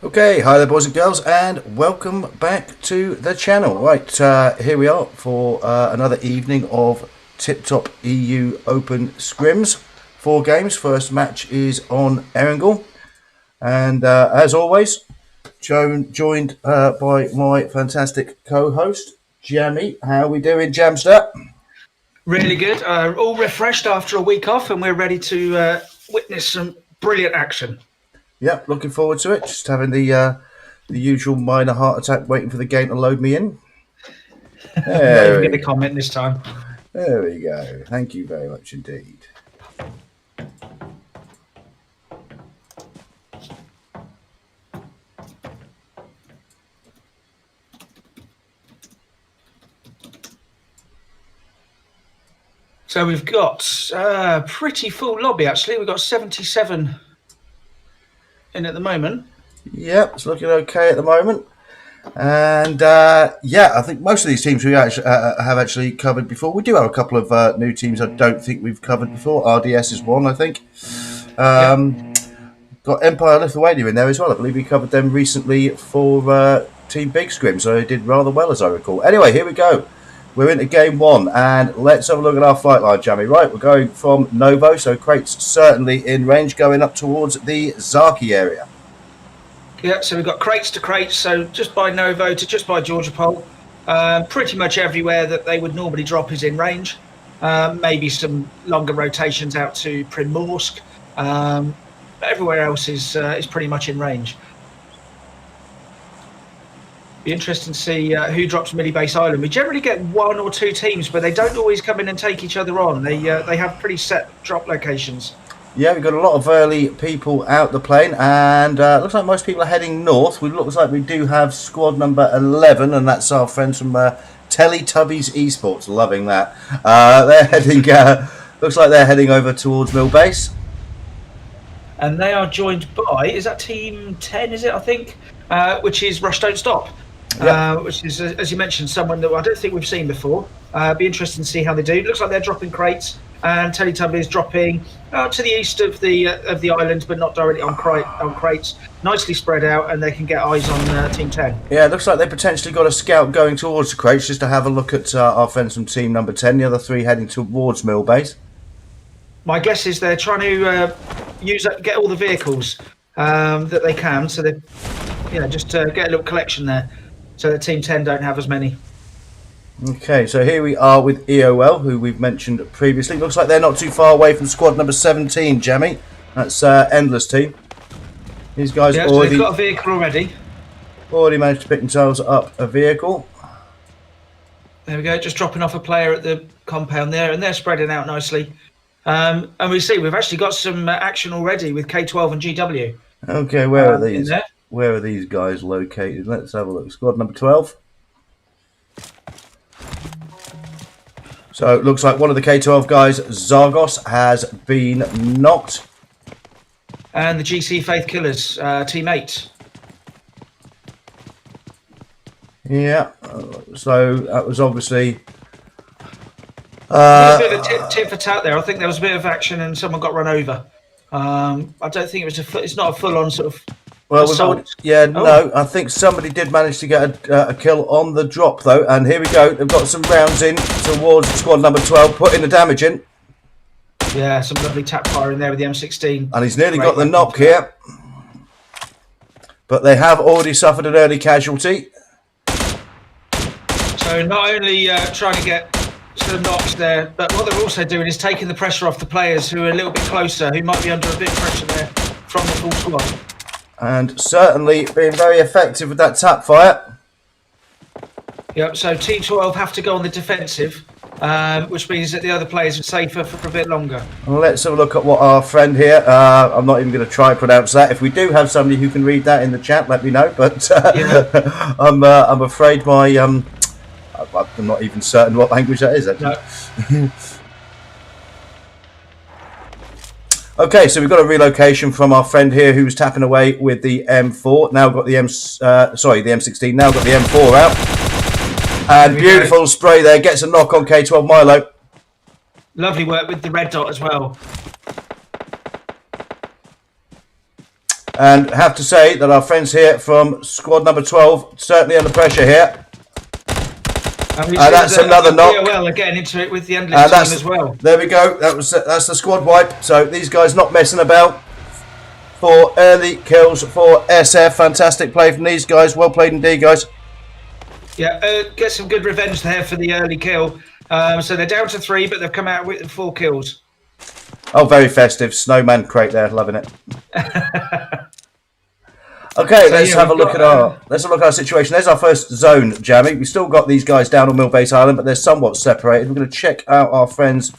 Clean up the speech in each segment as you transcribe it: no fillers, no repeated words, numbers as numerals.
Okay, hi there boys and girls, and welcome back to the channel. Right, here we are for another evening of TipTop EU Open Scrims. 4 games, first match is on Erangel. And as always, joined by my fantastic co-host, Jamie. How are we doing, Jamster? Really good. All refreshed after a week off, and we're ready to witness some brilliant action. Yep, looking forward to it. Just having the usual minor heart attack waiting for the game to load me in. I'm not even going to comment this time. There we go. Thank you very much indeed. So we've got a pretty full lobby, actually. We've got 77 in at the moment. Yep, it's looking okay at the moment. And yeah, I think most of these teams we actually, have actually covered before. We do have a couple of new teams I don't think we've covered before. RDS is one, I think. Got Empire Lithuania in there as well. I believe we covered them recently for Team Big Scrim, so they did rather well as I recall. Anyway, here we go. We're into game 1, and let's have a look at our flight line, Jamie. Right, we're going from Novo, so Crate's certainly in range, going up towards the Zaki area. Yeah, so we've got crates to crates, so just by Novo to just by Georgia Pole. Pretty much everywhere that they would normally drop is in range. Maybe some longer rotations out to Primorsk. But everywhere else is pretty much in range. Be interesting to see who drops Millie Base Island. We generally get 1 or 2 teams, but they don't always come in and take each other on. They have pretty set drop locations. Yeah, we've got a lot of early people out the plane, and looks like most people are heading north. It looks like we do have squad number 11, and that's our friends from Teletubbies Esports. Loving that. They're heading. Looks like they're heading over towards Mill Base. And they are joined by, is that Team 10, is it, I think? Which is Rush Don't Stop. Yep. Which is, as you mentioned, someone that I don't think we've seen before. Be interesting to see how they do. Looks like they're dropping crates, and Teletubbies dropping to the east of the island, but not directly on crates. Nicely spread out, and they can get eyes on Team 10. Yeah, it looks like they potentially got a scout going towards the crates just to have a look at our friends from Team number 10. The other 3 heading towards Mill Base. My guess is they're trying to get all the vehicles that they can, so they, just get a little collection there, so that Team 10 don't have as many. Okay, so here we are with EOL, who we've mentioned previously. Looks like they're not too far away from squad number 17, Jamie. That's Endless team. These guys so they've got a vehicle already. Already managed to pick themselves up a vehicle. There we go, just dropping off a player at the compound there, and they're spreading out nicely. And we see we've actually got some action already with K12 and GW. Okay, where are these? Where are these guys located? Let's have a look. Squad number 12. So it looks like one of the K12 guys, Zargos, has been knocked. And the GC Faith Killers, Team 8. Yeah, so that was obviously... a bit of a tit for tat there. I think there was a bit of action and someone got run over. I don't think it's not a full-on sort of... Well, no, I think somebody did manage to get a kill on the drop, though. And here we go. They've got some rounds in towards squad number 12, putting the damage in. Yeah, some lovely tap fire in there with the M16. And he's nearly got the knock here. But they have already suffered an early casualty. So not only trying to get some knocks there, but what they're also doing is taking the pressure off the players who are a little bit closer, who might be under a bit of pressure there from the full squad. And certainly being very effective with that tap fire. Yep, so Team 12 have to go on the defensive, which means that the other players are safer for a bit longer. Let's have a look at what our friend here, I'm not even going to try and pronounce that. If we do have somebody who can read that in the chat, let me know. But I'm afraid I'm not even certain what language that is, actually. No. Okay, so we've got a relocation from our friend here who's tapping away with the M4. Now got the the M16. Now got the M4 out. And beautiful spray there. Gets a knock on K12 Milo. Lovely work with the red dot as well. And have to say that our friends here from squad number 12 certainly under pressure here. And that's another knock. Well, again into it with the endless team as well. There we go. That's the squad wipe. So these guys not messing about. For early kills for SF. Fantastic play from these guys. Well played indeed, guys. Yeah, get some good revenge there for the early kill. So they're down to 3, but they've come out with 4 kills. Oh, very festive. Snowman crate there. Loving it. Okay, let's have a look at our situation. There's our first zone, Jamie. We've still got these guys down on Millbase Island, but they're somewhat separated. We're going to check out our friends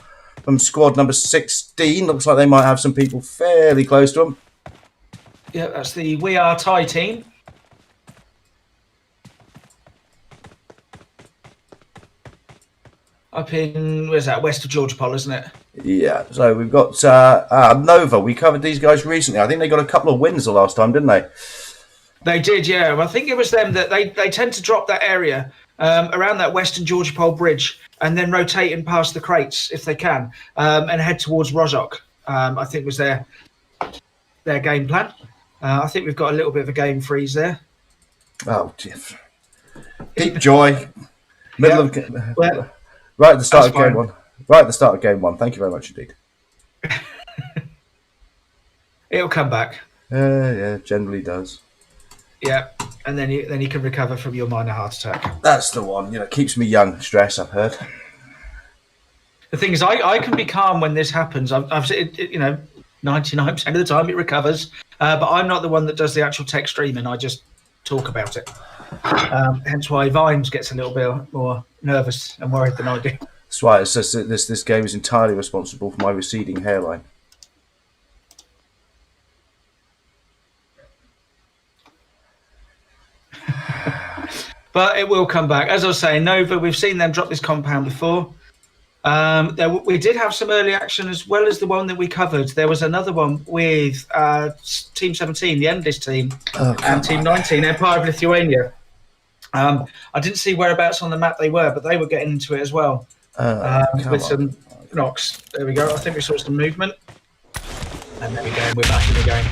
from squad number 16. Looks like they might have some people fairly close to them. Yeah, that's the We Are Thai team. Up in, where's that? West of Georgia Pol, isn't it? Yeah, so we've got Nova. We covered these guys recently. I think they got a couple of wins the last time, didn't they? They did, yeah. Well, I think it was them that they tend to drop that area around that Western Georgia Pole bridge and then rotate and past the crates if they can and head towards Rozhok. I think was their game plan. I think we've got a little bit of a game freeze there. Oh, Jeff. Deep joy. Middle yeah. of well, right at the start of game one. Right at the start of game one. Thank you very much indeed. It'll come back. Yeah, generally does. Yeah, and then you can recover from your minor heart attack. That's the one. You know, keeps me young. Stress, I've heard. The thing is, I can be calm when this happens. I've you know, 99% of the time it recovers, but I'm not the one that does the actual tech streaming. I just talk about it. Hence why Vimes gets a little bit more nervous and worried than I do. That's why it says that this game is entirely responsible for my receding hairline. But it will come back. As I was saying, Nova, we've seen them drop this compound before. We did have some early action as well as the one that we covered. There was another one with Team 17, the Endless team, and Team 19, Empire of Lithuania. I didn't see whereabouts on the map they were, but they were getting into it as well. With some knocks. There we go. I think we saw some movement. And there we go. We're back in the game.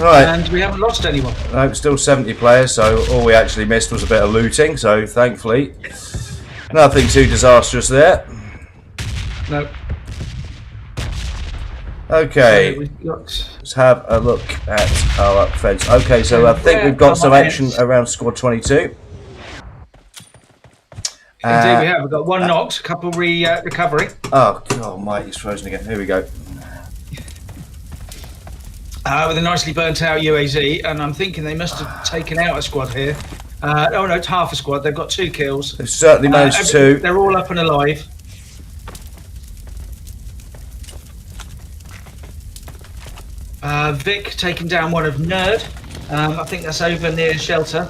Right. And we haven't lost anyone. No, still 70 players, so all we actually missed was a bit of looting, so thankfully nothing too disastrous there. No. Okay, let's have a look at our friends. Okay, so I think we've got some action around squad 22. Indeed we have. We've got one knocked, a couple recovery. Oh, God almighty, it's frozen again. Here we go. With a nicely burnt out UAZ, and I'm thinking they must have taken out a squad here. Oh no, it's half a squad. They've got 2 kills. They've certainly managed to. They're all up and alive. Vic taking down one of Nerd. I think that's over near shelter.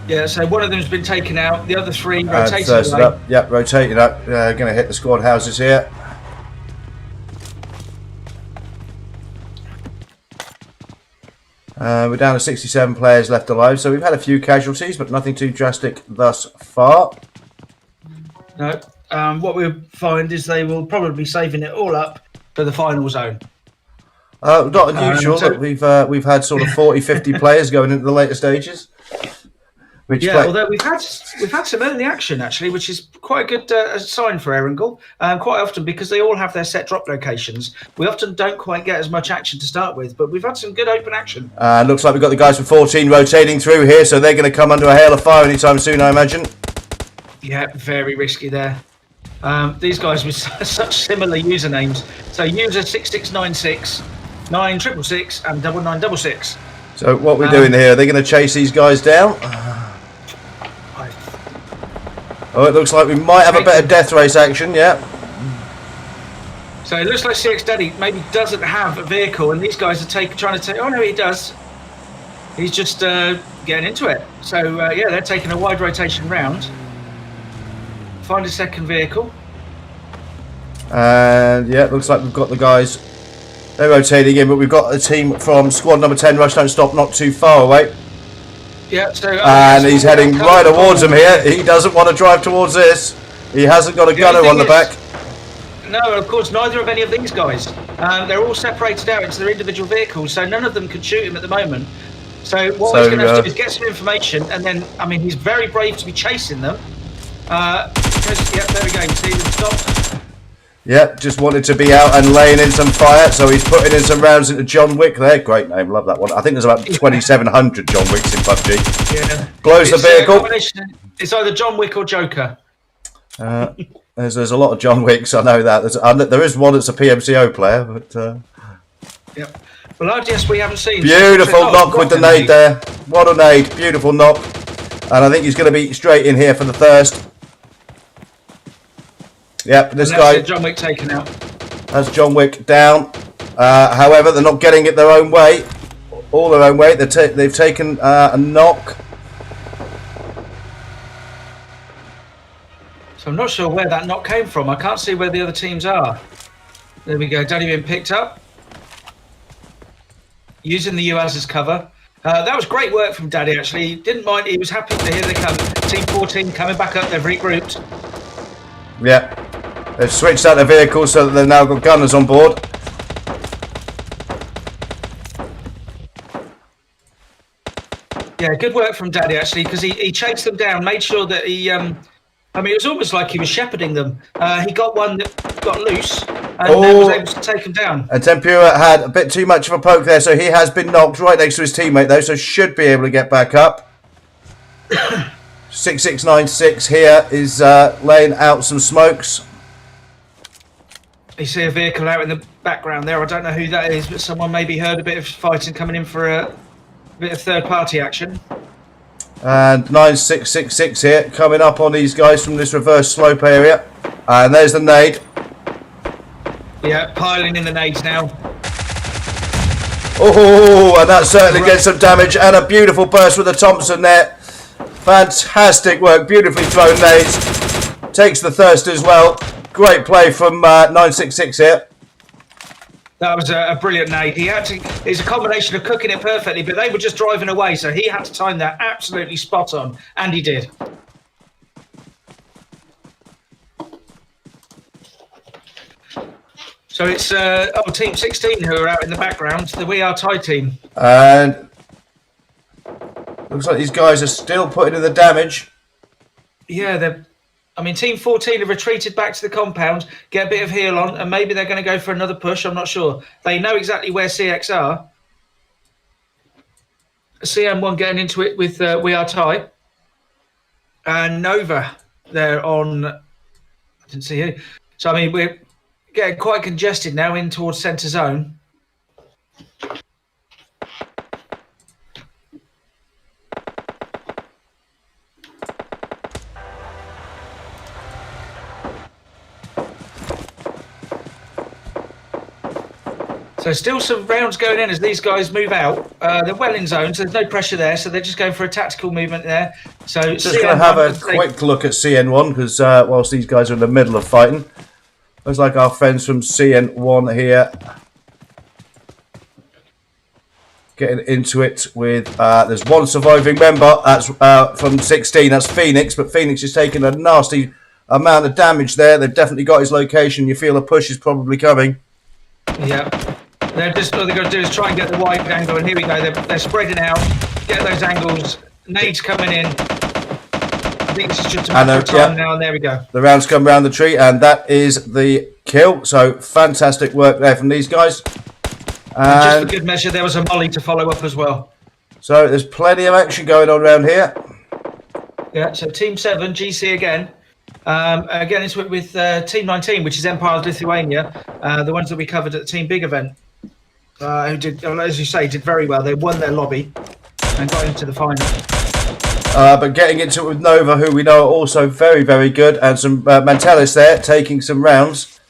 Yeah, so one of them's been taken out. The other 3 rotating away. Up. Yep, rotating up. Going to hit the squad houses here. We're down to 67 players left alive, so we've had a few casualties, but nothing too drastic thus far. No. What we'll find is they will probably be saving it all up for the final zone. Not unusual. Look, we've had sort of 40, 50 players going into the later stages. Although we've had some early action actually, which is quite a good sign for Erangel. Quite often, because they all have their set drop locations, we often don't quite get as much action to start with. But we've had some good open action. Looks like we've got the guys from 14 rotating through here, so they're going to come under a hail of fire anytime soon, I imagine. Yeah, very risky there. These guys with such similar usernames. So user 6696, 9666, and 9966. So what we're doing here? Are they going to chase these guys down? Oh, it looks like we might have a bit of death race action, yeah. So it looks like CX Daddy maybe doesn't have a vehicle, and these guys are trying to take. Oh no, he does. He's just getting into it. So yeah, they're taking a wide rotation round. Find a second vehicle. And yeah, it looks like we've got the guys. They're rotating in, but we've got a team from squad number 10, Rush Don't Stop, not too far away. Yeah, so and he's heading right towards him here. He doesn't want to drive towards this. He hasn't got a gunner on the back. No, of course, neither of any of these guys. They're all separated out into their individual vehicles, so none of them could shoot him at the moment. So what he's going to have to do is get some information, and then, I mean, he's very brave to be chasing them. Yep, there we go. You see them stop. Yep, just wanted to be out and laying in some fire, so he's putting in some rounds into John Wick there. Great name, love that one. I think there's about 2,700 John Wicks in PUBG. Yeah. Blows the vehicle. It's either John Wick or Joker. There's a lot of John Wicks, I know that. There is one that's a PMCO player, but... Yep. Well, RDS we haven't seen. Beautiful knock with the nade there. What a nade. Beautiful knock. And I think he's going to be straight in here for the thirst. Yep, this guy... John Wick taken out. That's John Wick down. However, they're not getting it their own way. All their own way. They've taken a knock. So I'm not sure where that knock came from. I can't see where the other teams are. There we go. Daddy being picked up. Using the US as cover. That was great work from Daddy, actually. He didn't mind. He was happy to hear they come. Team 14 coming back up. They've regrouped. Yeah. They've switched out the vehicles so that they've now got gunners on board. Yeah, good work from Daddy, actually, because he chased them down, made sure that he... I mean, it was almost like he was shepherding them. He got one that got loose and then was able to take him down. And Tempura had a bit too much of a poke there, so he has been knocked right next to his teammate, though, so should be able to get back up. 6696 here is laying out some smokes. You see a vehicle out in the background there. I don't know who that is, but someone maybe heard a bit of fighting coming in for a bit of third-party action. And 9666 here, coming up on these guys from this reverse slope area. And there's the nade. Yeah, piling in the nades now. Oh, and that certainly gets some damage. And a beautiful burst with the Thompson there. Fantastic work, beautifully thrown nades. Takes the thirst as well. Great play from 966 here. That was a brilliant nade. He had to. It's a combination of cooking it perfectly, but they were just driving away, so he had to time that absolutely spot on, and he did. So it's Team 16 who are out in the background, the We Are Thai team. And looks like these guys are still putting in the damage. Yeah, Team 14 have retreated back to the compound, get a bit of heal on, and maybe they're going to go for another push. I'm not sure. They know exactly where CX are. CM1 getting into it with We Are Thai. And Nova, they're on... I didn't see who. So, I mean, we're getting quite congested now in towards centre zone. So still some rounds going in as these guys move out. They're well in zone, so there's no pressure there. So they're just going for a tactical movement there. So just going to have a quick look at CN1 because whilst these guys are in the middle of fighting, looks like our friends from CN1 here getting into it with. There's one surviving member. That's from 16. That's Phoenix, but Phoenix is taking a nasty amount of damage there. They've definitely got his location. You feel a push is probably coming. Yeah. They're just all they're going to do is try and get the wide angle, and here we go. They're spreading out, get those angles. Nades coming in. I think this is just a matter of time now, and there we go. The rounds come round the tree, and that is the kill. So fantastic work there from these guys. And just for good measure, there was a molly to follow up as well. So there's plenty of action going on around here. Yeah. So Team 7, GC again. Again, it's with Team 19, which is Empire of Lithuania, the ones that we covered at the Team Big event, who did, as you say, did very well. They won their lobby and got into the final. But getting into it with Nova, who we know are also very, very good, and some Mantelis there taking some rounds.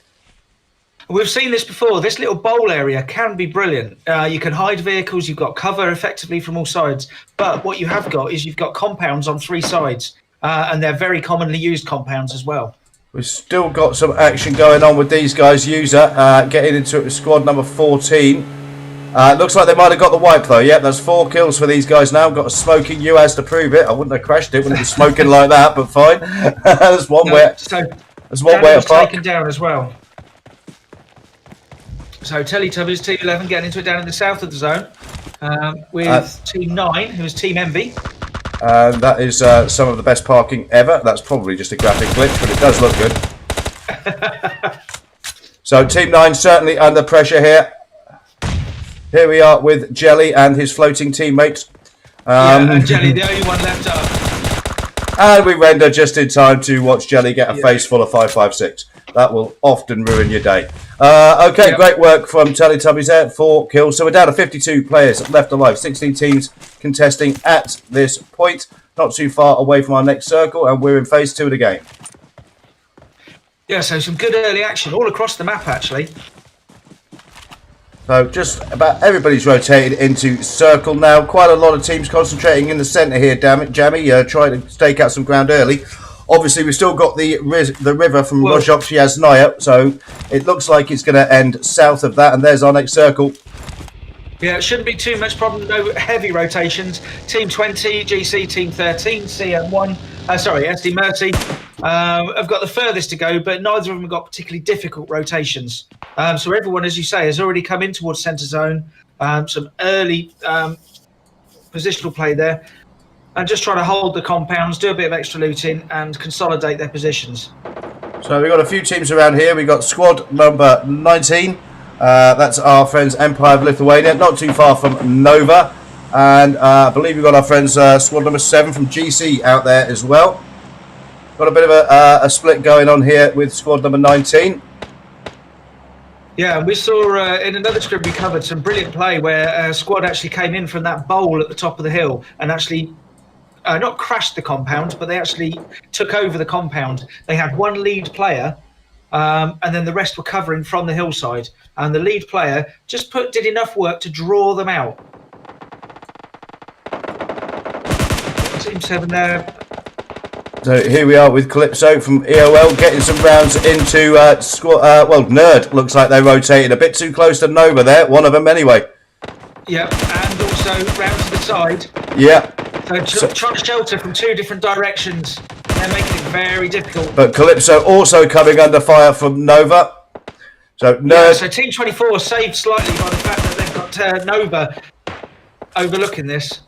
We've seen this before. This little bowl area can be brilliant. You can hide vehicles. You've got cover effectively from all sides. But what you have got is you've got compounds on three sides. And they're very commonly used compounds as well. We've still got some action going on with these guys. User getting into it with squad number 14. Looks like they might have got the wipe though. Yep, that's 4 kills for these guys now. Got a smoking US to prove it. I wouldn't have crashed it when it was smoking like that, but fine. There's one way. So there's one way was taken down as well. So Teletubbies, Team 11 getting into it down in the south of the zone with Team 9, who is Team Envy. That is some of the best parking ever. That's probably just a graphic glitch, but it does look good. So Team 9 certainly under pressure here. Here we are with Jelly and his floating teammates. And Jelly, the only one left up. And we render just in time to watch Jelly get a face full of 5.56. That will often ruin your day. Okay, great work from Teletubbies there. 4 kills. So we're down to 52 players left alive. 16 teams contesting at this point. Not too far away from our next circle, and we're in phase 2 of the game. Yeah, so some good early action all across the map, actually. So just about everybody's rotated into circle now. Quite a lot of teams concentrating in the centre here, damn it, Jammy. Trying to stake out some ground early. Obviously, we've still got the river from Rojok so it looks like it's going to end south of that, and there's our next circle. Yeah, it shouldn't be too much problem. No heavy rotations. Team 20, GC, Team 13, CM1, SD Mercy have got the furthest to go, but neither of them have got particularly difficult rotations. So everyone, as you say, has already come in towards centre zone. Some early positional play there. And just trying to hold the compounds, do a bit of extra looting, and consolidate their positions. So we've got a few teams around here. We've got squad number 19. That's our friends Empire of Lithuania, not too far from Nova. And I believe we've got our friends squad number 7 from GC out there as well. Got a bit of a split going on here with squad number 19. Yeah, and we saw in another script we covered some brilliant play where a squad actually came in from that bowl at the top of the hill and actually not crashed the compound, but they actually took over the compound. They had one lead player, and then the rest were covering from the hillside. And the lead player just did enough work to draw them out. Team 7 there. So here we are with Calypso from EOL getting some rounds into Nerd. Looks like they rotated a bit too close to Nova there. One of them anyway. Yep, and also round to the side. Yeah. So trying to shelter from 2 different directions. They're making it very difficult. But Calypso also coming under fire from Nova. So Nerd. Yeah, so Team 24 saved slightly by the fact that they've got Nova overlooking this.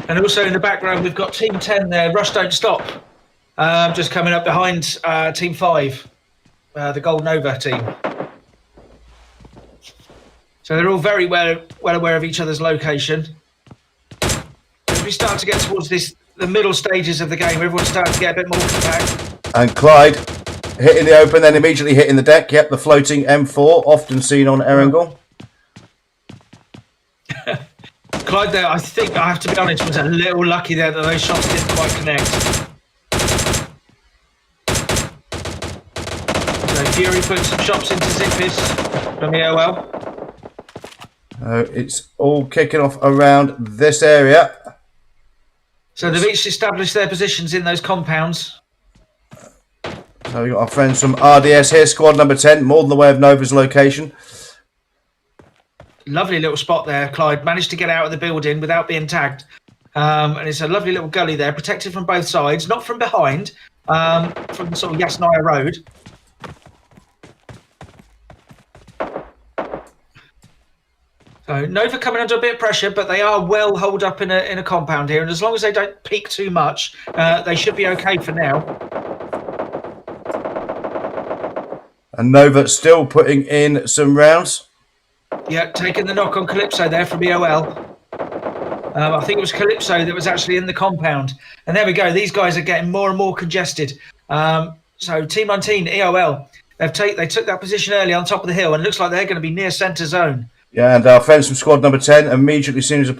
And also in the background, we've got Team 10 there, Rush Don't Stop, just coming up behind Team 5, the Gold Nova team. So they're all very well aware of each other's location. As we start to get towards the middle stages of the game, everyone's starting to get a bit more compact. And Clyde hitting the open, then immediately hitting the deck. Yep, the floating M4, often seen on Erangel. Clyde there, I think, I have to be honest, was a little lucky there that those shots didn't quite connect. So Fury put some shots into Zippis from EOL. It's all kicking off around this area. So they've each established their positions in those compounds. So we've got our friends from RDS here, squad number 10, more than the way of Nova's location. Lovely little spot there, Clyde. Managed to get out of the building without being tagged. And it's a lovely little gully there, protected from both sides, not from behind, from the sort of Yasnaya Road. So Nova coming under a bit of pressure, but they are well holed up in a compound here. And as long as they don't peak too much, they should be okay for now. And Nova still putting in some rounds. Yeah, taking the knock on Calypso there from EOL. I think it was Calypso that was actually in the compound. And there we go. These guys are getting more and more congested. So Team 19, EOL, they took that position early on top of the hill, and it looks like they're going to be near centre zone. Yeah, and our friends from squad number 10 immediately, as soon as as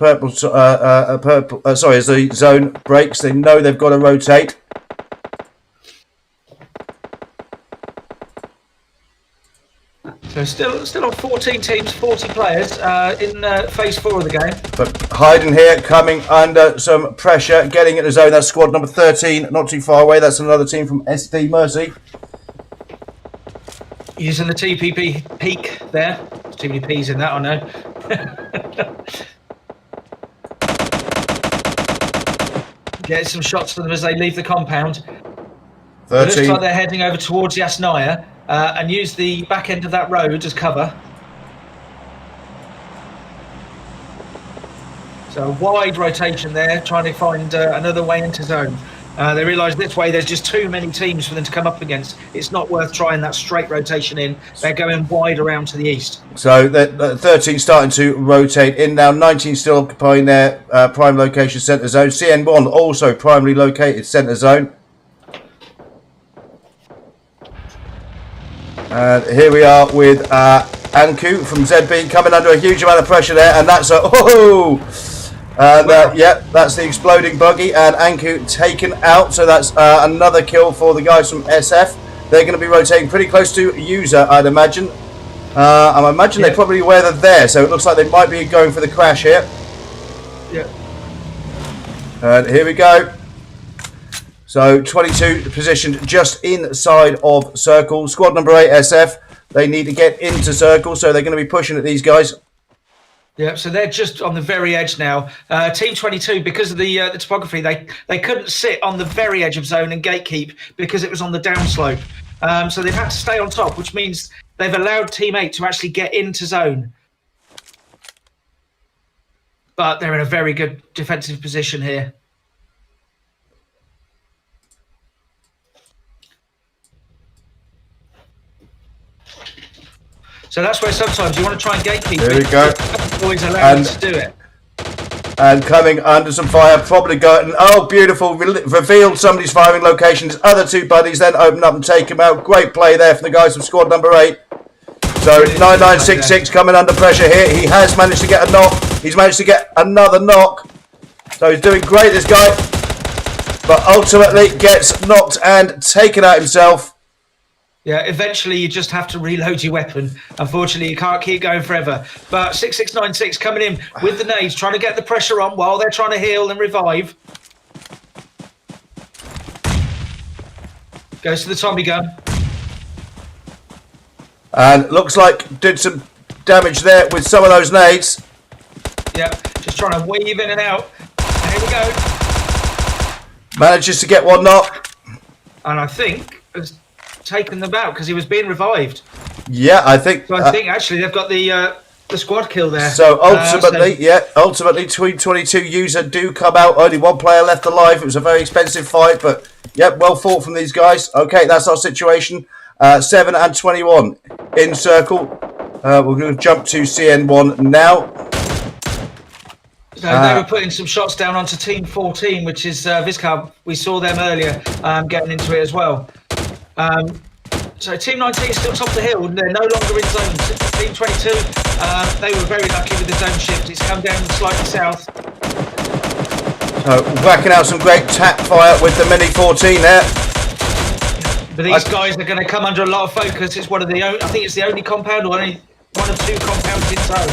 the zone breaks, they know they've got to rotate. So still on 14 teams, 40 players in phase 4 of the game. But Hayden here coming under some pressure, getting in the zone. That's squad number 13, not too far away. That's another team from SD Mercy. Using the TPP peak there. There's too many P's in that, I know. Get some shots of them as they leave the compound. 13. It looks like they're heading over towards Yasnaya and use the back end of that road as cover. So a wide rotation there, trying to find another way into zone. They realise this way there's just too many teams for them to come up against. It's not worth trying that straight rotation in. They're going wide around to the east. So 13 starting to rotate in now. 19 still occupying their prime location centre zone. CN1 also primarily located centre zone. And here we are with Anku from ZB coming under a huge amount of pressure there, and that's that's the exploding buggy, and Anku taken out. So that's another kill for the guys from SF. They're going to be rotating pretty close to user, I'd imagine. I imagine they're probably aware they're there, so it looks like they might be going for the crash here. Yeah. And here we go. So 22 positioned just inside of circle. Squad number 8 SF. They need to get into circle, so they're going to be pushing at these guys. Yeah, so they're just on the very edge now. Team 22, because of the topography, they couldn't sit on the very edge of zone and gatekeep because it was on the downslope. So they've had to stay on top, which means they've allowed Team 8 to actually get into zone. But they're in a very good defensive position here. So that's where sometimes you want to try and gatekeep. There we go. Always allowed to do it. And coming under some fire, probably going, oh, beautiful, revealed somebody's firing location. His other two buddies then open up and take him out. Great play there from the guys from squad number 8. So 9966 coming under pressure here. He has managed to get a knock. He's managed to get another knock. So he's doing great, this guy. But ultimately gets knocked and taken out himself. Yeah, eventually you just have to reload your weapon. Unfortunately, you can't keep going forever. But 6696 coming in with the nades, trying to get the pressure on while they're trying to heal and revive. Goes to the Tommy gun. And looks like did some damage there with some of those nades. Yeah, just trying to weave in and out. And here we go. Manages to get one knock. And I think has taken them out because he was being revived. Yeah, I think. So I think actually they've got the squad kill there. So ultimately, ultimately, 22 user do come out. Only one player left alive. It was a very expensive fight, but well fought from these guys. Okay, that's our situation. 7 and 21 in circle. We're going to jump to CN1 now. So they were putting some shots down onto Team 14, which is Vizcab. We saw them earlier getting into it as well. So Team 19 is still top of the hill, and they're no longer in zone. Team 22, they were very lucky with the zone shift. It's come down slightly south. So whacking out some great tap fire with the Mini 14 there. But these guys are going to come under a lot of focus. It's one of the only, I think it's the only compound, or only one of 2 compounds in zone.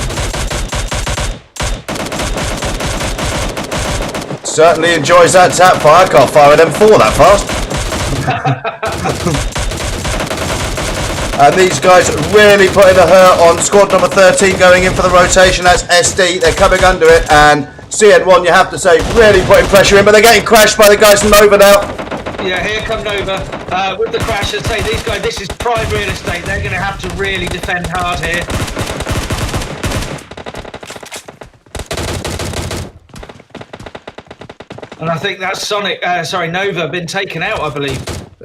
Certainly enjoys that tap fire. I can't fire them 4 that fast. And these guys really putting a hurt on squad number 13 going in for the rotation. That's SD. They're coming under it. And CN1, you have to say, really putting pressure in. But they're getting crashed by the guys from Nova now. Yeah, here come Nova with the crash. I'd say these guys, this is prime real estate. They're going to have to really defend hard here. And I think that's Nova been taken out, I believe.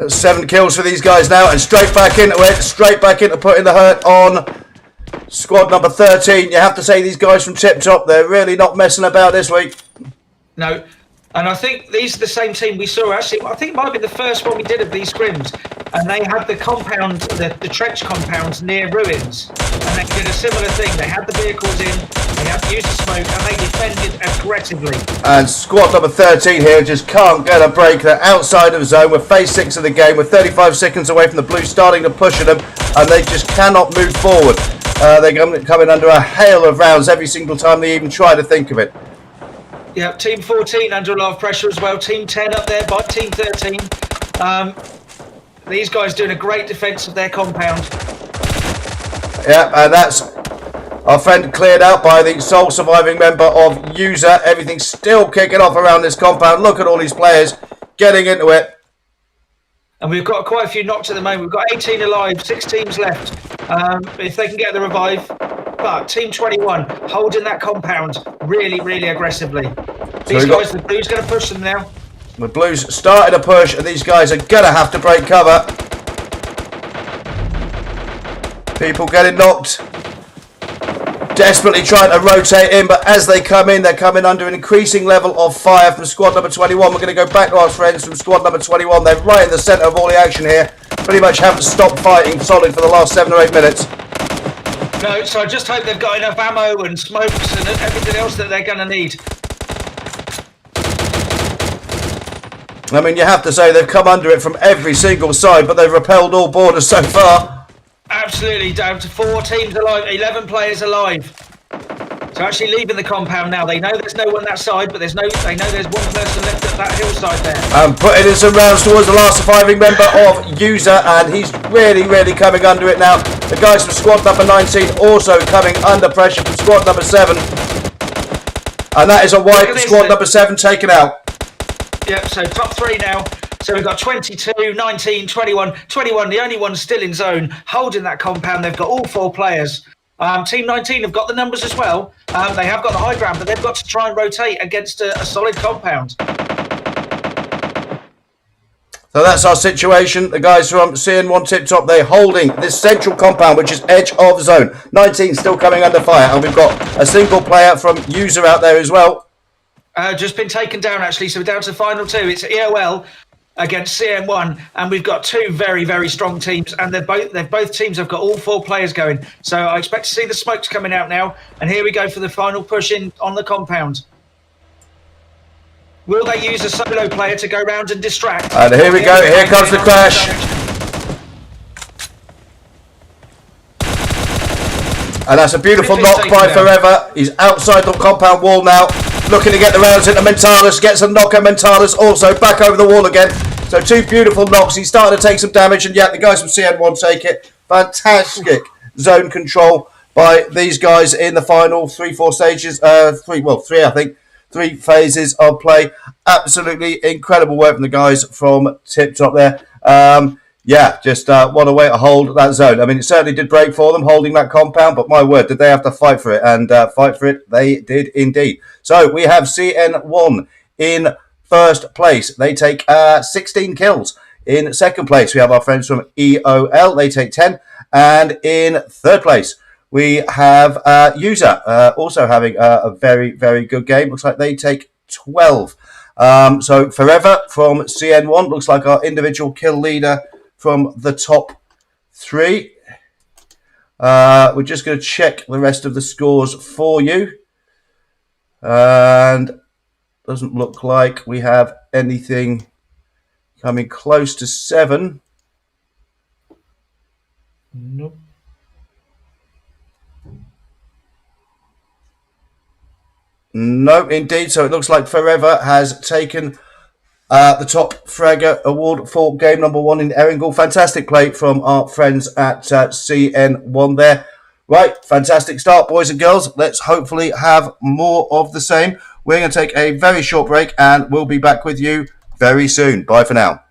7 kills for these guys now, and straight back into it, straight back into putting the hurt on squad number 13. You have to say these guys from TipTop, they're really not messing about this week. No, and I think these are the same team we saw, actually, I think it might have been the first one we did of these scrims, and they had the compound, the trench compounds near ruins, and they did a similar thing. They had the vehicles in, they had to use the smoke, and they defended aggressively. And squad number 13 here just can't get a break. They're outside of zone. We're phase 6 of the game. We're 35 seconds away from the blue starting to push at them, and they just cannot move forward. They're coming under a hail of rounds every single time they even try to think of it. Yeah, Team 14 under a lot of pressure as well. Team 10 up there by Team 13. These guys doing a great defence of their compound. Yeah, and that's Our friend cleared out by the sole surviving member of User. Everything's still kicking off around this compound. Look at all these players getting into it. And we've got quite a few knocks at the moment. We've got 18 alive, 6 teams left. If they can get the revive. But Team 21 holding that compound really, really aggressively. These guys, the Blues going to push them now. The Blues started a push, and these guys are going to have to break cover. People getting knocked. Desperately trying to rotate in, but as they come in, they're coming under an increasing level of fire from squad number 21. We're going to go back to our friends from squad number 21. They're right in the centre of all the action here. Pretty much haven't stopped fighting solid for the last 7 or 8 minutes. No, so I just hope they've got enough ammo and smokes and everything else that they're going to need. I mean, you have to say they've come under it from every single side, but they've repelled all borders so far. Absolutely, down to 4 teams alive, 11 players alive. So actually leaving the compound now. They know there's no one that side, but they know there's one person left at that hillside there. And putting in some rounds towards the last surviving member of User, and he's really, really coming under it now. The guys from squad number 19 also coming under pressure from squad number 7. And that is a white squad number 7 taken out. Yep, so top 3 now. So we've got 22, 19, 21. 21, the only one still in zone, holding that compound. They've got all 4 players. Team 19 have got the numbers as well. They have got the high ground, but they've got to try and rotate against a solid compound. So that's our situation. The guys from CN1 TipTop, they're holding this central compound, which is edge of zone. 19 still coming under fire, and we've got a single player from User out there as well. Just been taken down, actually, so we're down to the final 2. It's EOL against CN1, and we've got 2 very, very strong teams, and both teams have got all 4 players going. So I expect to see the smokes coming out now, and here we go for the final push in on the compound. Will they use a solo player to go round and distract? And here we go. Here comes the crash. And that's a beautiful knock by Forever. He's outside the compound wall now, looking to get the rounds into Mentalis. Gets a knock, and Mentalis also back over the wall again. So 2 beautiful knocks. He's starting to take some damage, and yet the guys from CN1 take it. Fantastic zone control by these guys in the final 3-4 stages. 3 I think. 3 phases of play. Absolutely incredible work from the guys from TipTop there. Yeah, just what a way to hold that zone. I mean, it certainly did break for them holding that compound, but my word, did they have to fight for it? And fight for it, they did indeed. So we have CN1 in first place. They take 16 kills. In second place, we have our friends from EOL. They take 10. And in third place, we have User also having a very, very good game. Looks like they take 12. So Forever from CN1 looks like our individual kill leader from the top 3. We're just going to check the rest of the scores for you. And doesn't look like we have anything coming close to 7. Nope. No, indeed. So it looks like Forever has taken the top Fragger award for game number 1 in Erringle. Fantastic play from our friends at CN1 there. Right, fantastic start, boys and girls. Let's hopefully have more of the same. We're going to take a very short break, and we'll be back with you very soon. Bye for now.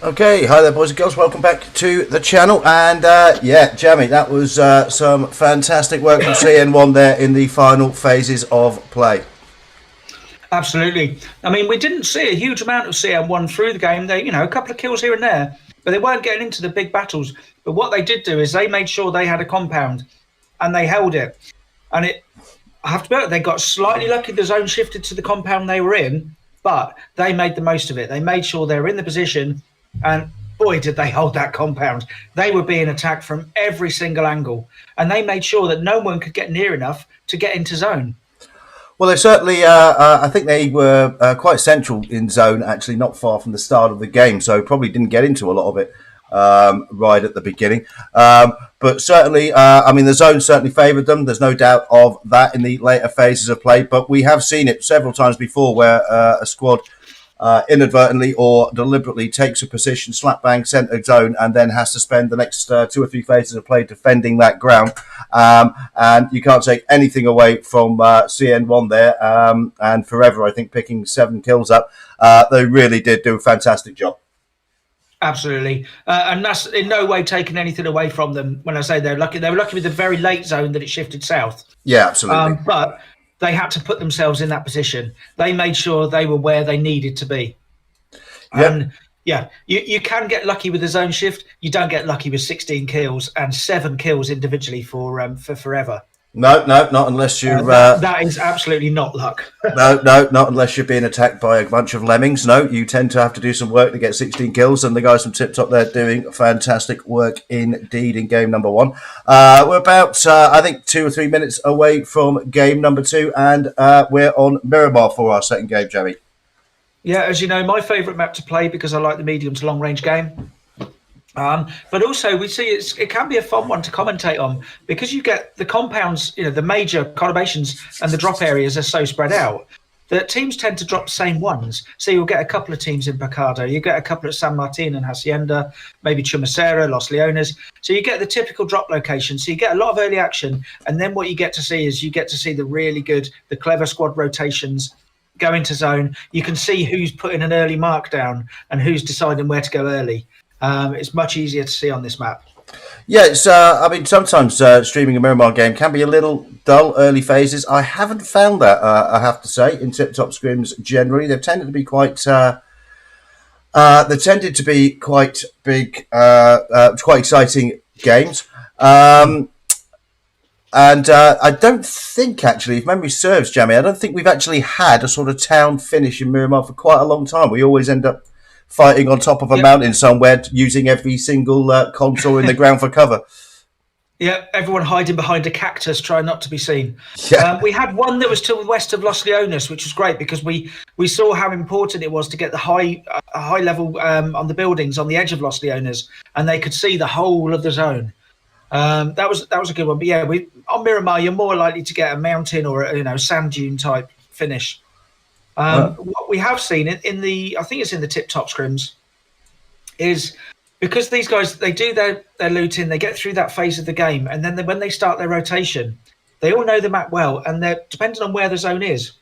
Okay, hi there, boys and girls. Welcome back to the channel. And Jamie, that was some fantastic work from CN1 there in the final phases of play. Absolutely. I mean, we didn't see a huge amount of CM1 through the game. They, a couple of kills here and there, but they weren't getting into the big battles. But what they did do is they made sure they had a compound and they held it. And I have to be honest, they got slightly lucky. The zone shifted to the compound they were in, but they made the most of it. They made sure they were in the position, and boy, did they hold that compound. They were being attacked from every single angle, and they made sure that no one could get near enough to get into zone. Well, they certainly, I think they were quite central in zone, actually, not far from the start of the game, so probably didn't get into a lot of it right at the beginning. But certainly, the zone certainly favoured them. There's no doubt of that in the later phases of play, but we have seen it several times before where a squad inadvertently or deliberately takes a position, slap bang, centre zone, and then has to spend the next 2 or 3 phases of play defending that ground. And you can't take anything away from CN1 there. And Forever, I think, picking 7 kills up. They really did do a fantastic job. Absolutely, and that's in no way taking anything away from them. When I say they're lucky, they were lucky with the very late zone that it shifted south. Yeah, absolutely. But they had to put themselves in that position. They made sure they were where they needed to be. Yep. And yeah, you can get lucky with the zone shift. You don't get lucky with 16 kills and 7 kills individually for Forever. No, not unless you're... that is absolutely not luck. No, not unless you're being attacked by a bunch of lemmings. No, you tend to have to do some work to get 16 kills, and the guys from TipTop there doing fantastic work indeed in game number 1. We're about, I think, 2 or 3 minutes away from game number 2, and we're on Miramar for our second game, Jamie. Yeah, as you know, my favourite map to play because I like the medium to long range game. But also we see it can be a fun one to commentate on because you get the compounds, the major conurbations and the drop areas are so spread out that teams tend to drop the same ones. So you'll get a couple of teams in Picado, you get a couple at San Martin and Hacienda, maybe Chumacera, Los Leones. So you get the typical drop location. So you get a lot of early action. And then what you get to see is the really good, the clever squad rotations go into zone. You can see who's putting an early mark down and who's deciding where to go early. It's much easier to see on this map. Yeah, it's, sometimes streaming a Miramar game can be a little dull early phases. I haven't found that, I have to say, in TipTop Scrims generally. They've tended to be quite big, quite exciting games. And I don't think, actually, if memory serves, Jamie, I don't think we've actually had a sort of town finish in Miramar for quite a long time. We always end up fighting on top of a mountain somewhere, using every single contour in the ground for cover. Yeah, everyone hiding behind a cactus, trying not to be seen. Yeah. We had one that was to the west of Los Leones, which was great because we saw how important it was to get the high level on the buildings on the edge of Los Leones, and they could see the whole of the zone. That was a good one. But yeah, on Miramar, you're more likely to get a mountain or a sand dune type finish. What we have seen in the, I think it's in the TipTop Scrims, is because these guys, they do their looting, they get through that phase of the game, and then when they start their rotation, they all know the map well, and they're depending on where the zone is.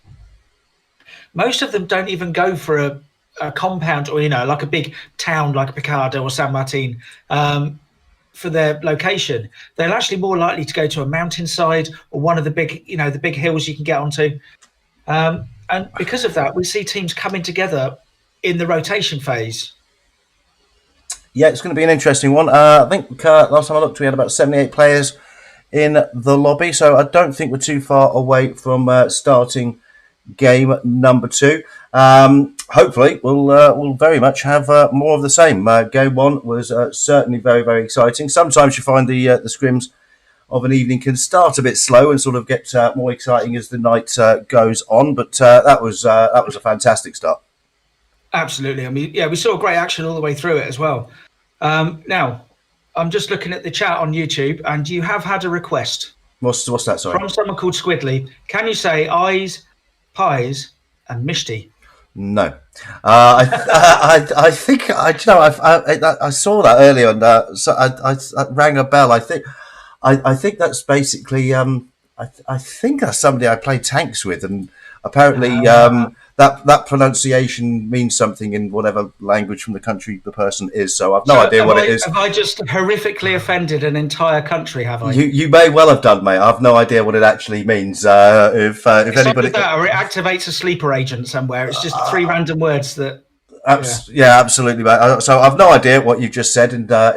Most of them don't even go for a compound or like a big town like Picado or San Martin for their location. They're actually more likely to go to a mountainside or one of the big the big hills you can get onto. And because of that, we see teams coming together in the rotation phase. Yeah, it's going to be an interesting one. I think last time I looked, we had about 78 players in the lobby, so I don't think we're too far away from starting game number 2. Hopefully, we'll very much have more of the same. Game 1 was certainly very, very exciting. Sometimes you find the scrims of an evening can start a bit slow and sort of get more exciting as the night goes on. But that was a fantastic start. Absolutely. I mean, yeah, we saw great action all the way through it as well. Now, I'm just looking at the chat on YouTube, and you have had a request. What's that? Sorry, from someone called Squidly. Can you say eyes, pies, and mishti? No, I think I saw that earlier, and so I rang a bell. I think that's basically I think that's somebody I play tanks with, and apparently that pronunciation means something in whatever language from the country the person is. So I've no idea what it is. Have I just horrifically offended an entire country? Have I? You may well have done, mate. I've no idea what it actually means. If anybody, that, or it activates a sleeper agent somewhere. It's just three random words that. Yeah, absolutely, mate. So I've no idea what you've just said in I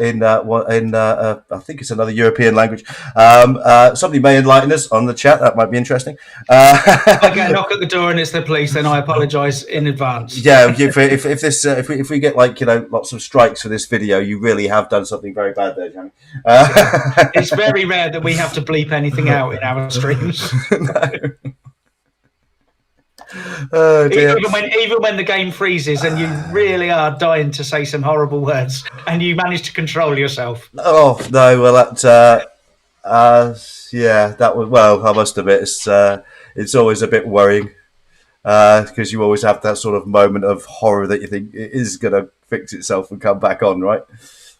think it's another European language. Somebody may enlighten us on the chat. That might be interesting. If I get a knock at the door and it's the police, then I apologise in advance. Yeah, if we get lots of strikes for this video, you really have done something very bad there, Jamie. It's very rare that we have to bleep anything out in our streams. No. Oh, dear. Even when the game freezes and you really are dying to say some horrible words and you manage to control yourself. Oh no! Well, that that was, well, I must admit it's always a bit worrying because you always have that sort of moment of horror that you think it is going to fix itself and come back on, right?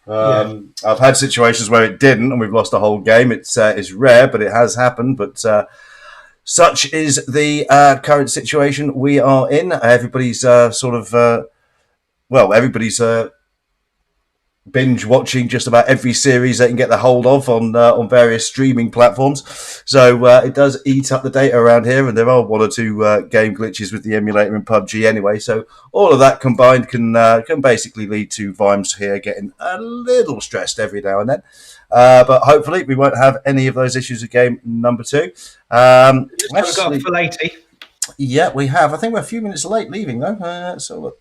I've had situations where it didn't and we've lost a whole game. It's rare, but it has happened. But such is the current situation we are in. Everybody's everybody's binge watching just about every series they can get their hold of on various streaming platforms. So it does eat up the data around here, and there are one or two game glitches with the emulator in PUBG anyway. So all of that combined can basically lead to Vimes here getting a little stressed every now and then. But hopefully we won't have any of those issues with game number 2. We've got full 80. Yeah, we have. I think we're a few minutes late leaving though. So look,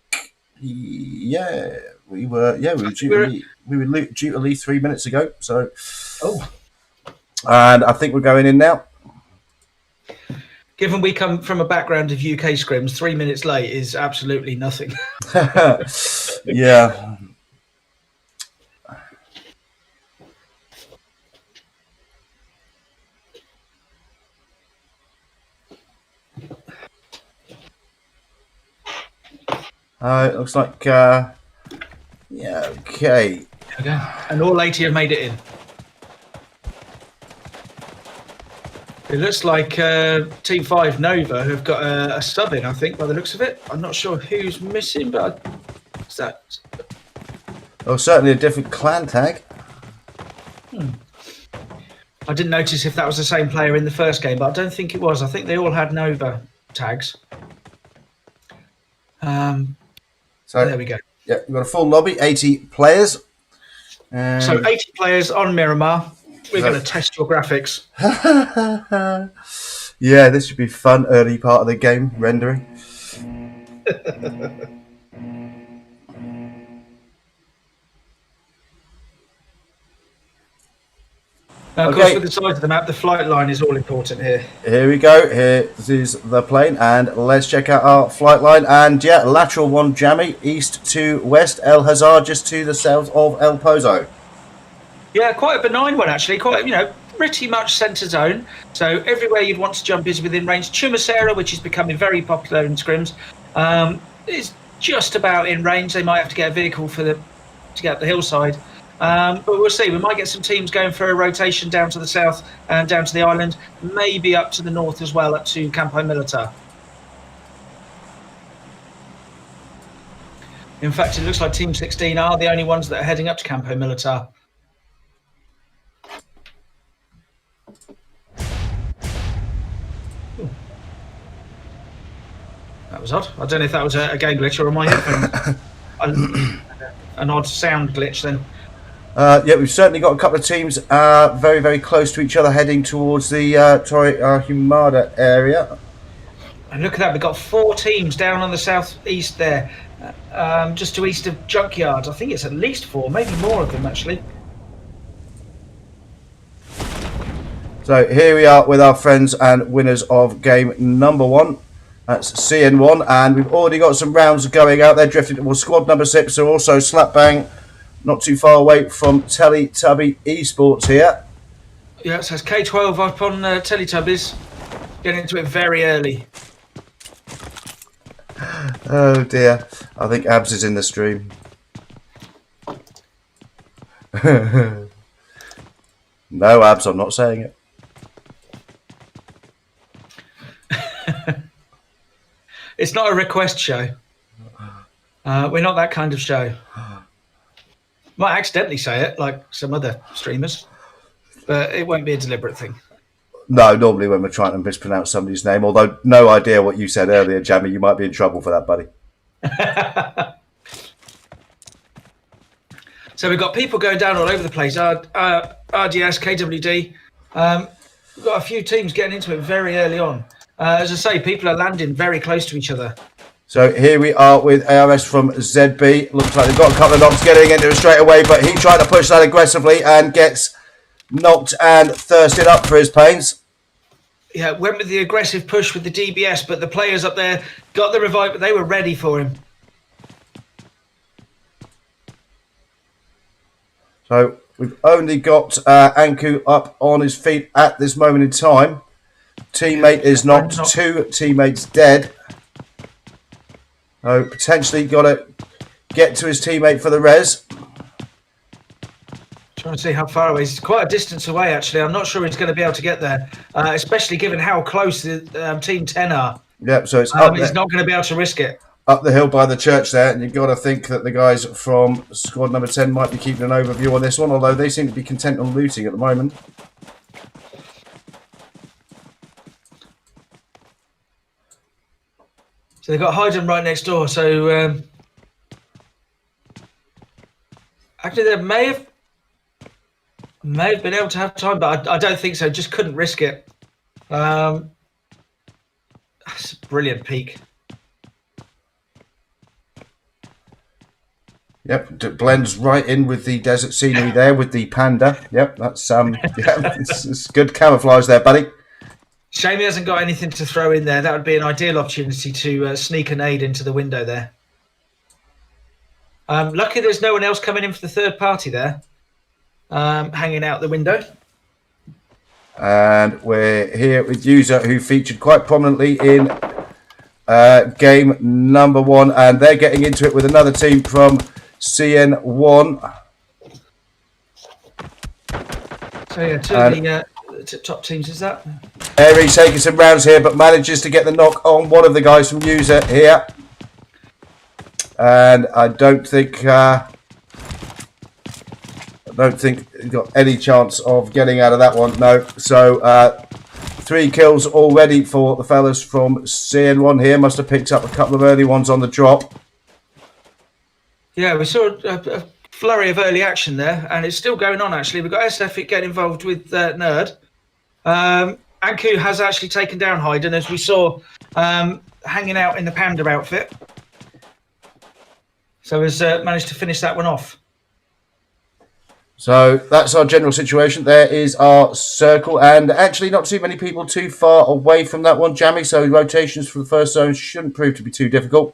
yeah, we were due to leave 3 minutes ago. So, and I think we're going in now. Given we come from a background of UK scrims, 3 minutes late is absolutely nothing. Yeah. It looks like, yeah, okay. And all 80 have made it in. It looks like Team 5 Nova have got a sub in, I think, by the looks of it. I'm not sure who's missing, but is that... Oh, certainly a different clan tag. I didn't notice if that was the same player in the first game, but I don't think it was. I think they all had Nova tags. So there we go. Yeah, we've got a full lobby, 80 players. So 80 players on Miramar. We're going to test your graphics. Yeah, this should be fun. Early part of the game rendering. Now, of course, with the size of the map, the flight line is all important here. Here we go. Here is the plane, and let's check out our flight line. And yeah, lateral one, Jammy, east to west, El Hazard just to the south of El Pozo. Yeah, quite a benign one actually. Quite, pretty much centre zone. So everywhere you'd want to jump is within range. Chumacera, which is becoming very popular in scrims, is just about in range. They might have to get a vehicle to get up the hillside. But we'll see. We might get some teams going for a rotation down to the south and down to the island, maybe up to the north as well, up to Campo Militar. In fact, it looks like Team 16 are the only ones that are heading up to Campo Militar. That was odd. I don't know if that was a game glitch or my headphones. An odd sound glitch then. Yeah, we've certainly got a couple of teams very, very close to each other heading towards the Torre Humada area. And look at that, we've got 4 teams down on the southeast there, just to east of Junkyard. I think it's at least 4, maybe more of them actually. So here we are with our friends and winners of game number 1. That's CN1, and we've already got some rounds going out there, drifting towards squad number 6, so also slap bang. Not too far away from Teletubby Esports here. Yeah, it says K12 up on Teletubbies. Getting into it very early. Oh dear. I think Abs is in the stream. No, Abs, I'm not saying it. It's not a request show. We're not that kind of show. Might accidentally say it, like some other streamers, but it won't be a deliberate thing. No, normally when we're trying to mispronounce somebody's name, although no idea what you said earlier, Jamie, you might be in trouble for that, buddy. So we've got people going down all over the place. RDS, KWD. We've got a few teams getting into it very early on. As I say, people are landing very close to each other. So here we are with ARS from ZB. Looks like they've got a couple of knocks getting into it straight away, but he tried to push that aggressively and gets knocked and thirsted up for his pains. Yeah, went with the aggressive push with the DBS, but the players up there got the revive, but they were ready for him. So we've only got Anku up on his feet at this moment in time. Teammate is knocked, 2 teammates dead. So potentially got to get to his teammate for the res. Trying to see how far away. He's quite a distance away, actually. I'm not sure he's going to be able to get there, especially given how close the Team 10 are. Yep, so it's up he's not going to be able to risk it. Up the hill by the church there, and you've got to think that the guys from squad number 10 might be keeping an overview on this one, although they seem to be content on looting at the moment. So they've got Hayden right next door, so actually they may have been able to have time, but I don't think so. Just couldn't risk it. That's a brilliant peak. Yep, it blends right in with the desert scenery there with the panda. Yep, that's yeah, it's good camouflage there, buddy. Shame he hasn't got anything to throw in there. That would be an ideal opportunity to sneak a nade into the window there. Lucky there's no one else coming in for the third party there, hanging out the window. And we're here with User, who featured quite prominently in game number 1, and they're getting into it with another team from CN1. So yeah, two of the top teams is that. Airy taking some rounds here, but manages to get the knock on one of the guys from User here. And I don't think he's got any chance of getting out of that one. No. So 3 kills already for the fellas from CN1 here. Must have picked up a couple of early ones on the drop. Yeah, we saw a flurry of early action there, and it's still going on, actually. We've got SF getting involved with Nerd. Anku has actually taken down Hayden, as we saw, hanging out in the Panda outfit. So has managed to finish that one off. So that's our general situation. There is our circle, and actually not too many people too far away from that one, Jammy. So rotations for the first zone shouldn't prove to be too difficult.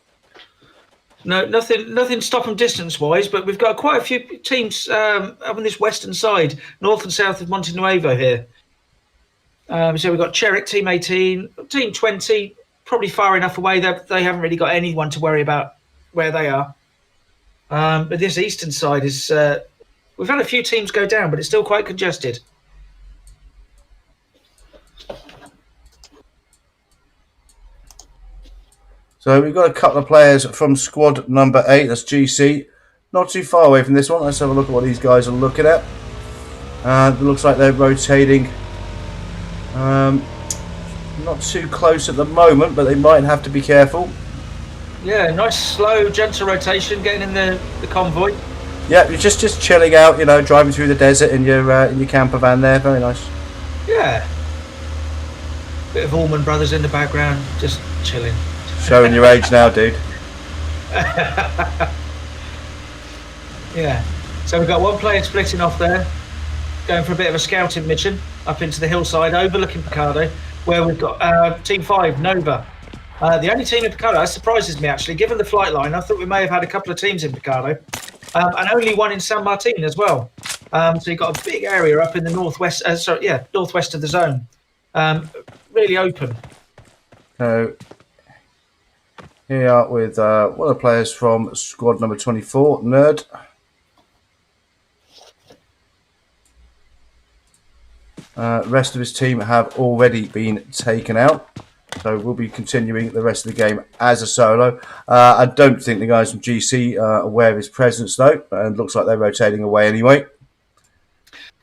No, nothing stopping distance-wise, but we've got quite a few teams up on this western side, north and south of Monte Nuevo here. So we've got Cherrick, Team 18, Team 20, probably far enough away that they haven't really got anyone to worry about where they are. But this eastern side is... we've had a few teams go down, but it's still quite congested. So we've got a couple of players from squad number 8, that's GC. Not too far away from this one. Let's have a look at what these guys are looking at. It looks like they're rotating. Not too close at the moment, but they might have to be careful. Yeah, nice, slow, gentle rotation, getting in the convoy. Yeah, you're just chilling out, you know, driving through the desert in your camper van there. Very nice. Yeah. Bit of Allman Brothers in the background, just chilling. Showing your age now, dude. Yeah. So we've got one player splitting off there, going for a bit of a scouting mission up into the hillside overlooking Picardo, where we've got Team 5, Nova. The only team in Picardo, that surprises me actually, given the flight line. I thought we may have had a couple of teams in Picardo, and only one in San Martin as well. So you've got a big area up in the northwest, northwest of the zone. Really open. So here we are with one of the players from squad number 24, Nerd. Rest of his team have already been taken out. So we'll be continuing the rest of the game as a solo. I don't think the guys from GC are aware of his presence, though, and looks like they're rotating away anyway.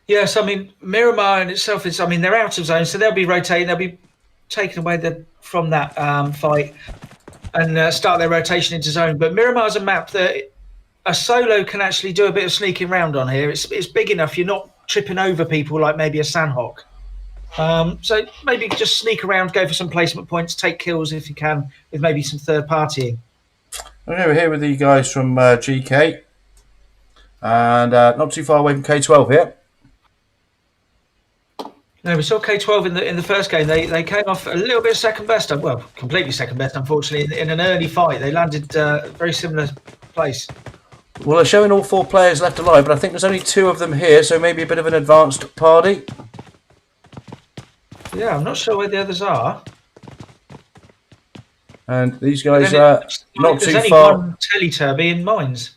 Yes, I mean, Miramar in itself is, I mean, they're out of zone, so they'll be rotating. They'll be taken away from that fight and start their rotation into zone. But Miramar's a map that a solo can actually do a bit of sneaking around on here. It's big enough. You're not tripping over people like maybe a Sandhawk. So maybe just sneak around, go for some placement points, take kills if you can, with maybe some third partying. Okay, we're here with the guys from GK, and not too far away from K12 here. No, we saw K12 in the first game. They came off a little bit second best, well, completely second best, unfortunately, in an early fight. They landed very similar place. Well, they're showing all 4 players left alive, but I think there's only 2 of them here, so maybe a bit of an advanced party. Yeah, I'm not sure where the others are. And these guys are not too far. There's only one Teletubby in mines.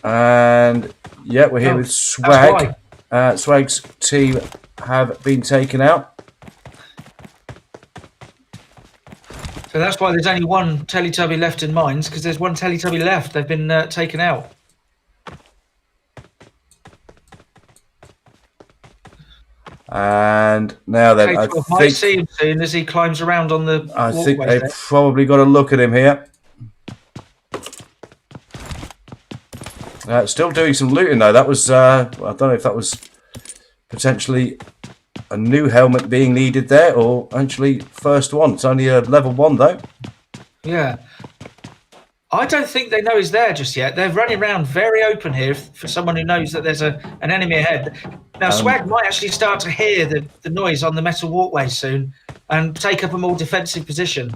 And yeah, we're here with Swag. Swag's team have been taken out. So that's why there's only one Teletubby left in mines, because there's one Teletubby left. They've been taken out. And now then, I might see him soon as he climbs around on the. I think they've probably got a look at him here. Still doing some looting though. That was I don't know if that was potentially a new helmet being needed there, or actually first one. It's only a level 1 though. Yeah. I don't think they know he's there just yet. They're running around very open here for someone who knows that there's an enemy ahead. Now, Swag might actually start to hear the noise on the metal walkway soon and take up a more defensive position.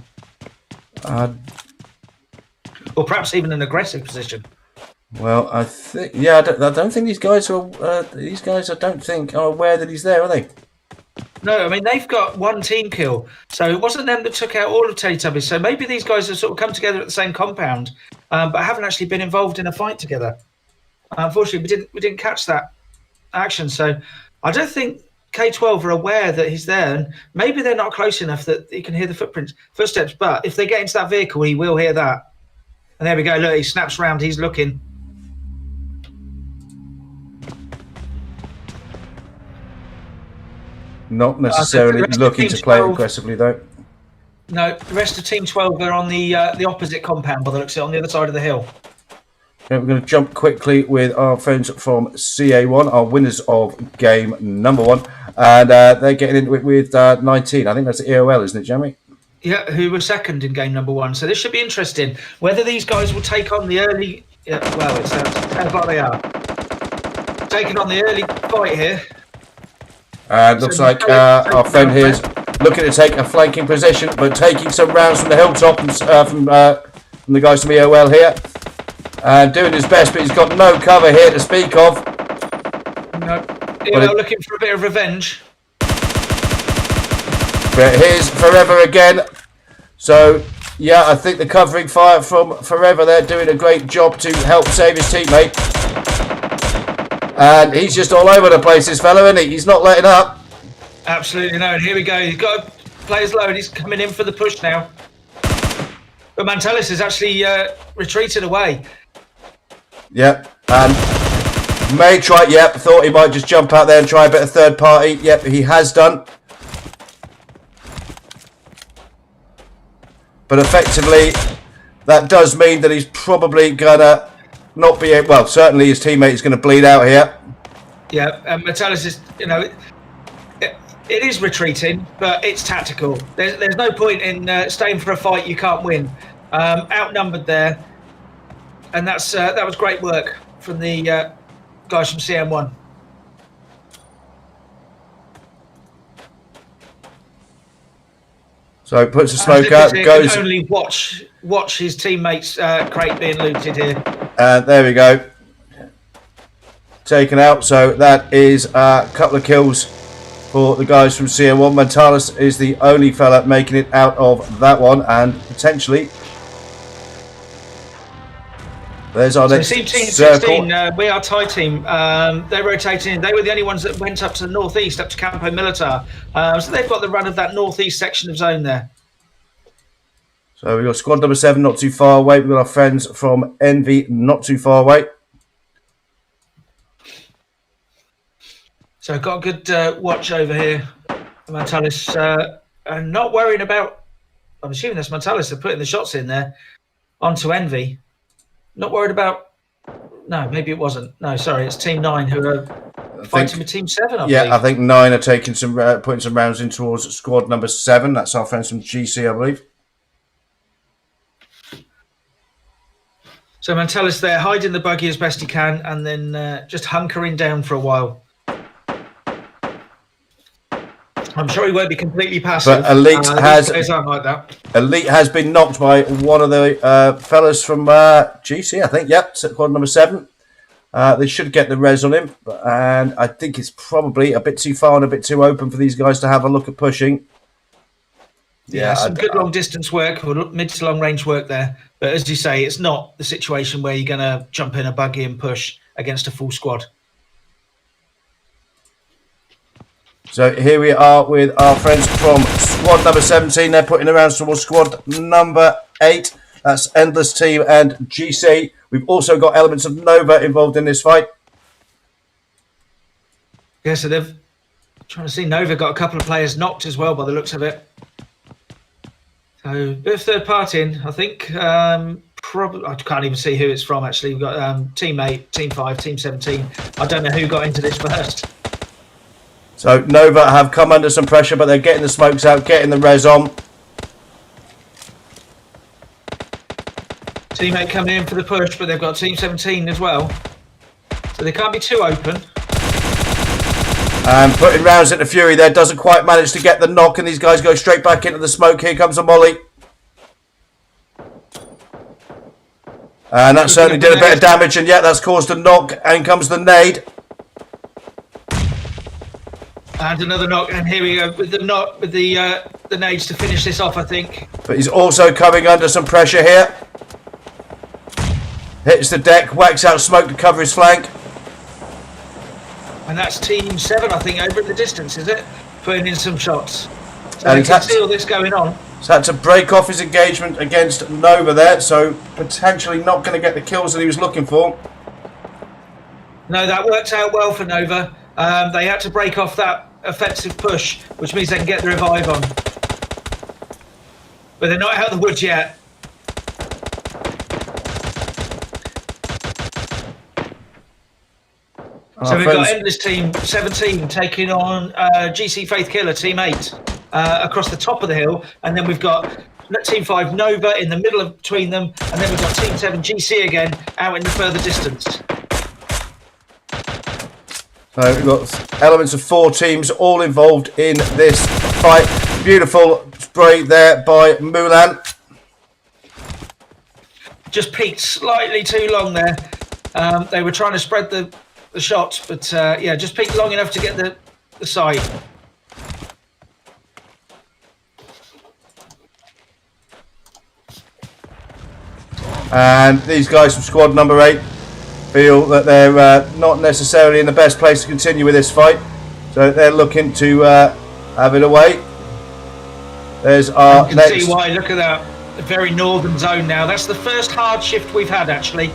Or perhaps even an aggressive position. Well, I think, yeah, I don't think these guys are, I don't think are aware that he's there, are they? No, I mean, they've got one team kill. So it wasn't them that took out all of Teletubbies. So maybe these guys have sort of come together at the same compound, but haven't actually been involved in a fight together. Unfortunately, we didn't catch that action. So I don't think K12 are aware that he's there. And maybe they're not close enough that he can hear the footsteps. But if they get into that vehicle, he will hear that. And there we go. Look, he snaps round. He's looking. Not necessarily looking to play aggressively, though. No, the rest of Team 12 are on the opposite compound, by the looks of it, on the other side of the hill. Okay, we're going to jump quickly with our friends from CA1, our winners of game number 1. And they're getting into it with 19. I think that's the EOL, isn't it, Jamie? Yeah, who were second in game number 1. So this should be interesting. Whether these guys will take on the early... well, it sounds like they are. Taking on the early fight here. Looks like our friend here is looking to take a flanking position, but taking some rounds from the hilltop and from the guys from EOL here. And doing his best, but he's got no cover here to speak of. No, EOL looking for a bit of revenge. But here's Forever again. So, yeah, I think the covering fire from Forever, they're doing a great job to help save his teammate. And he's just all over the place, this fella, isn't he? He's not letting up. Absolutely no. And here we go. He's got to play his low, and he's coming in for the push now. But Mantelis has actually retreated away. Yep. And may try, yep, thought he might just jump out there and try a bit of third party. Yep, he has done. But effectively, that does mean that he's probably going to not be able... Well, certainly his teammate is going to bleed out here. Yeah, and Metalis is, it is retreating, but it's tactical. There's no point in staying for a fight you can't win. Outnumbered there. And that was great work from the guys from CM1. So puts a smoke out, goes... Only watch his teammates' crate being looted here. There we go. Taken out. So that is a couple of kills for the guys from CM1. Mentalis is the only fella making it out of that one, and potentially There's our next Team circle. 16, we are Thai team. They're rotating in. They were the only ones that went up to the northeast, up to Campo Militar. So they've got the run of that northeast section of zone there. So we've got squad number 7 not too far away. We've got our friends from Envy not too far away. So got a good watch over here. Mantalis not worrying about, I'm assuming that's Mantalis, they're putting the shots in there onto Envy. Not worried about, no, maybe it wasn't. No, sorry, it's Team 9 who are fighting with Team 7, I believe. I think 9 are taking some, putting some rounds in towards squad number 7. That's our friends from GC, I believe. So Mantalis there, hiding the buggy as best he can, and then just hunkering down for a while. I'm sure he won't be completely passive. But Elite aren't like that. Elite has been knocked by one of the fellas from GC, I think. Yep, squad number 7. They should get the res on him, and I think it's probably a bit too far and a bit too open for these guys to have a look at pushing. Yeah, some good long distance work or mid to long range work there. But as you say, it's not the situation where you're going to jump in a buggy and push against a full squad. So here we are with our friends from squad number 17. They're putting around towards squad number 8. That's Endless Team and GC. We've also got elements of Nova involved in this fight. Yeah, so they've trying to see Nova got a couple of players knocked as well by the looks of it. So a bit of third party in, I think. Probably I can't even see who it's from actually. We've got Team 8, Team 5, Team 17. I don't know who got into this first. So Nova have come under some pressure, but they're getting the smokes out, getting the res on. Team 8 coming in for the push, but they've got Team 17 as well. So they can't be too open. And putting rounds into Fury there, doesn't quite manage to get the knock, and these guys go straight back into the smoke. Here comes a molly. And that certainly did a bit of damage, and yet that's caused a knock, and comes the nade. And another knock, and here we go with the knock, with the nades to finish this off, I think. But he's also coming under some pressure here. Hits the deck, whacks out smoke to cover his flank. And that's Team 7, I think, over in the distance, is it? Putting in some shots. So And they can see all this going on. So had to break off his engagement against Nova there, so potentially not going to get the kills that he was looking for. No, that worked out well for Nova. They had to break off that offensive push, which means they can get the revive on. But they're not out of the woods yet. So we've got Endless Team 17 taking on GC Faith Killer Team 8 across the top of the hill, and then we've got Team 5 Nova in the middle of between them, and then we've got Team 7 GC again out in the further distance. So we've got elements of 4 teams all involved in this fight. Beautiful spray there by Mulan. Just peaked slightly too long there. They were trying to spread the shots, but yeah, just peaked long enough to get the sight. And these guys from squad number 8 feel that they're not necessarily in the best place to continue with this fight, so they're looking to have it away. There's our you can see why. Look at that, a very northern zone now. That's the first hard shift we've had actually.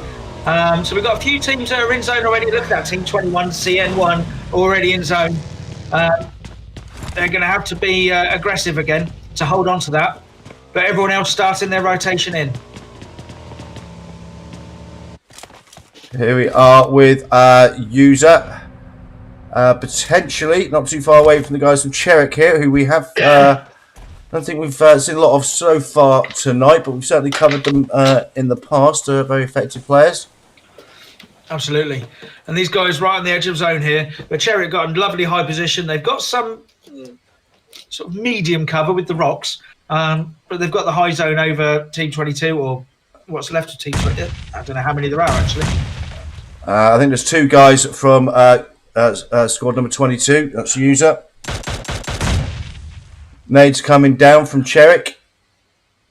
So we've got a few teams that are in zone already. Look at that, Team 21, CN1 already in zone. They're going to have to be aggressive again to hold on to that, but everyone else starting their rotation in. Here we are with User, potentially not too far away from the guys from Cherrick here, who we have. I don't think we've seen a lot of so far tonight, but we've certainly covered them in the past. Very effective players. Absolutely, and these guys right on the edge of zone here. But Cherrick got a lovely high position. They've got some sort of medium cover with the rocks, but they've got the high zone over Team 22 or what's left of Team 20. I don't know how many there are actually. I think there's 2 guys from squad number 22. That's User. Nades coming down from Cherrick.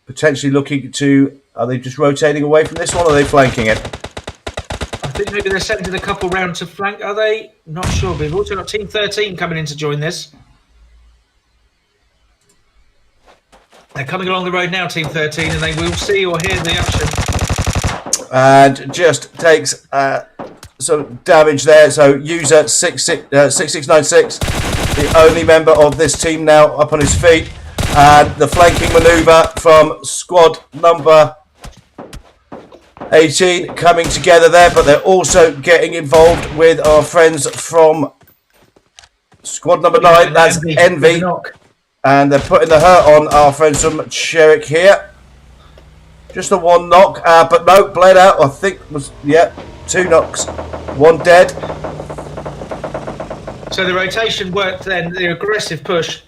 Potentially looking to... Are they just rotating away from this one, or are they flanking it? think maybe they're sending a couple round to flank, are they? Not sure. We've also got Team 13 coming in to join this. They're coming along the road now, Team 13, and they will see or hear the action. And just takes some damage there. So user 6696, the only member of this team now up on his feet. And the flanking manoeuvre from squad number 18 coming together there, but they're also getting involved with our friends from squad number 9, that's Envy, and they're putting the hurt on our friends from Cherrick here. Just a one knock, but no, bled out, I think was, yeah, 2 knocks, 1 dead. So the rotation worked then, the aggressive push,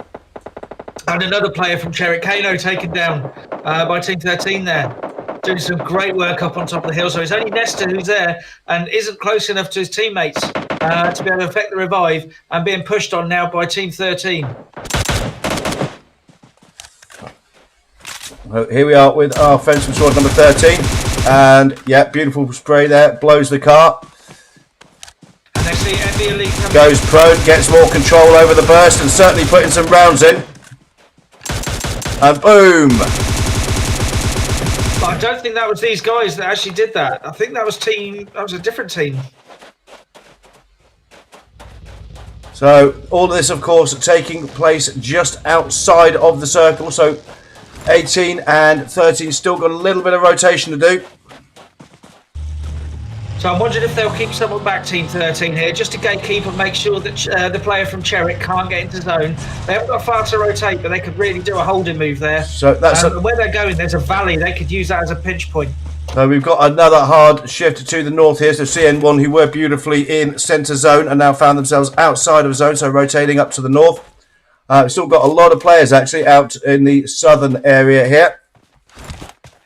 and another player from Cherrick, Kano, taken down by Team 13 there. Doing some great work up on top of the hill. So it's only Nesta who's there and isn't close enough to his teammates to be able to affect the revive, and being pushed on now by Team 13. Well, here we are with our friends from squad number 13. And yeah, beautiful spray there. Blows the car. And they see Envy Elite coming. Goes prone, gets more control over the burst and certainly putting some rounds in. And boom. But I don't think that was these guys that actually did that. I think that was a different team. So all of this, of course, taking place just outside of the circle. So 18 and 13 still got a little bit of rotation to do. So I'm wondering if they'll keep someone back, Team 13 here, just to gatekeep and make sure that the player from Cherrick can't get into zone. They haven't got far to rotate, but they could really do a holding move there. So that's and where they're going, there's a valley. They could use that as a pinch point. So we've got another hard shift to the north here. So CN1, who were beautifully in centre zone, and now found themselves outside of zone, so rotating up to the north. We've still got a lot of players actually out in the southern area here.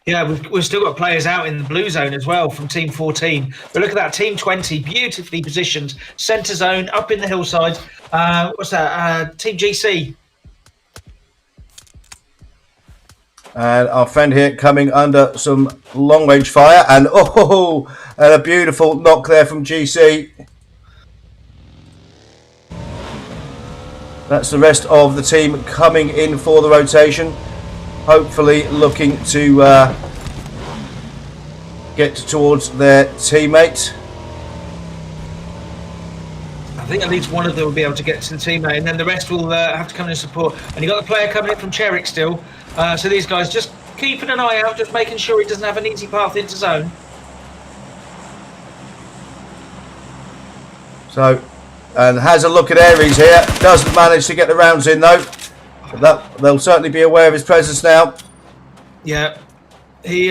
Yeah, we've still got players out in the blue zone as well from Team 14. But look at that, Team 20, beautifully positioned, centre zone, up in the hillside. What's that? Team GC. And our friend here coming under some long-range fire. And and a beautiful knock there from GC. That's the rest of the team coming in for the rotation. Hopefully looking to get towards their teammate. I think at least one of them will be able to get to the teammate, and then the rest will have to come in and support. And you've got the player coming in from Cherrick still. So these guys just keeping an eye out, just making sure he doesn't have an easy path into zone. So, and has a look at Aries here. Doesn't manage to get the rounds in though. But they'll certainly be aware of his presence now. Yeah, he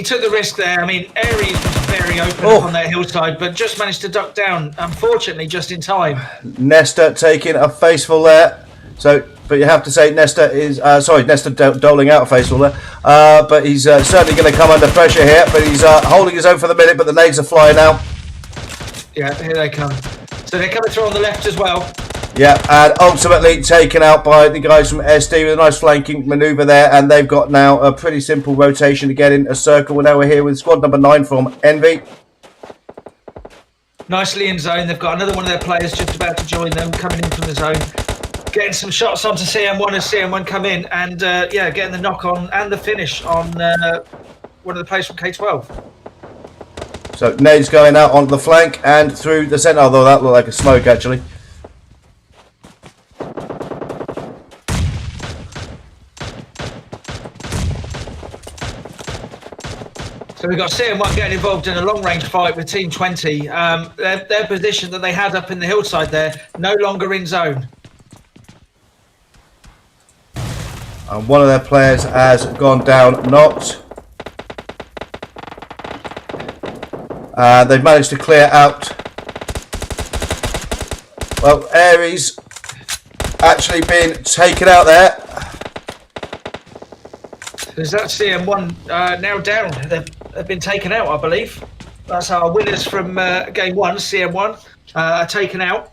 took the risk there. I mean, Aries was very open up on that hillside, but just managed to duck down, unfortunately, just in time. Nesta taking a faceful there. So, but you have to say Nesta is Nesta doling out a faceful there. But he's certainly going to come under pressure here. But he's holding his own for the minute. But the nades are flying now. Yeah, here they come. So they're coming through on the left as well. Yeah, and ultimately taken out by the guys from SD with a nice flanking manoeuvre there, and they've got now a pretty simple rotation to get in a circle. Now we're here with squad number 9 from Envy. Nicely in zone. They've got another one of their players just about to join them, coming in from the zone. Getting some shots onto CM1 as CM1 come in, and yeah, getting the knock on and the finish on one of the players from K12. So nades going out onto the flank and through the centre, although that looked like a smoke actually. So we've got CM1 getting involved in a long-range fight with Team 20. Their position that they had up in the hillside there, no longer in zone. And one of their players has gone down, knocked. They've managed to clear out. Well, Aries actually being taken out there. Is that CM1 now down? They've been taken out, I believe. That's our winners from game 1, CM1, are taken out.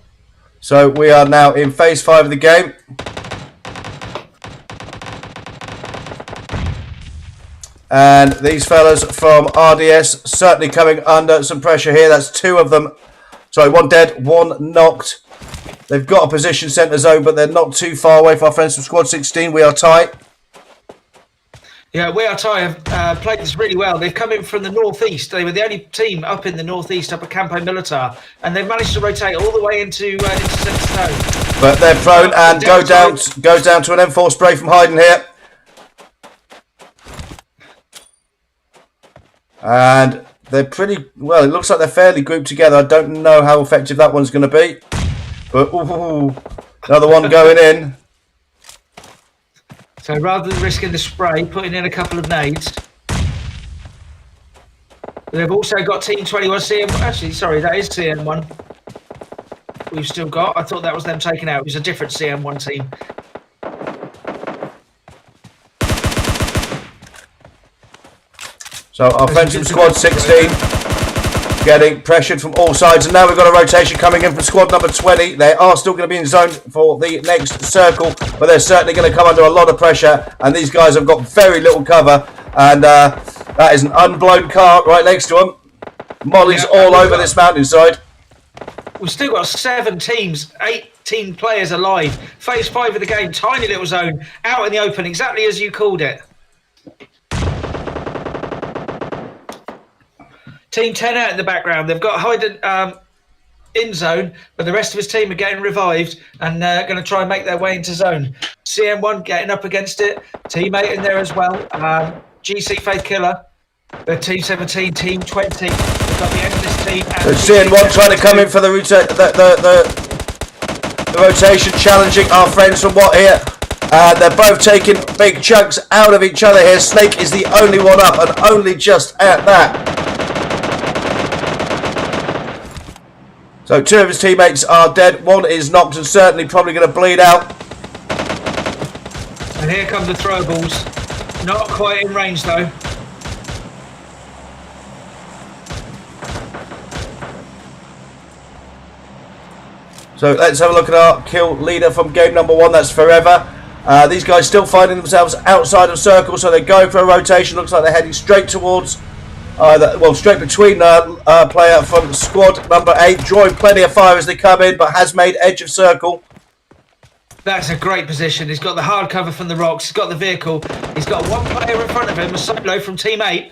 So we are now in phase 5 of the game. And these fellas from RDS certainly coming under some pressure here. That's two of them. Sorry, one dead, one knocked. They've got a position centre zone, but they're not too far away from our friends from Squad 16. We are tight. Yeah, we are tight. Have played this really well. They've come in from the northeast. They were the only team up in the northeast, up at Campo Militar, and they've managed to rotate all the way into centre zone. But they're prone and go down to an M4 spray from Hayden here. And they're pretty well. It looks like they're fairly grouped together. I don't know how effective that one's going to be, but ooh, another one going in. So rather than risking the spray, putting in a couple of nades. They've also got Team 21 CM. Actually, sorry, that is CM1. We've still got. I thought that was them taken out. It was a different CM1 team. So our friends from Squad 16 getting pressured from all sides, and now we've got a rotation coming in from Squad number 20. They are still going to be in zone for the next circle, but they're certainly going to come under a lot of pressure, and these guys have got very little cover, and that is an unblown car right next to them. Molly's all over this mountainside. We've still got 7 teams, 18 players alive. Phase 5 of the game, tiny little zone, out in the open, exactly as you called it. Team 10 out in the background. They've got Hayden in zone, but the rest of his team are getting revived and going to try and make their way into zone. CM1 getting up against it. Team 8 in there as well. GC Faith Killer. Team 17, Team 20. We've got the Endless team. And CM1 trying to come in for the rotation, challenging our friends from what here. They're both taking big chunks out of each other here. Snake is the only one up, and only just at that. So 2 of his teammates are dead. 1 is knocked and certainly probably going to bleed out. And here come the throwables. Not quite in range though. So let's have a look at our kill leader from game number 1. That's Forever. These guys still finding themselves outside of circle, so they're going for a rotation. Looks like they're heading straight towards, straight between player from squad number 8, drawing plenty of fire as they come in, but has made edge of circle. That's a great position. He's got the hard cover from the rocks. He's got the vehicle. He's got one player in front of him, a solo from Team 8.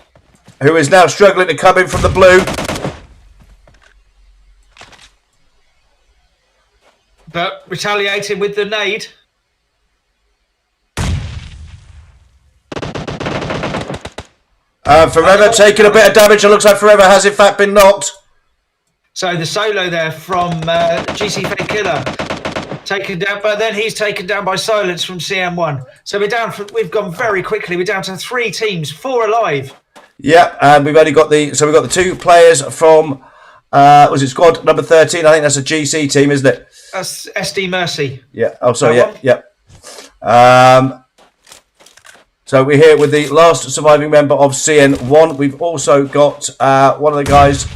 Who is now struggling to come in from the blue. But retaliating with the nade. Forever taking a bit of damage. It looks like Forever has in fact been knocked. So the solo there from GC Faith Killer taken down, but then he's taken down by Silence from CM1. So we've gone very quickly. We're down to 3 teams, 4 alive. Yeah, and we've only got we've got the 2 players from was it squad number 13? I think that's a GC team, isn't it? That's SD Mercy. Yeah. Oh, sorry. Yeah. So we're here with the last surviving member of CN1. We've also got one of the guys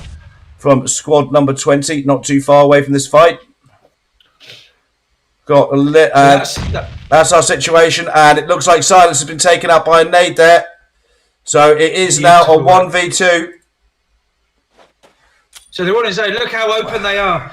from squad number 20, not too far away from this fight. Got that's our situation, and it looks like Silence has been taken out by a nade there. So it is now a 1v2. So they want to say, look how open they are.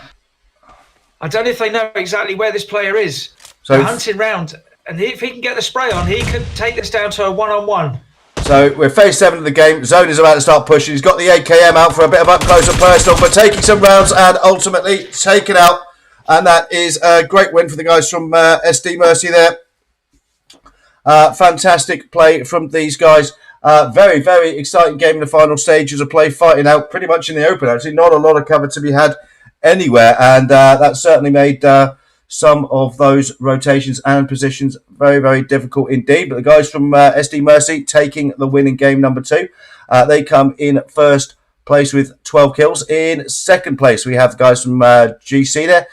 I don't know if they know exactly where this player is. So they're hunting round, and if he can get the spray on, he could take this down to a 1-on-1. So we're phase 7 of the game. Zone is about to start pushing. He's got the AKM out for a bit of up close and personal, but taking some rounds and ultimately taken out. And that is a great win for the guys from SD Mercy there. Fantastic play from these guys. Very, very exciting game in the final stages of play, fighting out pretty much in the open. Actually, not a lot of cover to be had anywhere, and that certainly made some of those rotations and positions very, very difficult indeed. But the guys from SD Mercy taking the win in game number 2. They come in first place with 12 kills. In second place, we have the guys from GC there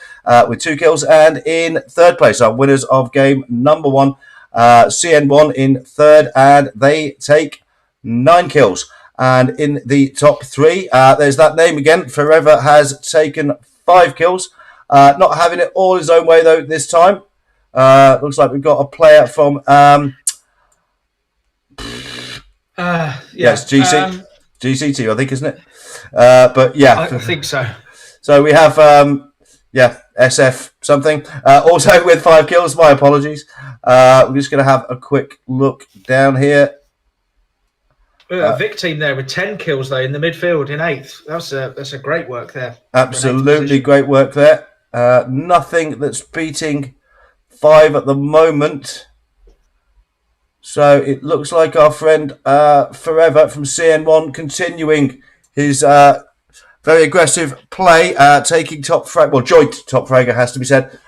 with 2 kills. And in third place, our winners of game number 1, CN1 in third, and they take 9 kills. And in the top 3, there's that name again. Forever has taken 5 kills. Not having it all his own way, though, this time. Looks like we've got a player from Yeah, it's Yeah, GCT, I think, isn't it? But yeah, I think so. so we have SF something. Also with 5 kills. My apologies. We're just going to have a quick look down here. Vic team there with 10 kills though in the midfield in 8th. That's a great work there. Absolutely great work there. Nothing that's beating 5 at the moment. So it looks like our friend Forever from CN1 continuing his very aggressive play, taking top frag, well, joint top fragger has to be said,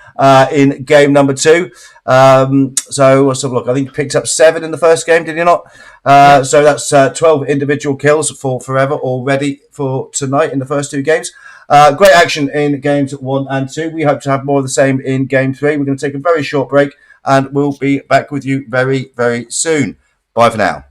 in game number 2. So let's have a look. I think he picked up 7 in the first game, did he not? Yep. So that's 12 individual kills for Forever already for tonight in the first 2 games. Great action in games 1 and 2. We hope to have more of the same in game 3. We're going to take a very short break and we'll be back with you very, very soon. Bye for now.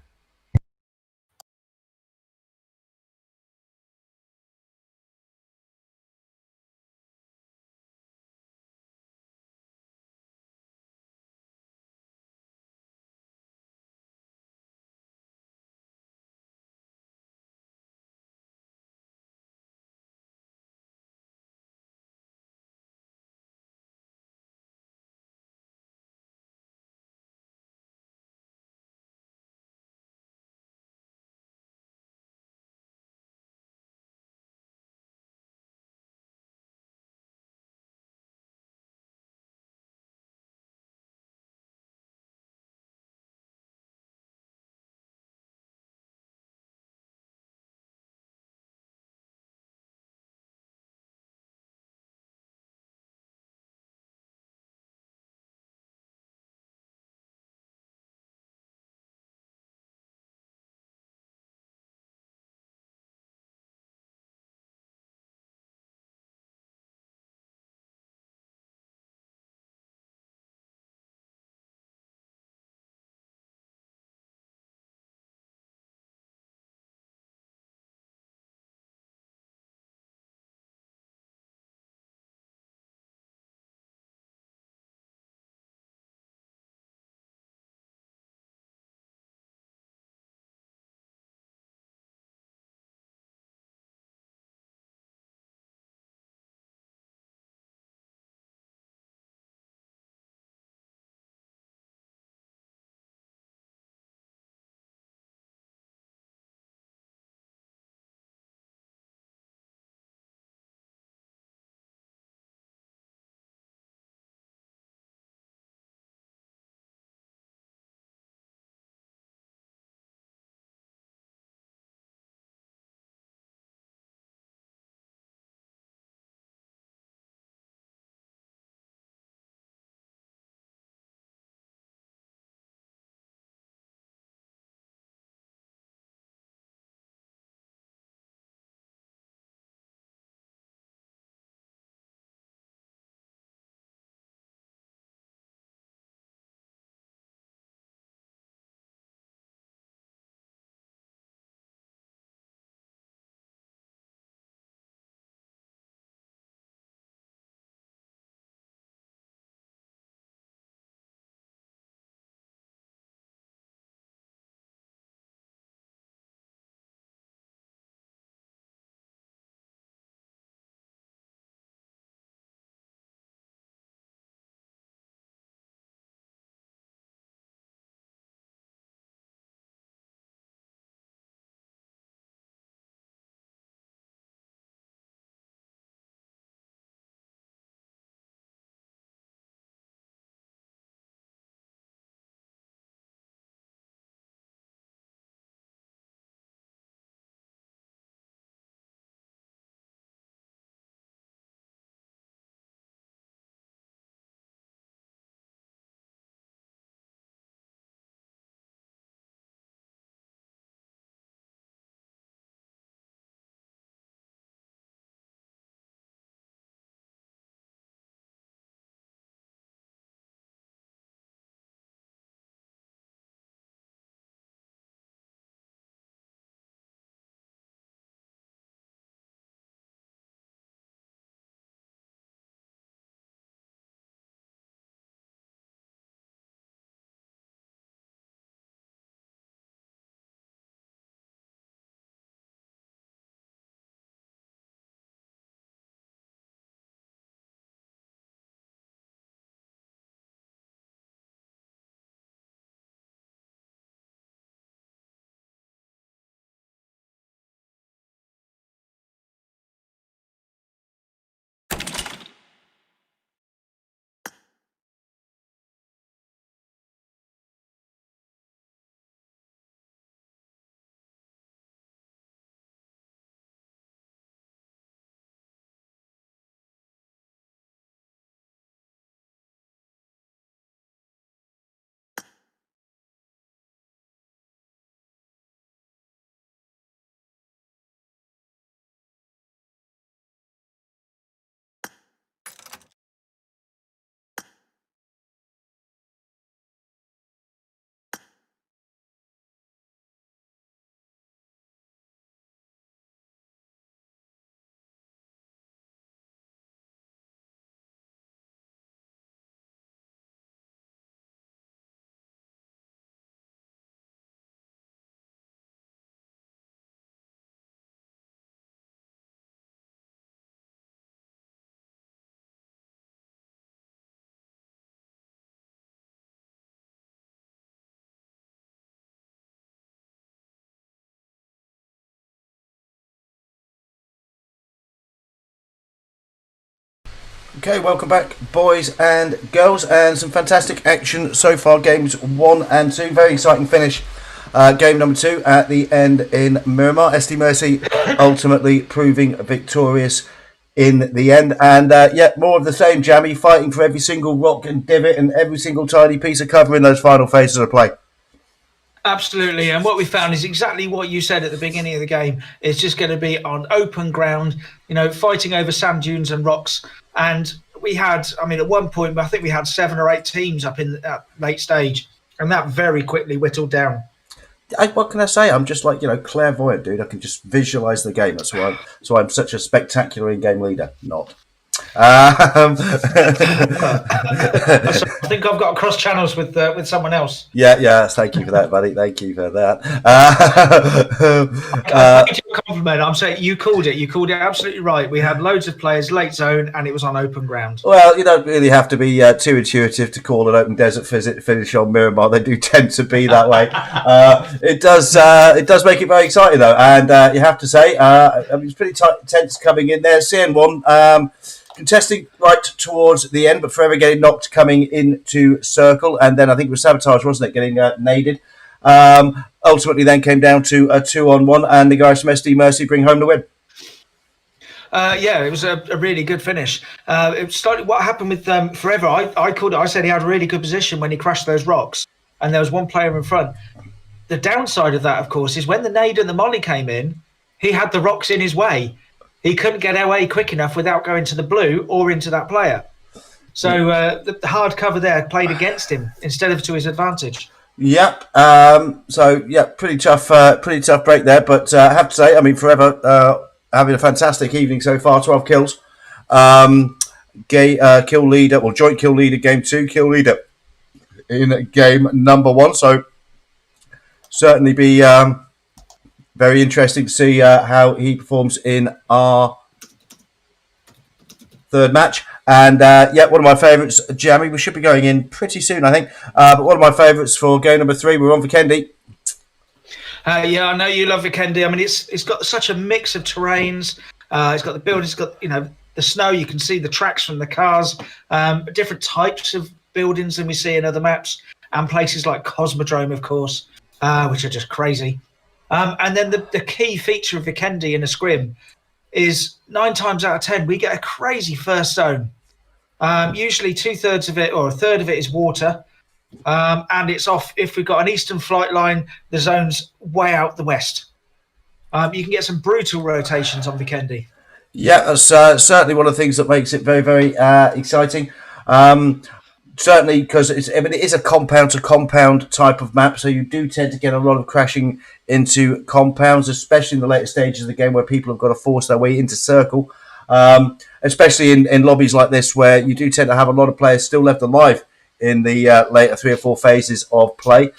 Okay, welcome back, boys and girls, and some fantastic action so far. Games 1 and 2, very exciting finish. Game number 2 at the end in Miramar. SD Mercy ultimately proving victorious in the end. And more of the same, Jammy, fighting for every single rock and divot and every single tiny piece of cover in those final phases of play. Absolutely, and what we found is exactly what you said at the beginning of the game. It's just going to be on open ground, fighting over sand dunes and rocks. And we had, at one point, I think we had 7 or 8 teams up in that late stage, and that very quickly whittled down. What can I say? I'm just like, clairvoyant, dude. I can just visualise the game. That's why I'm such a spectacular in-game leader. Not. I think I've got cross channels with someone else. Yeah. Thank you for that, buddy. Thank you for that. I paid you a compliment. I'm saying you called it. You called it absolutely right. We had loads of players, late zone, and it was on open ground. Well, you don't really have to be too intuitive to call an open desert finish on Miramar. They do tend to be that way. It does make it very exciting though, and you have to say, it's pretty tense coming in there. CN1. Contesting right towards the end, but forever getting knocked coming into circle, and then I think it was sabotage, wasn't it, getting naded. Ultimately then came down to a 2-on-1, and the guys from SD Mercy bring home the win. It was a really good finish. It started. What happened with Forever? I called it. I said he had a really good position when he crashed those rocks, and there was one player in front. The downside of that, of course, is when the nade and the molly came in, he had the rocks in his way. He couldn't get away quick enough without going to the blue or into that player. So the hard cover there played against him instead of to his advantage. Yep. Pretty tough break there. But I have to say, Forever having a fantastic evening so far. 12 kills. Kill leader, or joint kill leader, game 2. Kill leader in game number 1. So certainly be very interesting to see how he performs in our third match. And one of my favourites, Jamie, we should be going in pretty soon, I think. But one of my favourites for game number 3, we're on Vikendi. I know you love Vikendi. It's got such a mix of terrains. It's got the buildings, it's got the snow. You can see the tracks from the cars. Different types of buildings than we see in other maps, and places like Cosmodrome, of course, which are just crazy. And then the key feature of Vikendi in a scrim is 9 times out of 10 we get a crazy first zone. Usually 2/3 of it or a third of it is water, and it's off. If we've got an eastern flight line, the zone's way out the west. You can get some brutal rotations on Vikendi. Yeah, that's certainly one of the things that makes it very, very exciting. Certainly, because it is a compound to compound type of map, so you do tend to get a lot of crashing into compounds, especially in the later stages of the game where people have got to force their way into circle, especially in lobbies like this where you do tend to have a lot of players still left alive in the later 3 or 4 phases of play.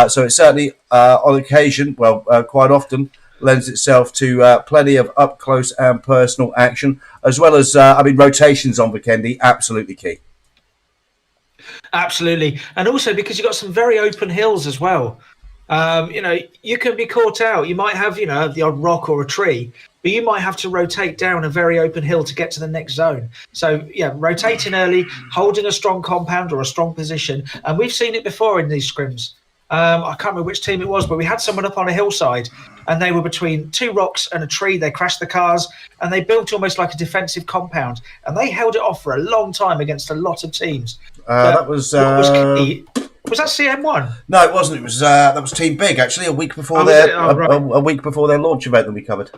So it certainly, on occasion, quite often, lends itself to plenty of up close and personal action, as well as, rotations on Vikendi, absolutely key. Absolutely. And also because you've got some very open hills as well. You can be caught out. You might have, the odd rock or a tree, but you might have to rotate down a very open hill to get to the next zone. So, rotating early, holding a strong compound or a strong position. And we've seen it before in these scrims. I can't remember which team it was, but we had someone up on a hillside and they were between 2 rocks and a tree. They crashed the cars and they built almost like a defensive compound, and they held it off for a long time against a lot of teams. That was key. Was that CM1? No, it wasn't. It was that was Team Big, actually, a week before a week before their launch event that we covered.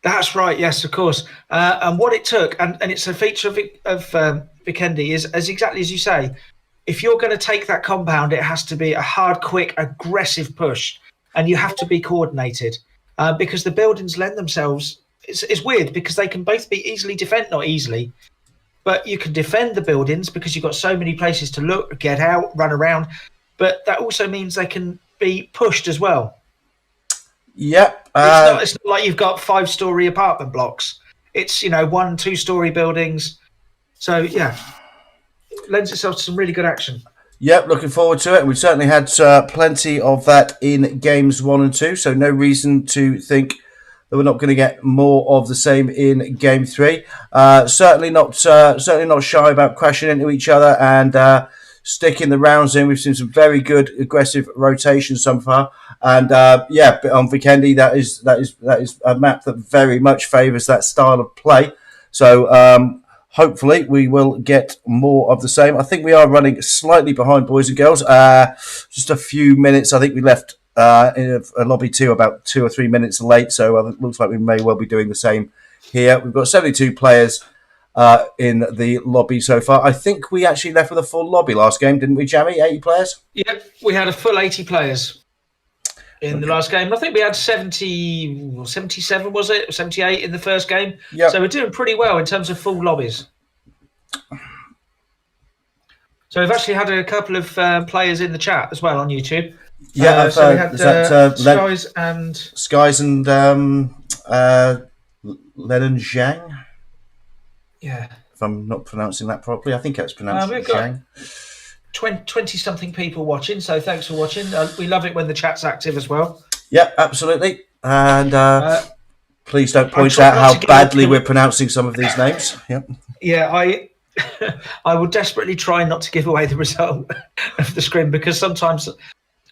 That's right. Yes, of course. And what it took, and it's a feature of Vikendi, is as exactly as you say. If you're going to take that compound, it has to be a hard, quick, aggressive push, and you have to be coordinated because the buildings lend themselves. It's weird because they can both be easily defended, not easily. But you can defend the buildings because you've got so many places to look, get out, run around. But that also means they can be pushed as well. Yep. It's not like you've got 5-story apartment blocks. It's, 1-2-story buildings. So, it lends itself to some really good action. Yep, looking forward to it. And we've certainly had plenty of that in games 1 and 2. So no reason to think that we're not going to get more of the same in Game 3. Certainly not shy about crashing into each other and sticking the rounds in. We've seen some very good aggressive rotations so far, and on Vikendi, that is a map that very much favours that style of play. So hopefully we will get more of the same. I think we are running slightly behind, boys and girls. Just a few minutes. I think we left in a lobby 2 about 2 or 3 minutes late, so it looks like we may well be doing the same here. We've got 72 players in the lobby so far. I think we actually left with a full lobby last game, didn't we, Jamie? 80 players? Yeah, we had a full 80 players in the last game. I think we had 70, 77, was it? 78 in the first game. Yep. So we're doing pretty well in terms of full lobbies. So we've actually had a couple of players in the chat as well on YouTube. Yeah, so we had Skies and Lennon Zhang. Yeah. If I'm not pronouncing that properly, I think it's pronounced Zhang. 20-something people watching, so thanks for watching. We love it when the chat's active as well. Yeah, absolutely. And please don't point out how badly we're pronouncing some of these names. Yep. Yeah, I will desperately try not to give away the result of the scrim, because sometimes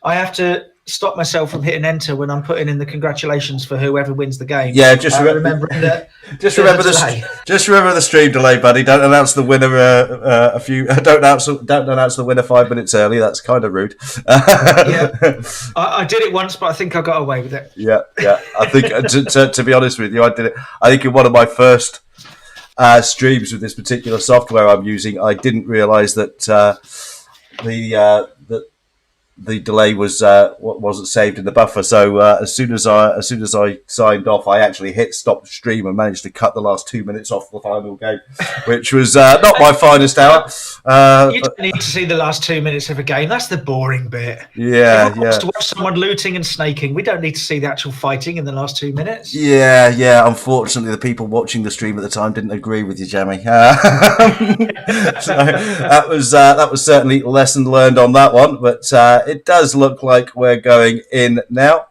I have to stop myself from hitting enter when I'm putting in the congratulations for whoever wins the game. Yeah, just remember that. Just remember the stream delay, buddy. Don't announce the winner Don't announce the winner 5 minutes early. That's kind of rude. Yeah, I did it once, but I think I got away with it. Yeah. I think to be honest with you, I did it. I think in one of my first streams with this particular software I'm using, I didn't realise that the delay wasn't saved in the buffer. So as soon as I signed off, I actually hit stop stream and managed to cut the last 2 minutes off the final game, which was not my finest hour. You don't need to see the last 2 minutes of a game. That's the boring bit. Yeah. To watch someone looting and snaking. We don't need to see the actual fighting in the last 2 minutes. Yeah. Unfortunately, the people watching the stream at the time didn't agree with you, Jamie. So that was certainly lesson learned on that one, but. It does look like we're going in now.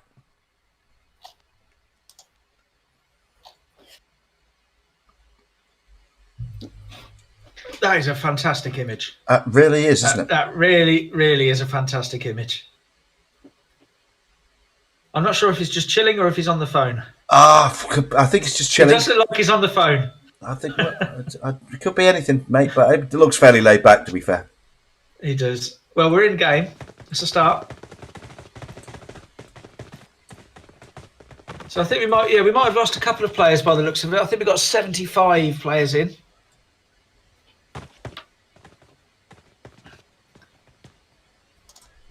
That is a fantastic image. That really is, isn't it? That really, really is a fantastic image. I'm not sure if he's just chilling or if he's on the phone. I think it's just chilling. It does look like he's on the phone. I think it could be anything, mate, but it looks fairly laid back, to be fair. He does. Well, we're in game. It's a start. So I think we might have lost a couple of players by the looks of it. I think we've got 75 players in.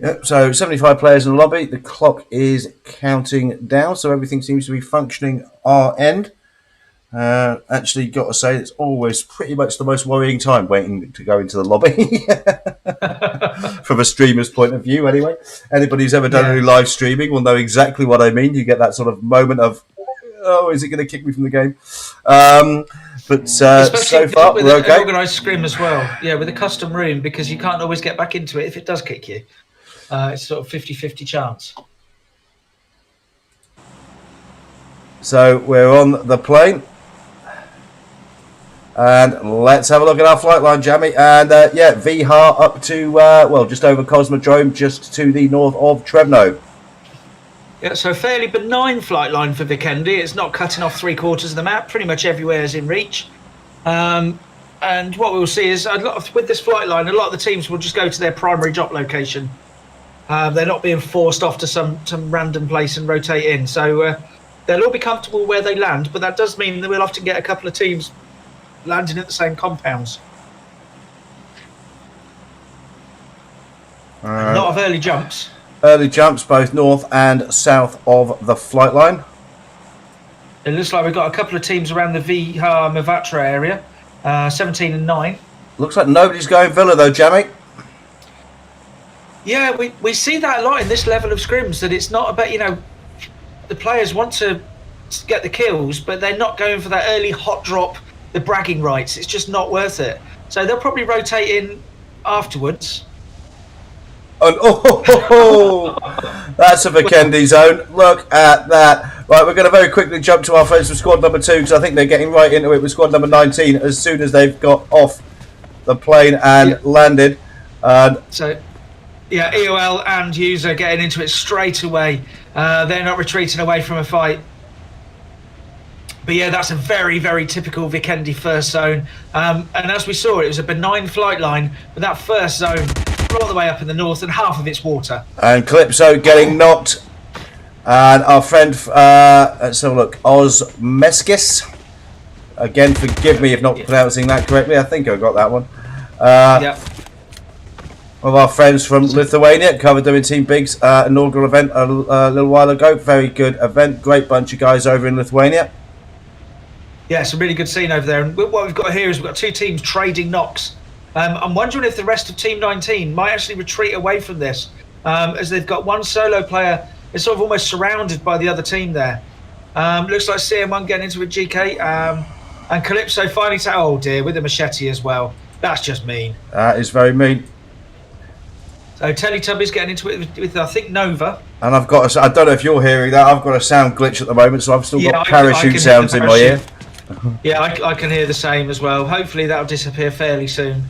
Yep, so 75 players in the lobby. The clock is counting down, so everything seems to be functioning our end. Actually, got to say, it's always pretty much the most worrying time waiting to go into the lobby. From a streamer's point of view, anyway. Anybody who's ever done any live streaming will know exactly what I mean. You get that sort of moment of, oh, is it going to kick me from the game? But so far, with we're an okay. organised scrim as well. Yeah, with a custom room, because you can't always get back into it if it does kick you. It's sort of 50-50 chance. So we're on the plane. And let's have a look at our flight line, Jamie. And Vihar up to, just over Cosmodrome, just to the north of Trevno. Yeah, so fairly benign flight line for Vikendi. It's not cutting off 3/4 of the map. Pretty much everywhere is in reach. And what we'll see is, with this flight line, a lot of the teams will just go to their primary drop location. They're not being forced off to some random place and rotate in. So they'll all be comfortable where they land, but that does mean that we'll often get a couple of teams landing at the same compounds. A lot of early jumps. Early jumps both north and south of the flight line. It looks like we've got a couple of teams around the Vihar Mavatra area, 17 and 9. Looks like nobody's going Villa though, Jamie. Yeah, we see that a lot in this level of scrims, that it's not about, the players want to get the kills, but they're not going for that early hot drop, the bragging rights. It's just not worth it. So they'll probably rotate in afterwards. And that's a Vikendi zone. Look at that. Right, we're going to very quickly jump to our friends from squad number 2 because I think they're getting right into it with squad number 19 as soon as they've got off the plane and landed. So, yeah, EOL and User getting into it straight away. They're not retreating away from a fight. But yeah, that's a very, very typical Vikendi first zone. And as we saw, it was a benign flight line, but that first zone all the way up in the north and half of it's water. And Calypso getting knocked. And our friend, let's have a look, Oz Meskis. Again, forgive me if not pronouncing that correctly. I think I got that one. Yep. One of our friends from Lithuania covered them in Team Big's inaugural event a little while ago. Very good event. Great bunch of guys over in Lithuania. Yeah, it's a really good scene over there. And what we've got here is we've got 2 teams trading knocks. I'm wondering if the rest of Team 19 might actually retreat away from this, as they've got one solo player. It's sort of almost surrounded by the other team there. Looks like CM1 getting into it, GK. And Calypso finally oh dear, with a machete as well. That's just mean. That is very mean. So Teletubbies getting into it with I think, Nova. And I've got I don't know if you're hearing that, I've got a sound glitch at the moment, so I've still got parachute sounds in my ear. Yeah, I can hear the same as well. Hopefully that'll disappear fairly soon.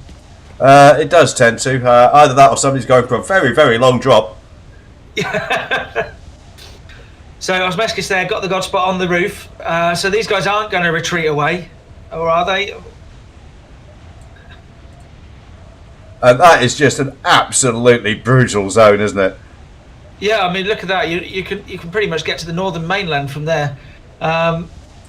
It does tend to. Either that or somebody's going for a very, very long drop. So Osmeskis there got the god spot on the roof. So these guys aren't going to retreat away, or are they? And that is just an absolutely brutal zone, isn't it? Yeah, I mean, look at that. You can pretty much get to the northern mainland from there.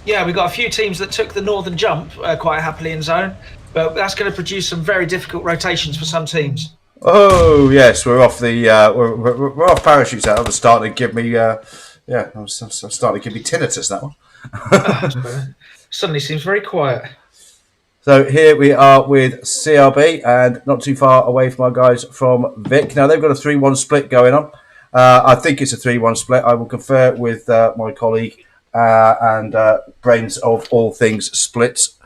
Yeah, we've got a few teams that took the northern jump quite happily in zone, but that's going to produce some very difficult rotations for some teams. Oh yes, we're off the we're off parachutes out. It's starting to give me I'm starting to give me tinnitus, that one. Suddenly seems very quiet. So here we are with CRB, and not too far away from our guys from Vic. Now they've got a 3-1 split going on. I think it's a 3-1 split. I will confer with my colleague and brains of all things splits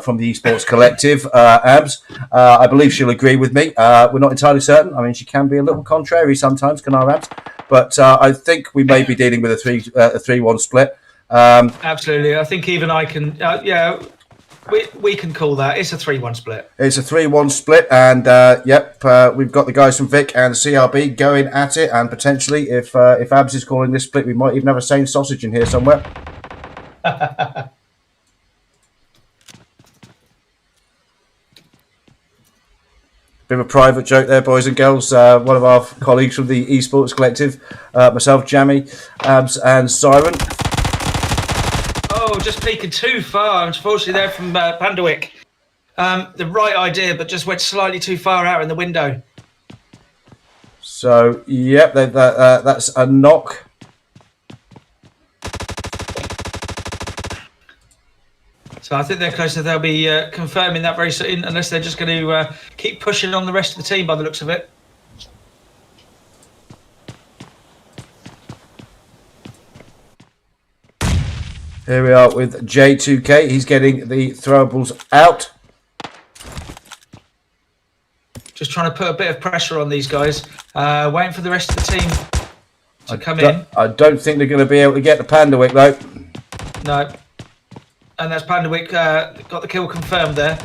from the Esports Collective, Abs. I believe she'll agree with me. We're not entirely certain. I mean, she can be a little contrary sometimes, can our Abs? But I think we may be dealing with a 3-1 split. Absolutely. I think even I can. We can call that. It's a 3-1 split. It's a 3-1 split, and we've got the guys from Vic and CRB going at it, and potentially, if Abs is calling this split, we might even have a sane sausage in here somewhere. Bit of a private joke there, boys and girls. One of our colleagues from the Esports Collective, myself, Jammy, Abs, and Siren. Oh, just peeking too far. Unfortunately, they're from Pandawick. The right idea, but just went slightly too far out in the window. So, yep, that's a knock. So I think they're closer. They'll be confirming that very soon, unless they're just going to keep pushing on the rest of the team by the looks of it. Here we are with J2K. He's getting the throwables out. Just trying to put a bit of pressure on these guys. Waiting for the rest of the team to come in. I don't think they're going to be able to get to Pandawick, though. No. And that's Pandawick got the kill confirmed there.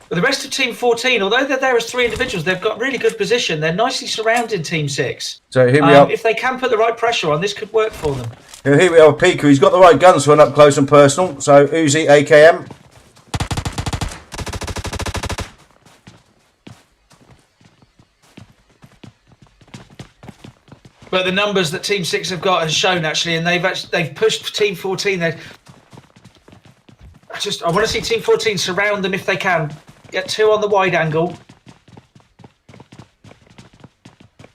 But the rest of Team 14, although they're there as 3 individuals, they've got really good position. They're nicely surrounding Team 6. So here we are. If they can put the right pressure on, this could work for them. Here we are with Piku. He's got the right guns for an up close and personal. So Uzi, AKM. But the numbers that Team 6 have got has shown actually, and they've pushed Team 14. I want to see Team 14 surround them if they can. Get 2 on the wide angle.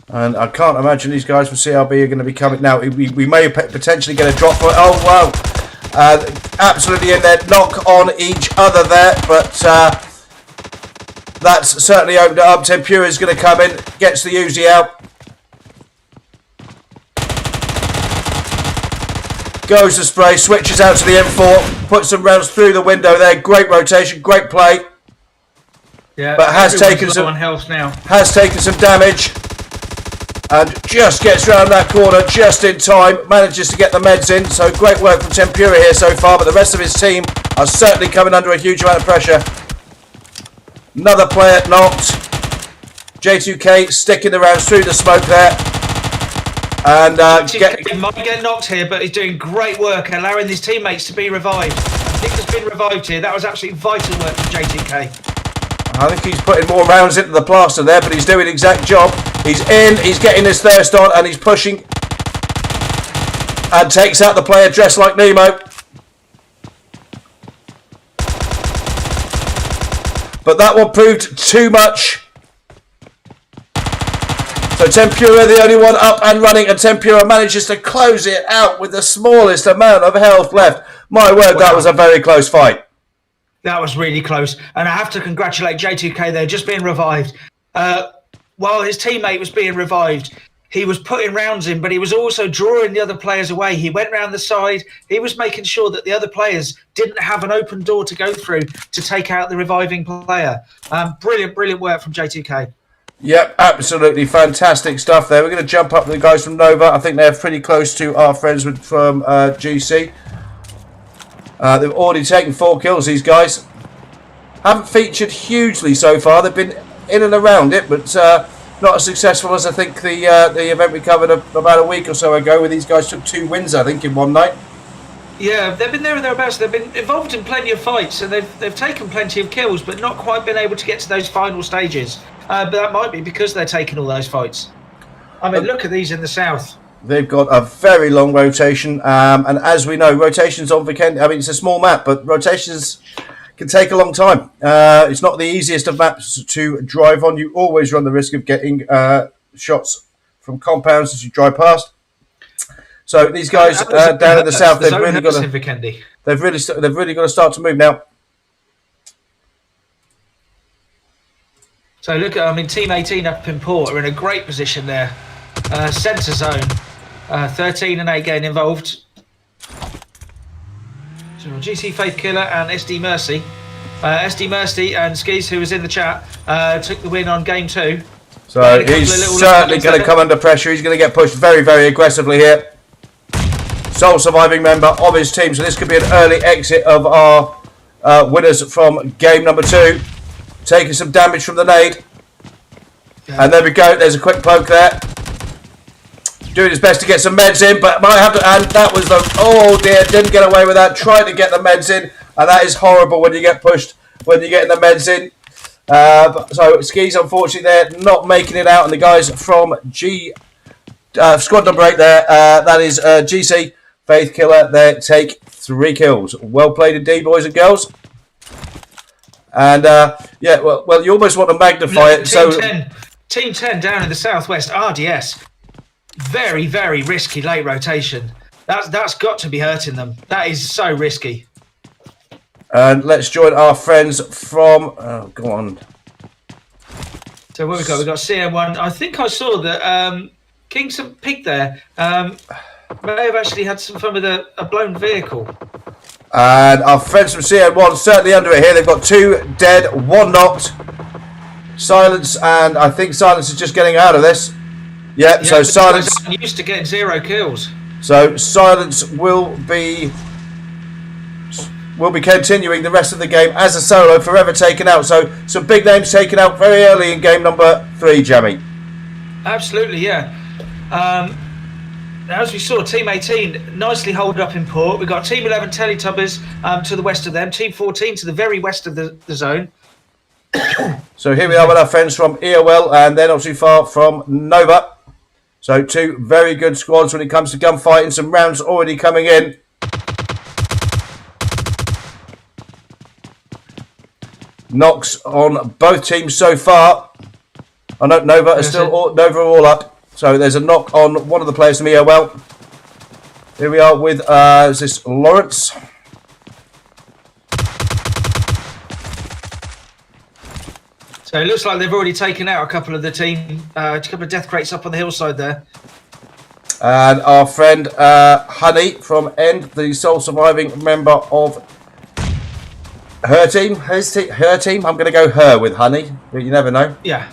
And I can't imagine these guys from CRB are going to be coming. Now, we may potentially get a drop for it. Oh, wow. Absolutely in there. Knock on each other there. But that's certainly opened it up. Tempura is going to come in. Gets the Uzi out. Goes to spray. Switches out to the M4. Puts some rounds through the window there. Great rotation. Great play. Yeah, but has taken some health now. Has taken some damage. and just gets around that corner just in time, manages to get the meds in. So great work from Tempura here so far, but the rest of his team are certainly coming under a huge amount of pressure. Another player knocked. J2K sticking the rounds through the smoke there. And he might get knocked here, but he's doing great work, allowing his teammates to be revived. Nick has been revived here. That was absolutely vital work from J2K. I think he's putting more rounds into the plaster there, but he's doing the exact job. He's in, he's getting his thirst on, and he's pushing. And takes out the player dressed like Nemo. But that one proved too much. So Tempura, the only one up and running, and Tempura manages to close it out with the smallest amount of health left. My word, wow. That was a very close fight. That was really close. And I have to congratulate J2K there, just being revived. While his teammate was being revived, he was putting rounds in, but he was also drawing the other players away. He went round the side. He was making sure that the other players didn't have an open door to go through to take out the reviving player. Brilliant work from J2K. Yep, absolutely fantastic stuff there. We're going to jump up to the guys from Nova. I think they're pretty close to our friends from GC. They've already taken 4 kills, these guys. Haven't featured hugely so far. They've been in and around it, but not as successful as I think the event we covered about a week or so ago, where these guys took 2 wins, I think, in one night. Yeah, they've been there and thereabouts. They've been involved in plenty of fights, and they've taken plenty of kills, but not quite been able to get to those final stages. But that might be because they're taking all those fights. I mean, look at these in the south. They've got a very long rotation, and as we know, rotations on Vikendi, I mean, it's a small map, but rotations can take a long time. It's not the easiest of maps to drive on. You always run the risk of getting shots from compounds as you drive past. So these guys down in the south, they've really got to. They've really got to start to move now. So look at, I mean, Team 18 up in Port are in a great position there. Centre zone, 13 and 8 getting involved. So GC Faith Killer and SD Mercy. SD Mercy and Skis, who was in the chat, took the win on game 2. So he's certainly going to come under pressure. He's going to get pushed very, very aggressively here. Sole surviving member of his team. So this could be an early exit of our winners from game number 2. Taking some damage from the nade. Yeah. And there we go. There's a quick poke there. Doing his best to get some meds in, but might have to. And that was the. Oh dear, didn't get away with that. Tried to get the meds in, and that is horrible when you get pushed when you're getting the meds in. So Skis, unfortunately, they're not making it out, and the guys from squad number 8 there. That is GC Faith Killer. They take 3 kills. Well played indeed, boys and girls. And yeah, well, you almost want to magnify it. Team 10 down in the southwest, RDS, very, very risky late rotation. That's got to be hurting them. That is so risky. And let's join our friends from. Oh, go on. So what we got? We got CM1. I think I saw that Kingston Pig there may have actually had some fun with a blown vehicle. And our friends from CN1 certainly under it here. They've got 2 dead, 1 knocked. Silence, and I think Silence is just getting out of this. Yeah, so Silence used to getting 0 kills. So Silence will be continuing the rest of the game as a solo, forever taken out. So some big names taken out very early in game number 3, Jamie. Absolutely, yeah. As we saw, Team 18 nicely holed up in Port. We've got Team 11 Teletubbies to the west of them, Team 14 to the very west of the zone. So here we are with our friends from EOL, and they're not too far from Nova. So 2 very good squads when it comes to gunfighting. Some rounds already coming in. Knocks on both teams so far. I know Nova are Nova are all up. So there's a knock on one of the players from EOL. Here we are with is this Lawrence. So it looks like they've already taken out a couple of the team, a couple of death crates up on the hillside there. And our friend Honey from End, the sole surviving member of her team. Her team. I'm going to go her with Honey, but you never know. Yeah.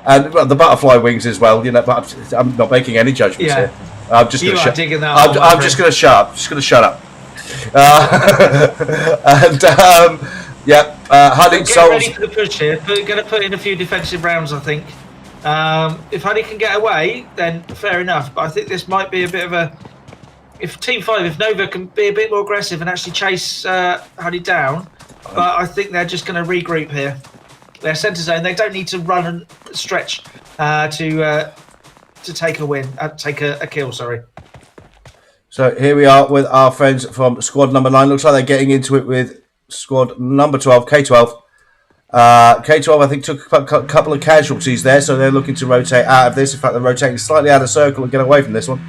And well, the butterfly wings as well, you know. But I'm not making any judgments here. I'm just going to shut. I'm just going to shut up. Just going to shut up. And Honey Get ready for the push here. Going to put in a few defensive rounds, I think. If Honey can get away, then fair enough. But I think this might be a bit of a. If Team 5, if Nova can be a bit more aggressive and actually chase Honey down, but I think they're just going to regroup here. They're centre zone. They don't need to run and stretch to take a win, take a kill. Sorry. So here we are with our friends from squad number 9. Looks like they're getting into it with squad number 12, K12. K12, I think, took a couple of casualties there, so they're looking to rotate out of this. In fact, they're rotating slightly out of circle and get away from this one.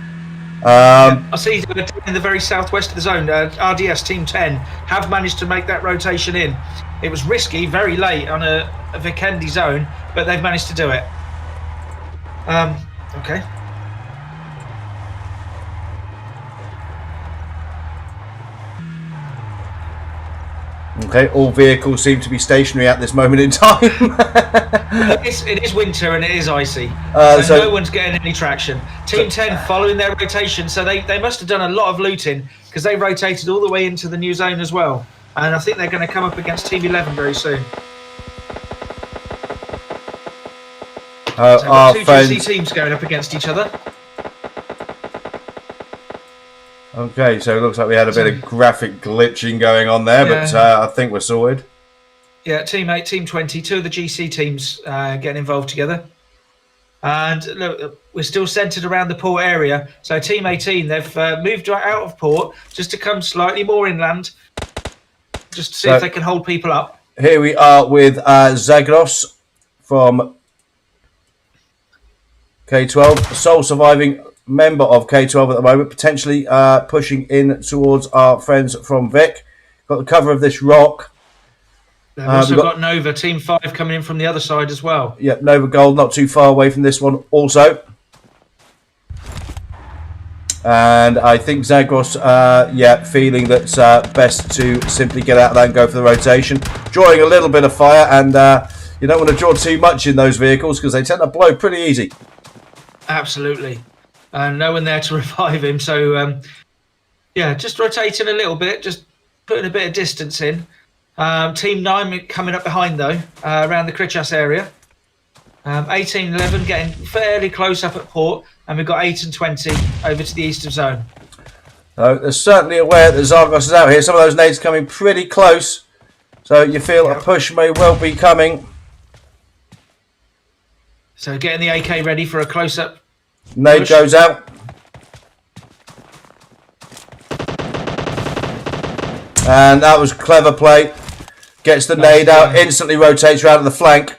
I see in the very southwest of the zone, RDS Team 10 have managed to make that rotation in. It was risky, very late on a Vikendi zone, but they've managed to do it. Okay. Okay, all vehicles seem to be stationary at this moment in time. It is winter and it is icy, so no one's getting any traction. Team 10 following their rotation, so they must have done a lot of looting because they rotated all the way into the new zone as well. And I think they're going to come up against Team 11 very soon. So two GC teams going up against each other. Okay, so it looks like we had a bit of graphic glitching going on there, but I think we're sorted. Yeah, Team 8, Team 20, two of the GC teams getting involved together. And look, we're still centred around the port area. So Team 18, they've moved out of port just to come slightly more inland, just to see if they can hold people up. Here we are with Zagros from K12, sole surviving member of K12 at the moment, potentially pushing in towards our friends from Vic. Got the cover of this rock. They've also got Nova, Team 5 coming in from the other side as well. Yep, Nova Gold not too far away from this one also. And I think Zagros, feeling that it's best to simply get out of that and go for the rotation. Drawing a little bit of fire, and you don't want to draw too much in those vehicles because they tend to blow pretty easy. Absolutely. And no one there to revive him. So, just rotating a little bit, just putting a bit of distance in. Team 9 coming up behind, though, around the Krichas area. 18 11 getting fairly close up at port. And we've got 8 and 20 over to the eastern zone. They're certainly aware that Zagros is out here. Some of those nades coming pretty close. So you feel a push may well be coming. So getting the AK ready for a close-up. Nade push goes out. And that was clever play. Gets the nade out, instantly rotates around to the flank.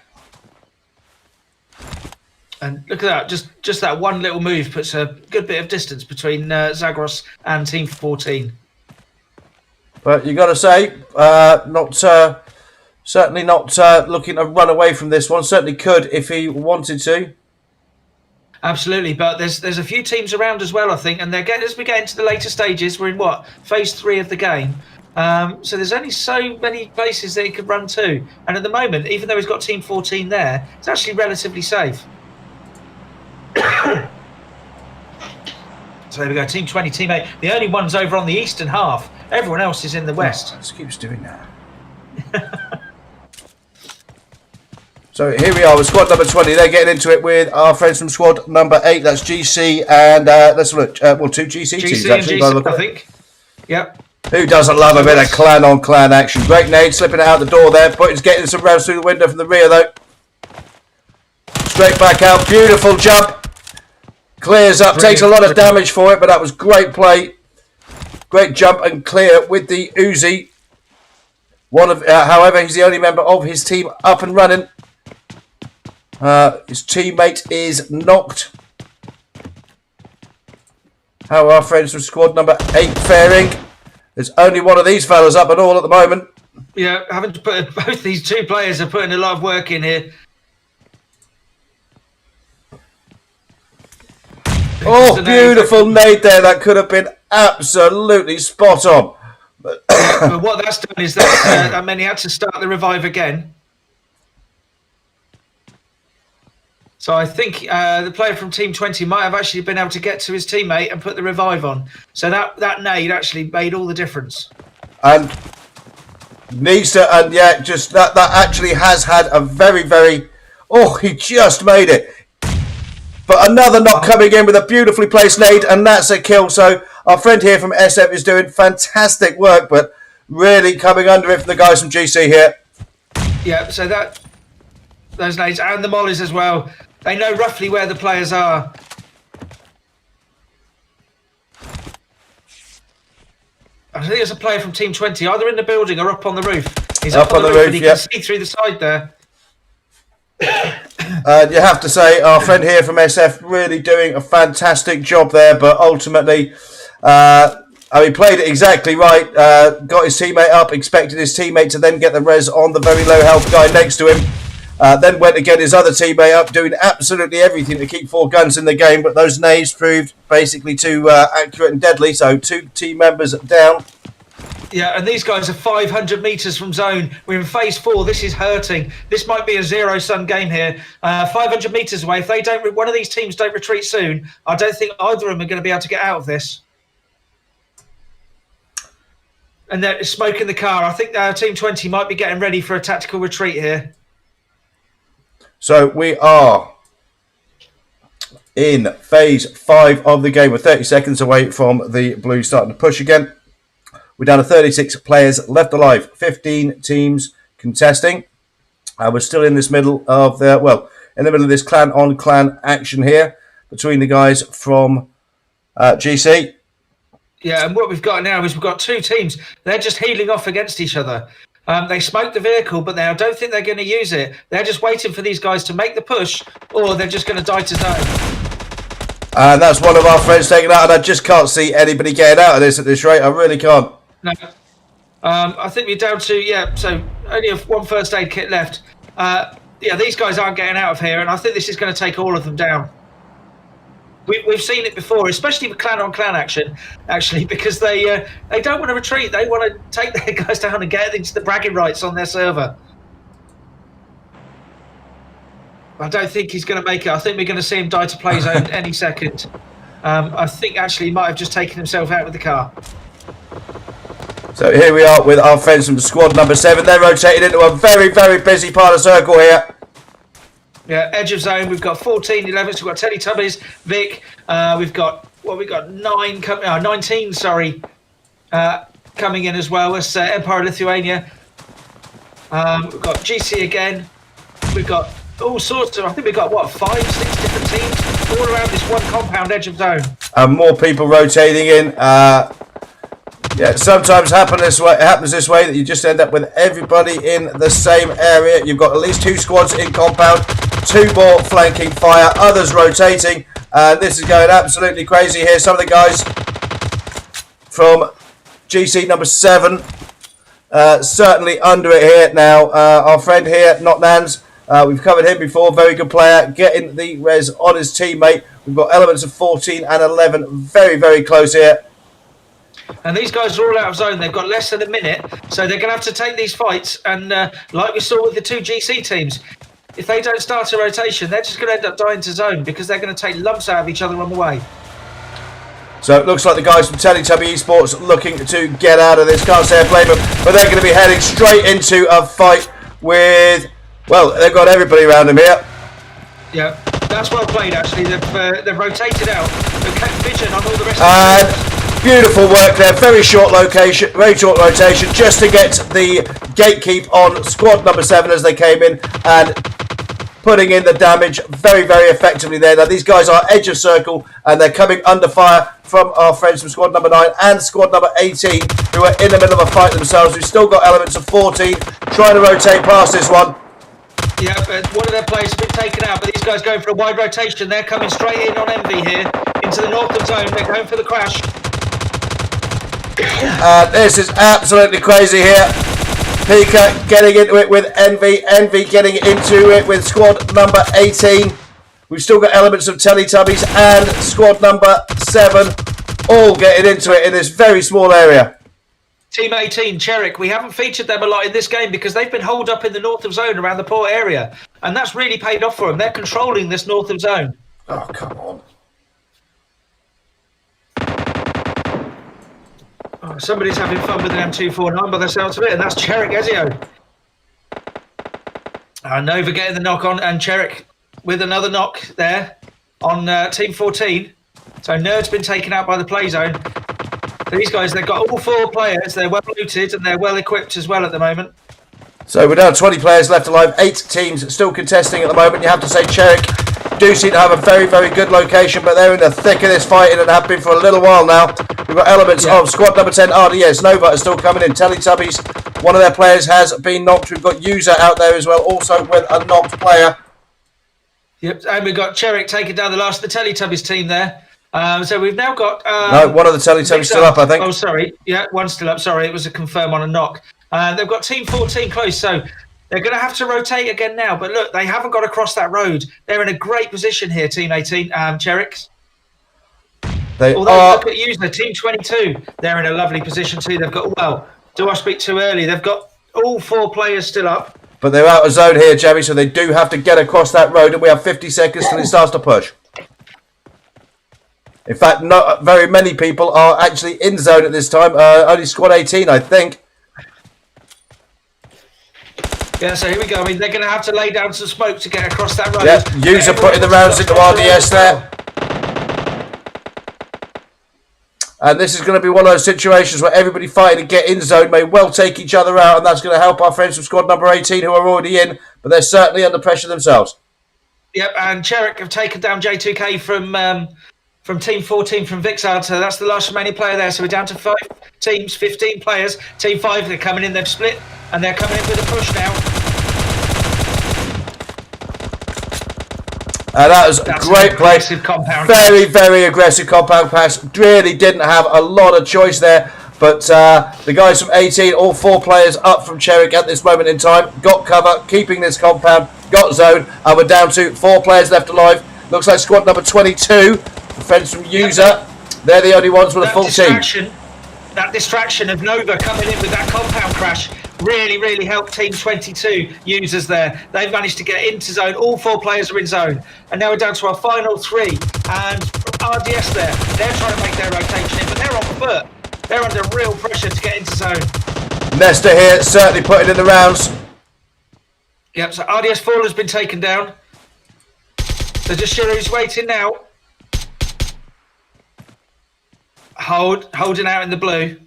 And look at that, just that one little move puts a good bit of distance between Zagros and Team 14. But you got to say, certainly not looking to run away from this one. Certainly could if he wanted to. Absolutely, but there's a few teams around as well, I think, and as we get into the later stages, we're in phase 3 of the game. So there's only so many places that he could run to, and at the moment, even though he's got Team 14 there, it's actually relatively safe. So there we go, Team 20, Team 8. The only one's over on the eastern half. Everyone else is in the west. It keeps doing that. So here we are with squad number 20. They're getting into it with our friends from squad number 8. That's GC and let's look. Two GC teams actually. GC, I think. Yep. Who doesn't love a bit of clan on clan action? Great nade slipping it out the door there. But he's getting some rounds through the window from the rear though. Straight back out. Beautiful jump. Clears up. Takes a lot of damage for it, but that was great play. Great jump and clear with the Uzi. However, he's the only member of his team up and running. His teammate is knocked. How are our friends from squad number 8 faring? There's only one of these fellas up and all at the moment. Yeah, having to put both these two players are putting a lot of work in here. Oh, beautiful nade there. That could have been absolutely spot on. But what that's done is that meant he had to start the revive again. So I think the player from Team 20 might have actually been able to get to his teammate and put the revive on. So that nade actually made all the difference. And needs to, and yeah, just that actually has had a very, very. Oh, he just made it. But another knock coming in with a beautifully placed nade, and that's a kill. So our friend here from SF is doing fantastic work, but really coming under it for the guys from GC here. Yeah, so those nades and the mollies as well. They know roughly where the players are. I think there's a player from Team 20, either in the building or up on the roof. He's up on the roof, and you can see through the side there. You have to say, our friend here from SF really doing a fantastic job there, but ultimately, he played it exactly right, got his teammate up, expected his teammate to then get the res on the very low health guy next to him, then went to get his other teammate up, doing absolutely everything to keep 4 guns in the game, but those nades proved basically too accurate and deadly, so 2 team members down. Yeah, and these guys are 500 metres from zone. We're in phase 4. This is hurting. This might be a zero-sum game here. 500 metres away. If they don't, one of these teams don't retreat soon, I don't think either of them are going to be able to get out of this. And they're smoking the car. I think Team 20 might be getting ready for a tactical retreat here. So we are in phase 5 of the game. We're 30 seconds away from the blue starting to push again. We're down to 36 players left alive, 15 teams contesting. We're still in this middle of in the middle of this clan on clan action here between the guys from GC. Yeah, and what we've got now is we've got 2 teams. They're just healing off against each other. They smoked the vehicle, but I don't think they're going to use it. They're just waiting for these guys to make the push, or they're just going to die to zone. And that's one of our friends taken out, and I just can't see anybody getting out of this at this rate. I really can't. No. I think we're down to, so only one first aid kit left. These guys aren't getting out of here, and I think this is going to take all of them down. We've seen it before, especially with clan on clan action, actually, because they don't want to retreat. They want to take their guys down and get into the bragging rights on their server. I don't think he's going to make it. I think we're going to see him die to play zone any second. I think actually he might have just taken himself out with the car. So here we are with our friends from squad number 7. They're rotated into a very, very busy part of circle here. Yeah, edge of zone. We've got 14, 11s. We've got Teletubbies, Vic. We've got 19. Coming in as well as Empire Lithuania. We've got GC again. We've got all sorts of. I think we've got 5, 6 different teams all around this one compound edge of zone. And more people rotating in. Sometimes happens this way that you just end up with everybody in the same area. You've got at least 2 squads in compound, 2 more flanking fire, others rotating, and this is going absolutely crazy here. Some of the guys from GC number 7 certainly under it here now. Our friend here, Not Nans, we've covered him before, very good player, getting the res on his teammate. We've got elements of 14 and 11 very, very close here. And these guys are all out of zone. They've got less than a minute, so they're going to have to take these fights. And like we saw with the 2 GC teams, if they don't start a rotation, they're just going to end up dying to zone because they're going to take lumps out of each other on the way. So it looks like the guys from Teletubby Esports looking to get out of this. Can't say I blame them, but they're going to be heading straight into a fight with, they've got everybody around them here. Yeah, that's well played, actually. They've rotated out. They've kept vision on all the rest of the beautiful work there, very short rotation just to get the gatekeep on squad number 7 as they came in and putting in the damage very, very effectively there. Now these guys are edge of circle and they're coming under fire from our friends from squad number 9 and squad number 18 who are in the middle of a fight themselves. We've still got elements of 14 trying to rotate past this one. Yeah, but one of their players has been taken out, but these guys going for a wide rotation. They're coming straight in on Envy here into the northern zone. They're going for the crash. This is absolutely crazy here. Pika getting into it with Envy. Envy getting into it with squad number 18. We've still got elements of Teletubbies and squad number 7 all getting into it in this very small area. Team 18, Cherrick, we haven't featured them a lot in this game because they've been holed up in the north of zone around the port area. And that's really paid off for them. They're controlling this north of zone. Oh, come on. Oh, somebody's having fun with an M249 by the sounds of it, and that's Cherrick Ezio. Nova getting the knock on, and Cherrick with another knock there on Team 14. So Nerd's been taken out by the play zone. These guys, they've got all 4 players. They're well looted and they're well equipped as well at the moment. So we're down 20 players left alive. 8 teams still contesting at the moment. You have to say Cherrick do seem to have a very, very good location, but they're in the thick of this fighting and have been for a little while now. We've got elements of squad number 10 RDS. Nova is still coming in. Teletubbies, one of their players has been knocked. We've got User out there as well, also with a knocked player. Yep, and we've got Cherrick taking down the last of the Teletubbies team there. So we've now got... no, one of the Teletubbies still up, I think. Oh, sorry. Yeah, one's still up. Sorry, it was a confirm on a knock. They've got Team 14 close, so they're going to have to rotate again now. But look, they haven't got across that road. They're in a great position here, Team 18, Cherricks. Although look at User, Team 22, they're in a lovely position too. They've got, well, do I speak too early? They've got all 4 players still up. But they're out of zone here, Jerry, so they do have to get across that road, and we have 50 seconds till it starts to push. In fact, not very many people are actually in zone at this time. Only squad 18, I think. Yeah, so here we go. I mean, they're going to have to lay down some smoke to get across that road. Yeah, User putting the rounds into RDS there. And this is going to be one of those situations where everybody fighting to get in zone may well take each other out, and that's going to help our friends from squad number 18 who are already in, but they're certainly under pressure themselves. Yep, and Cherrick have taken down J2K from Team 14 from Vixard, so that's the last remaining player there. So we're down to 5 teams, 15 players. Team 5, they're coming in, they've split, and they're coming in with a push now. That was a great play. Very, very aggressive compound pass. Really didn't have a lot of choice there. But the guys from 18, all 4 players up from Cherrick at this moment in time, got cover, keeping this compound, got zone, and we're down to 4 players left alive. Looks like squad number 22, the friends from User, they're the only ones with a full team. That distraction of Nova coming in with that compound crash really helped Team 22 Users there. They've managed to get into zone. All 4 players are in zone. And now we're down to our final 3. And RDS there, they're trying to make their rotation in, but they're on foot. They're under real pressure to get into zone. Nesta here, certainly putting in the rounds. Yep, so RDS 4 has been taken down. So just Shiru's waiting now. Holding out in the blue.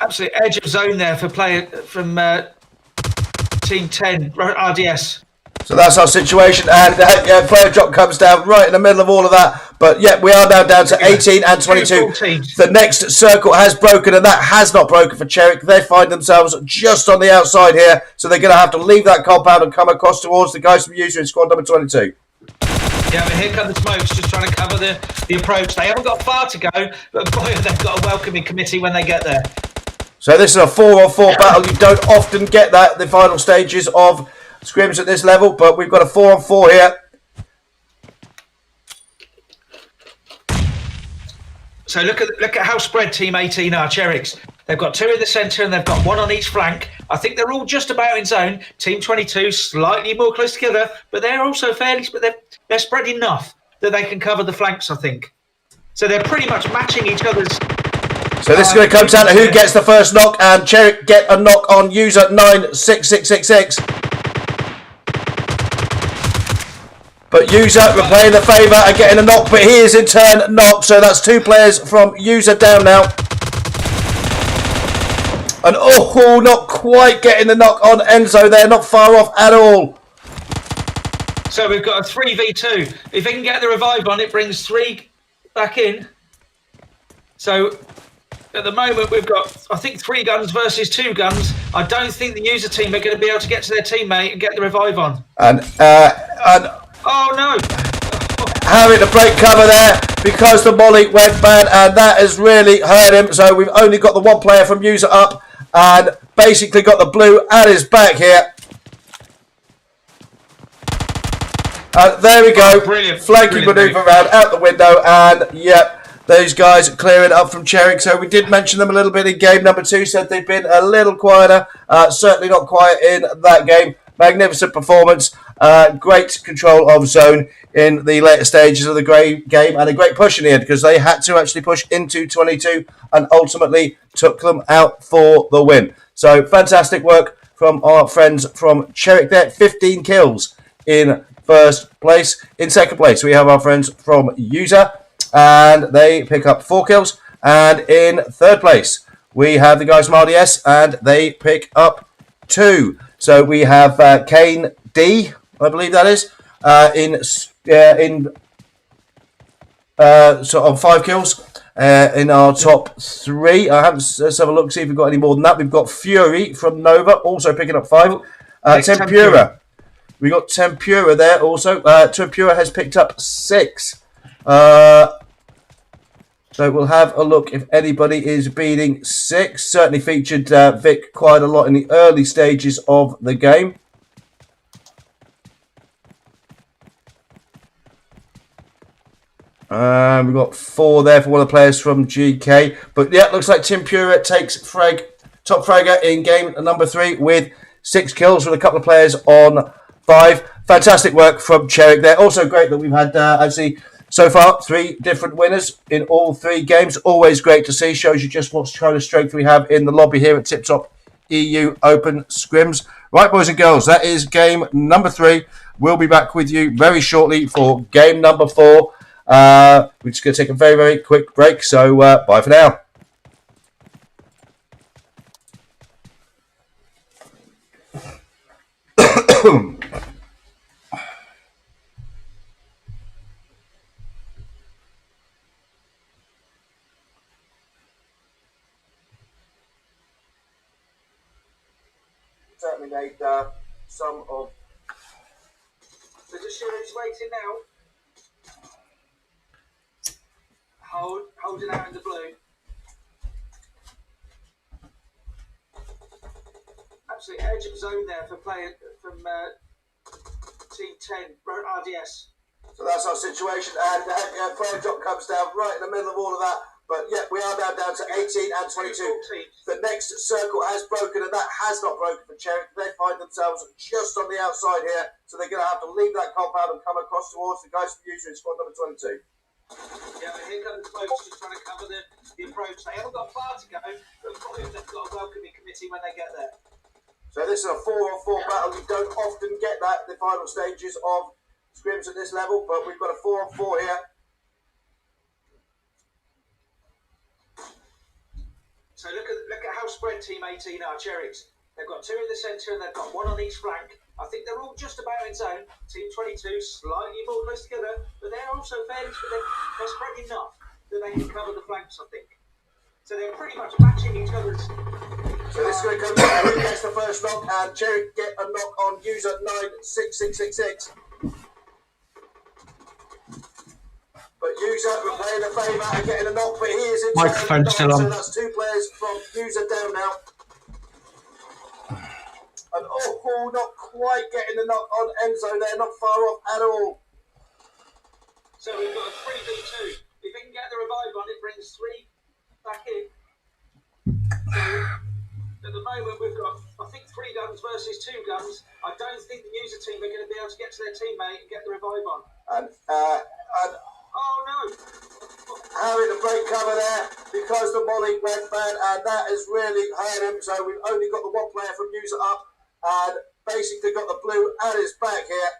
Absolute edge of zone there for player from Team 10, RDS. So that's our situation, and player drop comes down right in the middle of all of that. But yeah, we are now down to 18 and 22. The next circle has broken, and that has not broken for Cherrick. They find themselves just on the outside here, so they're going to have to leave that compound and come across towards the guys from User in squad number 22. Yeah, but here come the smokes, just trying to cover the approach. They haven't got far to go, but boy, they've got a welcoming committee when they get there. So this is a 4-on-4 battle. You don't often get that at the final stages of scrims at this level, but we've got a 4-on-4 here. So look at how spread Team 18 are, Cherricks. They've got 2 in the centre and they've got 1 on each flank. I think they're all just about in zone. Team 22 slightly more close together, but they're also fairly, but they're spread enough that they can cover the flanks, I think. So they're pretty much matching each other's. So this is going to come down to who gets the first knock, and Cherrick get a knock on User 96666. But User replaying the favour and getting a knock, but he is in turn knocked. So that's 2 players from User down now. And oh, not quite getting the knock on Enzo there, not far off at all. So we've got a 3v2. If they can get the revive on, it brings 3 back in. So at the moment we've got, I think, 3 guns versus 2 guns. I don't think the User team are going to be able to get to their teammate and get the revive on. And oh no! Having to break cover there because the molly went bad, and that has really hurt him. So we've only got the 1 player from User up, and basically got the blue at his back here. There we go. Brilliant. Flanking manoeuvre around out the window, and yep, those guys clearing up from Cherrick. So we did mention them a little bit in game number 2. Said they've been a little quieter. Certainly not quiet in that game. Magnificent performance. Great control of zone in the later stages of the game, and a great push in the end because they had to actually push into 22 and ultimately took them out for the win. So fantastic work from our friends from Cherrick there. 15 kills in first place. In second place, we have our friends from User, and they pick up 4 kills. And in third place, we have the guys from RDS, and they pick up 2. So we have Kane D, I believe that is, in sort of 5 kills in our top 3. Let's have a look, see if we've got any more than that. We've got Fury from Nova, also picking up 5. Tempura. We got Tempura there also. Tempura has picked up 6. So we'll have a look if anybody is beating 6. Certainly featured Vic quite a lot in the early stages of the game. We've got 4 there for one of the players from GK. But yeah, looks like Tempura takes top fragger in game number 3 with 6 kills with a couple of players on 5. Fantastic work from Cherrick there. Also great that we've had actually so far 3 different winners in all 3 games. Always great to see. Shows you just what kind of strength we have in the lobby here at TipTop EU Open Scrims. Right, boys and girls, that is game number 3. We'll be back with you very shortly for game number 4. We're just going to take a very, very quick break. So bye for now. Certainly made some of. So just sure he's waiting now. Hold it out in the blue. Absolute edge of zone there for player from team 10, RDS. So that's our situation, and player drop comes down right in the middle of all of that. But yeah, we are now down to 18 and 22. The next circle has broken, and that has not broken for Cherrick. They find themselves just on the outside here, so they're going to have to leave that compound and come across towards the guys from User in squad number 22. Yeah, but here come the folks just trying to cover the approach. They haven't got far to go, but probably they've got a welcoming committee when they get there. So this is a 4-on-4 battle. You don't often get that in the final stages of scrims at this level, but we've got a 4-on-4 here. So look at how spread Team 18 are, Cherricks. They've got 2 in the centre and they've got 1 on each flank. I think they're all just about in zone. Team 22 slightly more close together, but they're also fairly they're spread enough that they can cover the flanks, I think. So they're pretty much matching each other's. So this is going to come down. Who gets the first knock? And Cherrick get a knock on user 96666. But user repaying a favour and getting a knock, but he is in. Microphone still on. So that's 2 players from user down now. And not quite getting the knock on Enzo there, not far off at all. So we've got a 3v2. If we can get the revive on, it brings 3 back in. So at the moment we've got, I think, 3 guns versus 2 guns. I don't think the user team are going to be able to get to their teammate and get the revive on. And oh no! Having to break cover there because the molly went bad, and that has really hurt him. So we've only got the 1 player from user up, and basically got the blue at his back here.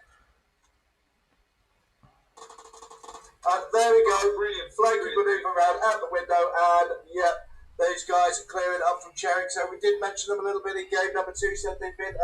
And there we go, brilliant flanking maneuver around out the window, and yeah, those guys clearing up from Cherrick. So we did mention them a little bit in game number 2. Said they've been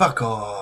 Fuck off.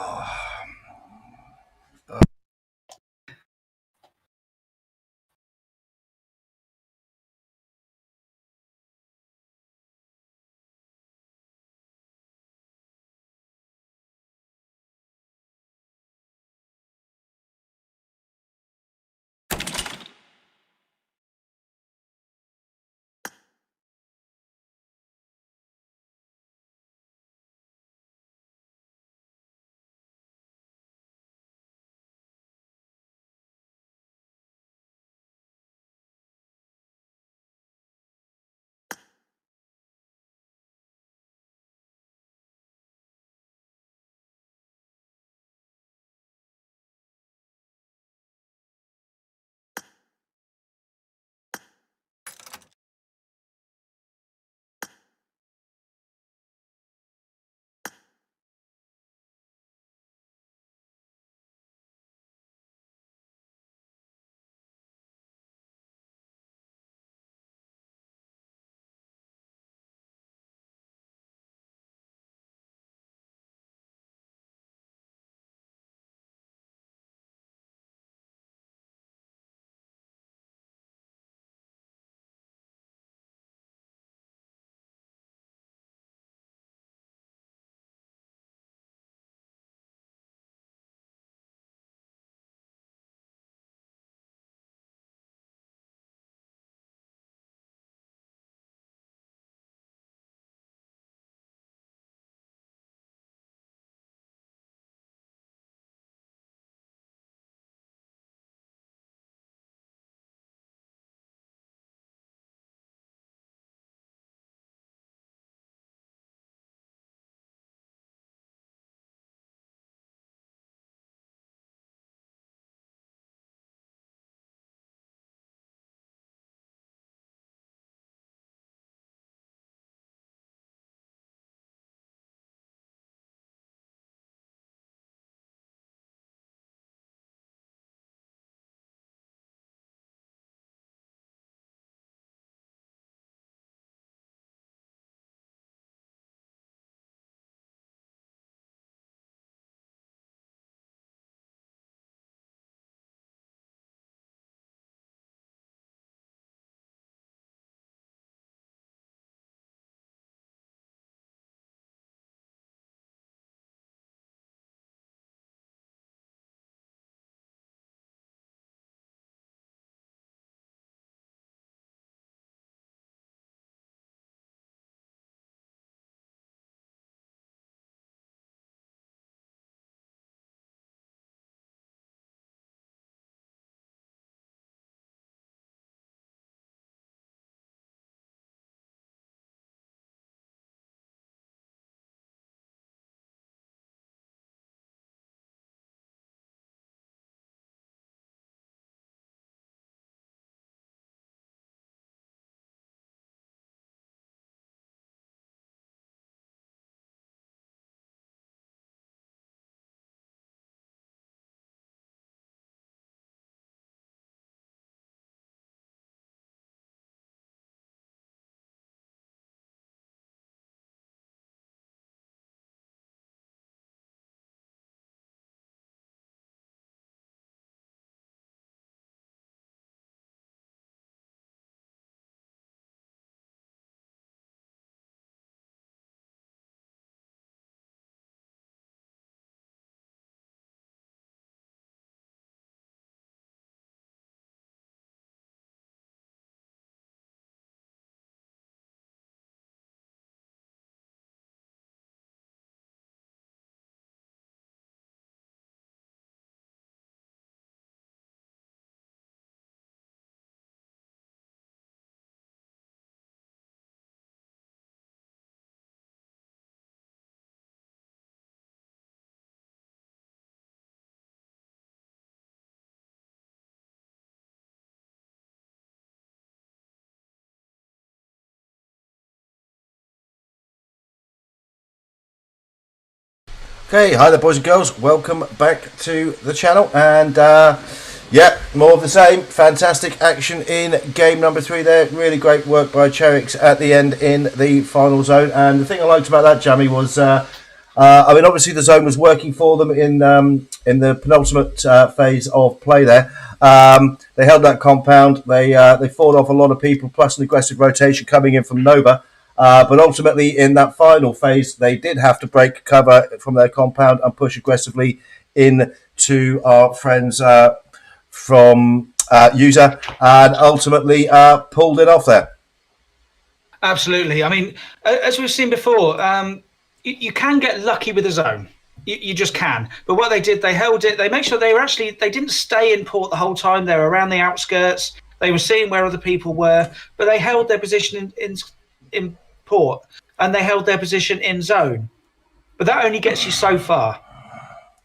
Okay, hi there boys and girls, welcome back to the channel, and yeah, more of the same. Fantastic action in game number 3 there, really great work by Cherix at the end in the final zone. And the thing I liked about that, Jammy, was I mean, obviously the zone was working for them in the penultimate phase of play there. They held that compound. They fought off a lot of people, plus an aggressive rotation coming in from Nova. But ultimately, in that final phase, they did have to break cover from their compound and push aggressively in to our friends from User, and ultimately pulled it off there. Absolutely. I mean, as we've seen before, you can get lucky with a zone. You just can. But what they did, they held it. They made sure they didn't stay in port the whole time. They were around the outskirts. They were seeing where other people were, but they held their position in port, and they held their position in zone. But that only gets you so far.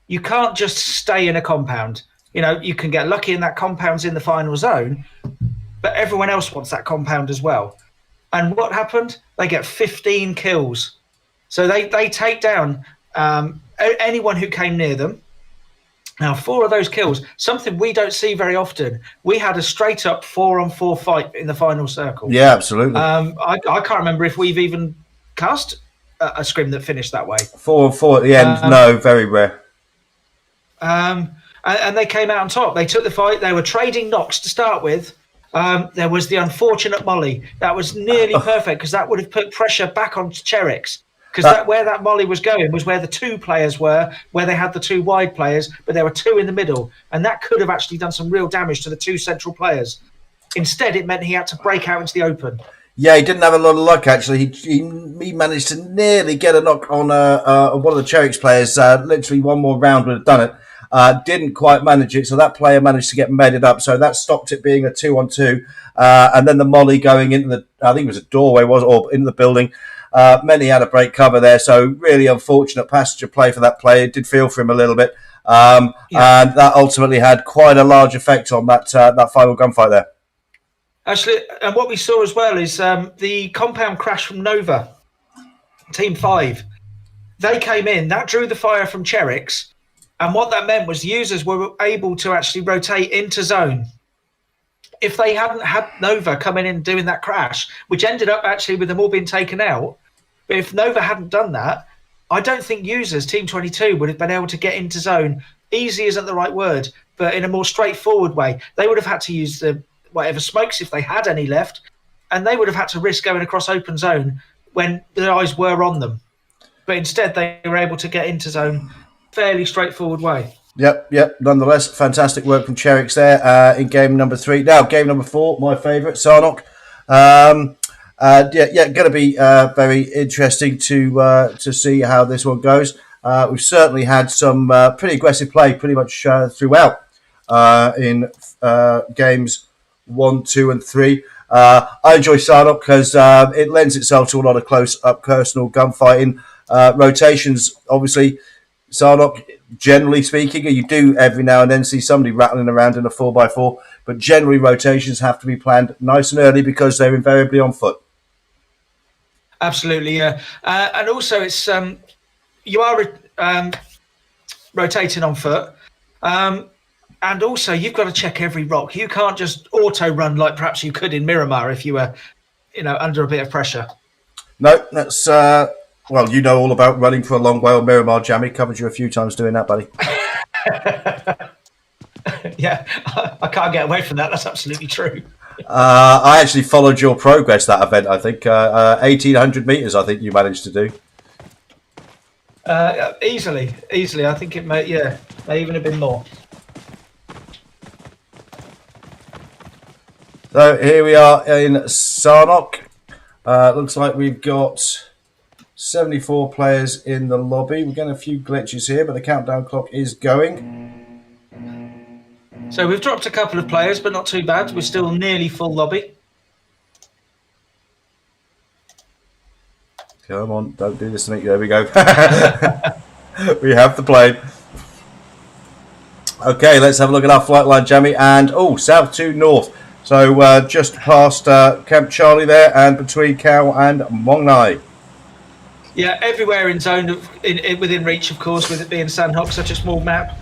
You can't just stay in a compound. You can get lucky in that compound's in the final zone, but everyone else wants that compound as well. And what happened? They get 15 kills. So they take down anyone who came near them. Now, 4 of those kills, something we don't see very often. We had a straight up 4-on-4 fight in the final circle. Yeah, absolutely. I can't remember if we've even cast a scrim that finished that way. 4-on-4 at the end, no, very rare. And they came out on top. They took the fight. They were trading knocks to start with. There was the unfortunate molly. That was nearly perfect because that would have put pressure back on Cherix. Because where that molly was going was where the 2 players were, where they had the 2 wide players, but there were 2 in the middle. And that could have actually done some real damage to the 2 central players. Instead, it meant he had to break out into the open. Yeah, he didn't have a lot of luck, actually. He managed to nearly get a knock on one of the Cherix players. Literally one more round would have done it. Didn't quite manage it, so that player managed to get medded up. So that stopped it being a 2-on-2. And then the molly going into I think it was a doorway, or into the building. Many had a break cover there, so really unfortunate passenger play for that player. Did feel for him a little bit, and that ultimately had quite a large effect on that final gunfight there. Actually, and what we saw as well is the compound crash from Nova, Team 5. They came in, that drew the fire from Cherix, and what that meant was users were able to actually rotate into zone. If they hadn't had Nova coming in doing that crash, which ended up actually with them all being taken out, but if Nova hadn't done that, I don't think users, Team 22, would have been able to get into zone. Easy isn't the right word, but in a more straightforward way. They would have had to use the whatever smokes if they had any left, and they would have had to risk going across open zone when their eyes were on them. But instead, they were able to get into zone fairly straightforward way. Yep. Nonetheless, fantastic work from Cherix there in game number 3. Now, game number 4, my favourite, Sarnok. Going to be very interesting to see how this one goes. We've certainly had some pretty aggressive play pretty much throughout in games 1, 2, and 3. I enjoy Sarnok because it lends itself to a lot of close-up personal gunfighting. Rotations, obviously, Sarnok, generally speaking, you do every now and then see somebody rattling around in a 4x4, but generally rotations have to be planned nice and early because they're invariably on foot. Absolutely, yeah. And also, it's you are rotating on foot, and also you've got to check every rock. You can't just auto run like perhaps you could in Miramar if you were, under a bit of pressure. No, that's well, you know all about running for a long way on Miramar, Jammy. Covered you a few times doing that, buddy. Yeah, I can't get away from that. That's absolutely true. I actually followed your progress that event. I think 1,800 meters. I think you managed to do. Easily. I think it may even have been more. So here we are in Sarnok. Looks like we've got 74 players in the lobby. We're getting a few glitches here, but the countdown clock is going. So we've dropped a couple of players, but not too bad. We're still nearly full lobby. Come on, don't do this to me. There we go. We have the plane. Okay, let's have a look at our flight line, Jamie. And, south to north. So just past Camp Charlie there and between Cow and Mongnai. Yeah, everywhere in zone, within reach, of course, with it being Sandhock, such a small map.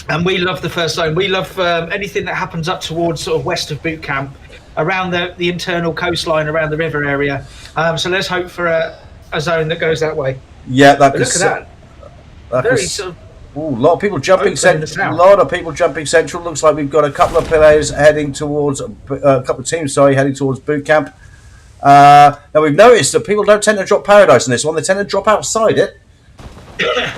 And we love the first zone. We love anything that happens up towards sort of west of boot camp, around the internal coastline, around the river area. So let's hope for a zone that goes that way. Yeah, that But look at that. Very sort of. Ooh, a lot of people jumping central. A lot of people jumping central. Looks like we've got a couple of players heading towards a couple of teams. Sorry, heading towards boot camp. Now we've noticed that people don't tend to drop Paradise in this one. They tend to drop outside it.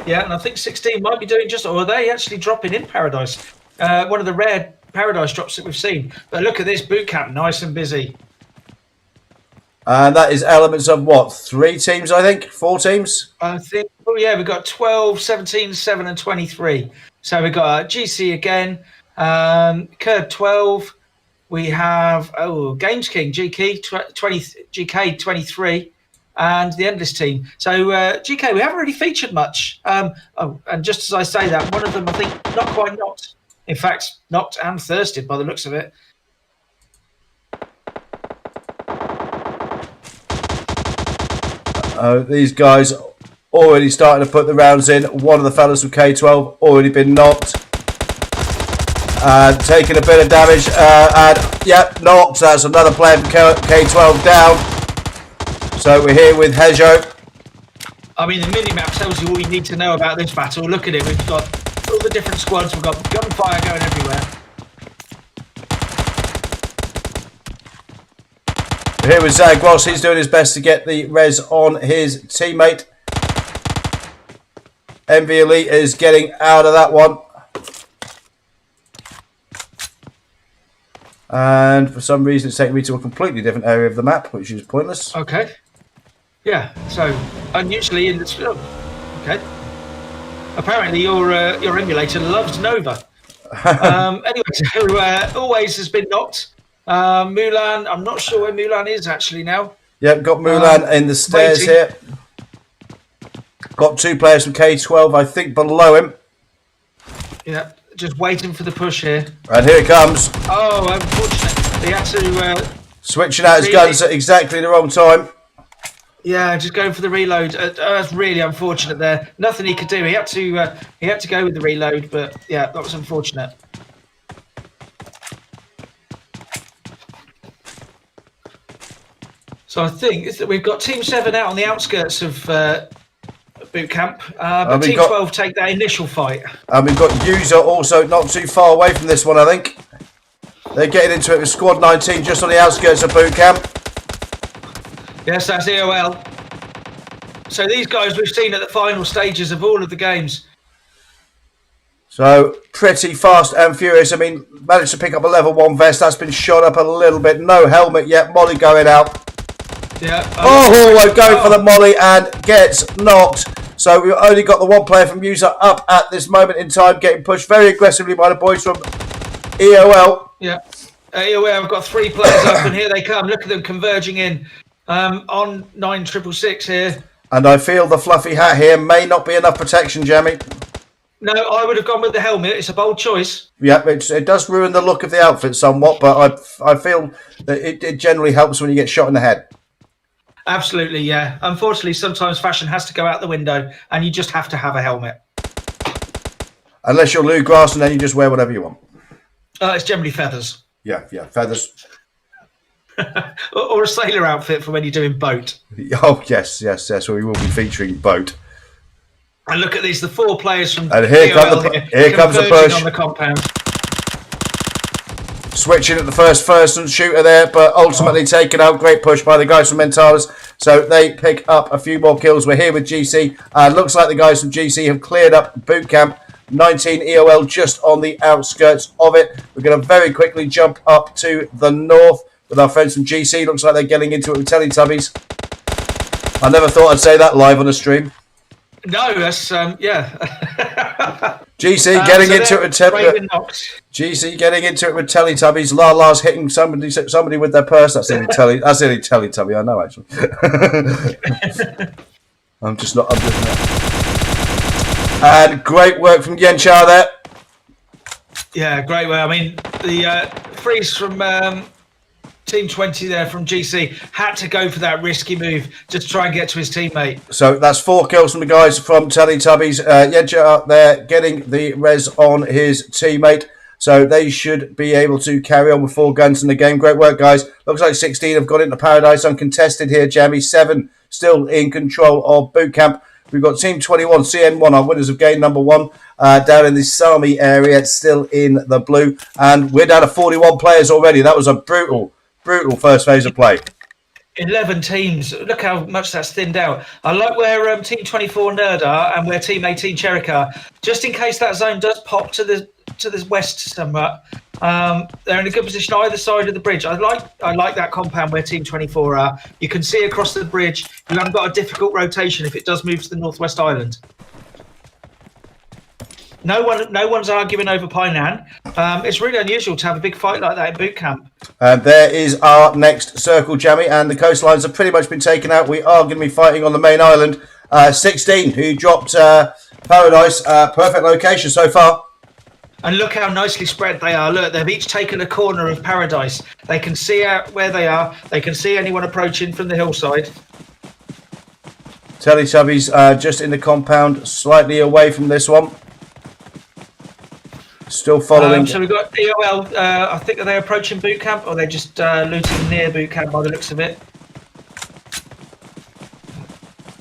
Yeah, and I think 16 might be doing just, or are they actually dropping in Paradise? One of the rare Paradise drops that we've seen. But look at this boot camp, nice and busy. And that is elements of what? 3 teams, I think? 4 teams? I think, oh yeah, we've got 12, 17, 7 and 23. So we've got GC again, Curd 12. We have, Games King, GK 23. And the Endless team. So, GK, we haven't really featured much. And just as I say that, one of them, I think, not quite knocked. In fact, knocked and thirsted by the looks of it. These guys already starting to put the rounds in. One of the fellas from K12 already been knocked. And taking a bit of damage. Knocked. That's another player from K12 down. So we're here with Hejo. I mean, the mini-map tells you all you need to know about this battle. Look at it. We've got all the different squads. We've got gunfire going everywhere. We're here with Zagros. He's doing his best to get the res on his teammate. MV Elite is getting out of that one. And for some reason, it's taking me to a completely different area of the map, which is pointless. Okay. Yeah, so unusually in this film. Okay. Apparently your emulator loves Nova. Anyway, so Always has been knocked. Mulan, I'm not sure where Mulan is actually now. Yep, got Mulan in the stairs here. Got 2 players from K12, I think, below him. Yeah, just waiting for the push here. And here it comes. Oh, unfortunate. He had to... switching out his guns at exactly the wrong time. Yeah, just going for the reload. That's really unfortunate there. Nothing he could do. He had to go with the reload, but yeah, that was unfortunate. So I think is that we've got Team 7 out on the outskirts of boot camp, but Team 12 take that initial fight. And we've got User also not too far away from this one, I think. They're getting into it with Squad 19 just on the outskirts of boot camp. Yes, that's EOL. So these guys we've seen at the final stages of all of the games. So pretty fast and furious. I mean, managed to pick up a level 1 vest. That's been shot up a little bit. No helmet yet. Molly going out. Yeah. We're going for the Molly and gets knocked. So we've only got the 1 player from User up at this moment in time, getting pushed very aggressively by the boys from EOL. Yeah. EOL have got 3 players up and here they come. Look at them converging in. On 9666 here. And I feel the fluffy hat here may not be enough protection, Jamie. No, I would have gone with the helmet. It's a bold choice. Yeah, it does ruin the look of the outfit somewhat, but I feel that it generally helps when you get shot in the head. Absolutely, yeah. Unfortunately, sometimes fashion has to go out the window and you just have to have a helmet. Unless you're Lou Grass and then you just wear whatever you want. It's generally feathers. Yeah, feathers. Or a sailor outfit for when you're doing boat. Oh, yes. We will be featuring boat. And look at these, the 4 players from and here comes the push. On the compound. Switching at the first person shooter there, but ultimately taken out. Great push by the guys from Mentalis. So they pick up a few more kills. We're here with GC. Looks like the guys from GC have cleared up boot camp. 19 EOL just on the outskirts of it. We're going to very quickly jump up to the north with our friends from GC. Looks like they're getting into it with Teletubbies. I never thought I'd say that live on a stream. No, that's yeah. GC getting into it with GC getting into it with Teletubbies. Lala's hitting somebody with their purse. That's any Teletubby, I know actually. I'm just not. And great work from Yenchar there. Yeah, great work. I mean, the freeze from Team 20 there from GC had to go for that risky move just to try and get to his teammate. So that's 4 kills from the guys from Teletubbies. Yenchar there getting the res on his teammate. So they should be able to carry on with 4 guns in the game. Great work, guys. Looks like 16 have got into Paradise uncontested here, Jamie. 7 still in control of boot camp. We've got Team 21, CN1, our winners of game number 1, down in the Sami area, still in the blue. And we're down to 41 players already. That was a brutal first phase of play. 11 teams. Look how much that's thinned out. I like where Team 24 Nerd are and where Team 18 Cherrick are. Just in case that zone does pop to the west somewhat, they're in a good position either side of the bridge. I like that compound where Team 24 are. You can see across the bridge. You haven't got a difficult rotation if it does move to the northwest island. No one's arguing over Painan. It's really unusual to have a big fight like that in boot camp. And there is our next circle, Jammy, and the coastlines have pretty much been taken out. We are going to be fighting on the main island. 16, who dropped Paradise. Perfect location so far. And look how nicely spread they are. Look, they've each taken a corner of Paradise. They can see out where they are. They can see anyone approaching from the hillside. Teletubbies just in the compound, slightly away from this one. Still following. So we've got EOL. I think, are they approaching boot camp or are they just looting near boot camp by the looks of it?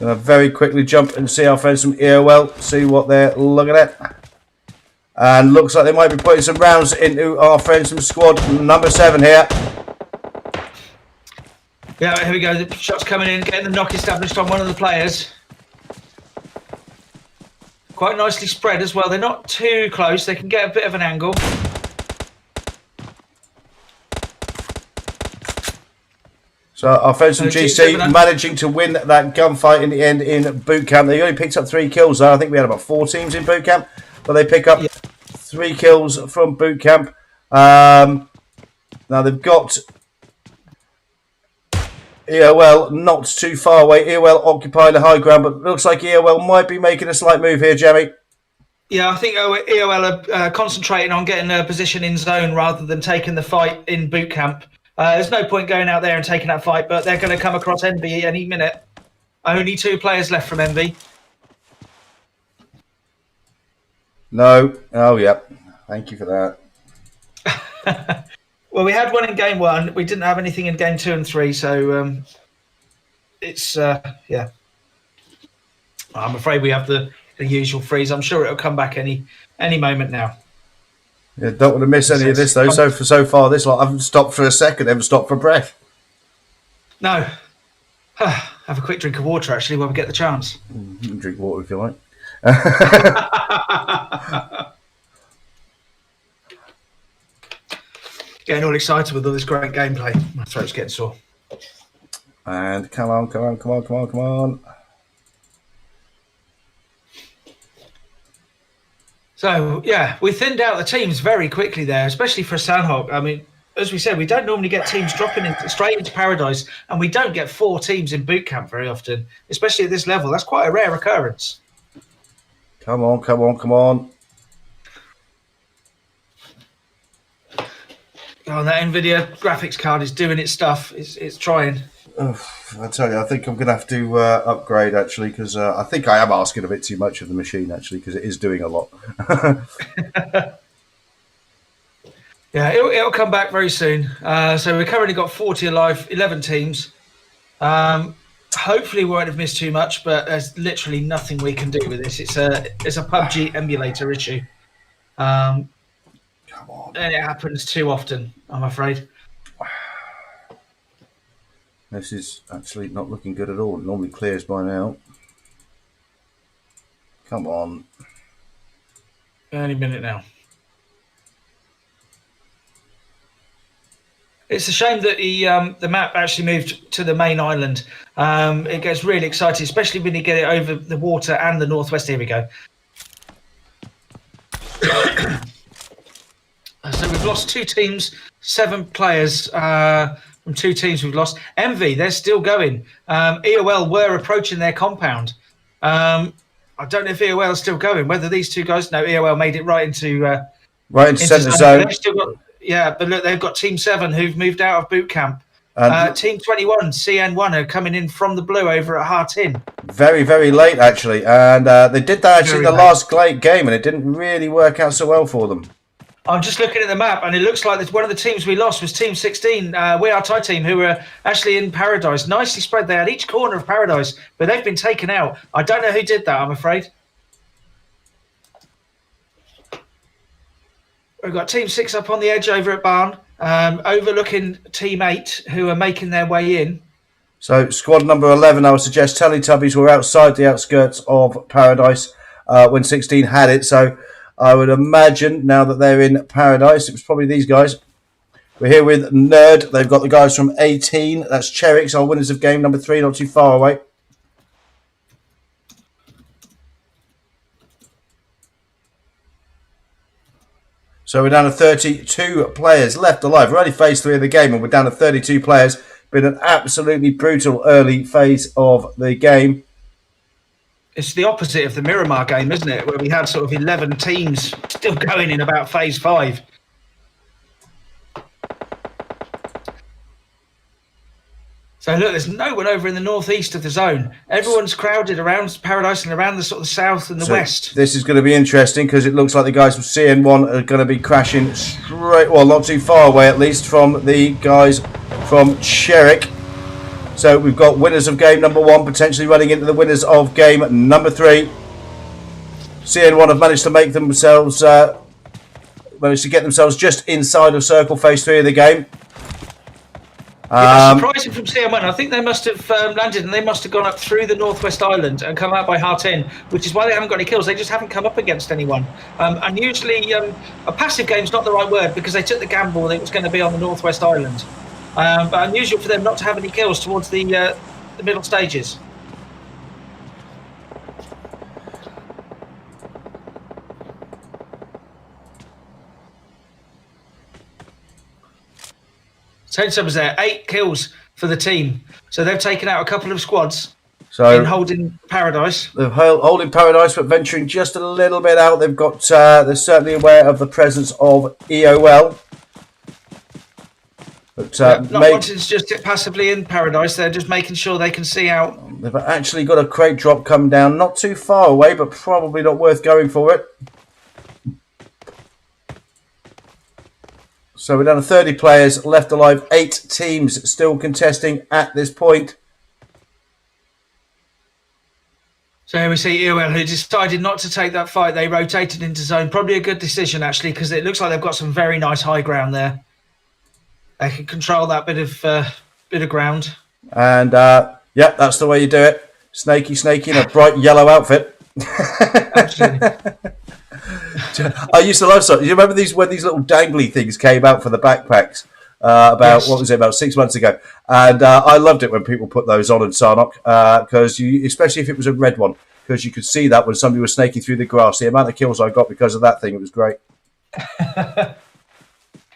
Gonna very quickly jump and see our friends from EOL, see what they're looking at. And looks like they might be putting some rounds into our friends from squad number 7 here. Yeah, here we go. The shots coming in, getting the knock established on one of the players. Quite nicely spread as well. They're not too close. They can get a bit of an angle. So our friends from GC managing to win that gunfight in the end in boot camp. They only picked up 3 kills though. I think we had about 4 teams in boot camp, but they pick up 3 kills from boot camp. Now they've got EOL not too far away. EOL occupying the high ground, but it looks like EOL might be making a slight move here, Jamie. Yeah, I think EOL are concentrating on getting a position in zone rather than taking the fight in boot camp. There's no point going out there and taking that fight, but they're going to come across Envy any minute. Only 2 players left from Envy. No. Oh, yeah. Thank you for that. Well, we had one in game 1. We didn't have anything in game 2 and 3, so it's yeah. I'm afraid we have the usual freeze. I'm sure it'll come back any moment now. Yeah, don't want to miss any of this though. So far, this lot haven't stopped for a second, haven't stopped for breath. No. Have a quick drink of water actually when we get the chance. You can drink water if you like. Getting all excited with all this great gameplay. My throat's getting sore. And come on. So, yeah, we thinned out the teams very quickly there, especially for Sandhawk. I mean, as we said, we don't normally get teams dropping straight into Paradise, and we don't get 4 teams in boot camp very often, especially at this level. That's quite a rare occurrence. Come on. Oh, that NVIDIA graphics card is doing its stuff. It's trying. I tell you, I think I'm going to have to upgrade, actually, because I think I am asking a bit too much of the machine, actually, because it is doing a lot. Yeah, it'll come back very soon. So we've currently got 40 alive, 11 teams. Hopefully we won't have missed too much, but there's literally nothing we can do with this. It's a PUBG emulator issue. Come on. And it happens too often, I'm afraid. This is actually not looking good at all. It normally clears by now. Come on. Any minute now. It's a shame that the map actually moved to the main island. It gets really exciting, especially when you get it over the water and the northwest. Here we go. So we've lost 2 teams, 7 players from 2 teams we've lost. Envy, they're still going. EOL were approaching their compound. I don't know if EOL is still going. Whether these 2 guys, no, EOL made it right into centre zone. Yeah, but look, they've got Team 7 who've moved out of boot camp. Team 21, CN1 are coming in from the blue over at Hartin. Very, very late, actually. And they did that actually in the last game, and it didn't really work out so well for them. I'm just looking at the map, and it looks like that one of the teams we lost was Team 16. We Are Thai team, who were actually in Paradise. Nicely spread. They had each corner of Paradise, but they've been taken out. I don't know who did that, I'm afraid. We've got Team 6 up on the edge over at Barn, overlooking Team 8, who are making their way in. So squad number 11, I would suggest Teletubbies were outside the outskirts of Paradise when 16 had it. So I would imagine now that they're in Paradise, it was probably these guys. We're here with Nerd. They've got the guys from 18. That's Cherix, our winners of game number 3, not too far away. So we're down to 32 players left alive. We're only phase 3 of the game and we're down to 32 players. Been an absolutely brutal early phase of the game. It's the opposite of the Miramar game, isn't it? Where we had sort of 11 teams still going in about phase 5. So look, there's no one over in the northeast of the zone. Everyone's crowded around Paradise and around the sort of south and the west. This is going to be interesting because it looks like the guys from CN1 are going to be crashing straight, well, not too far away at least from the guys from Cherix. So we've got winners of game number 1 potentially running into the winners of game number 3. CN1 have managed to make themselves, managed to get themselves just inside of circle phase 3 of the game. Yeah, surprising from CM1. I think they must have landed and they must have gone up through the Northwest Island and come out by Hartin, which is why they haven't got any kills. They just haven't come up against anyone. And usually a passive game's not the right word because they took the gamble that it was going to be on the Northwest Island. But unusual for them not to have any kills towards the middle stages. Total was there, 8 kills for the team. So they've taken out a couple of squads in holding Paradise. They're holding Paradise, but venturing just a little bit out. They've got. They're certainly aware of the presence of EOL. But not wanting to just sit passively in Paradise. They're just making sure they can see out. They've actually got a crate drop come down, not too far away, but probably not worth going for it. So we're down to 30 players left alive, 8 teams still contesting at this point. So here we see EOL, who decided not to take that fight. They rotated into zone. Probably a good decision, actually, because it looks like they've got some very nice high ground there. They can control that bit of ground. And, yeah, that's the way you do it. Snaky in a bright yellow outfit. Absolutely. I used to love so. You remember when these little dangly things came out for the backpacks? What was it, about 6 months ago? And I loved it when people put those on in Sarnock because especially if it was a red one, because you could see that when somebody was snaking through the grass. The amount of kills I got because of that thing, it was great.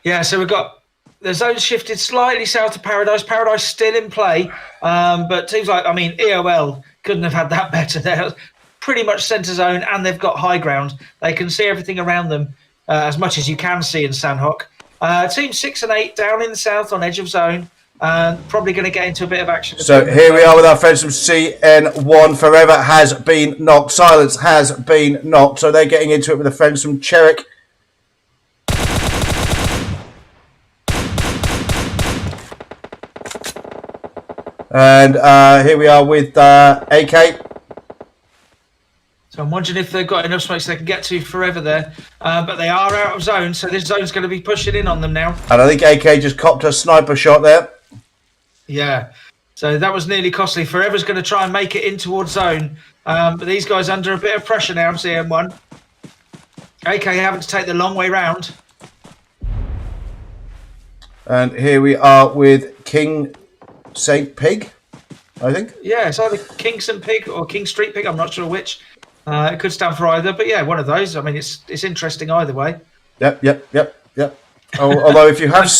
Yeah, so we've got the zone shifted slightly south of Paradise. Paradise still in play, but teams like EOL couldn't have had that better. They're pretty much centre zone, and they've got high ground. They can see everything around them as much as you can see in Sandhock. Team 6 and 8 down in the south on edge of zone. Probably going to get into a bit of action. So here we are with our friends from CN1. Forever has been knocked. Silence has been knocked. So they're getting into it with the friends from Cherix. And here we are with AK. So I'm wondering if they've got enough space they can get to Forever there. But they are out of zone, so this zone's going to be pushing in on them now. And I think AK just copped a sniper shot there. Yeah. So that was nearly costly. Forever's going to try and make it in towards zone. But these guys under a bit of pressure now, CM1. AK having to take the long way round. And here we are with King St. Pig, I think. Yeah, it's either King St. Pig or King Street Pig. I'm not sure which. It could stand for either, but yeah, one of those. I mean, it's interesting either way. Yep. Although if you have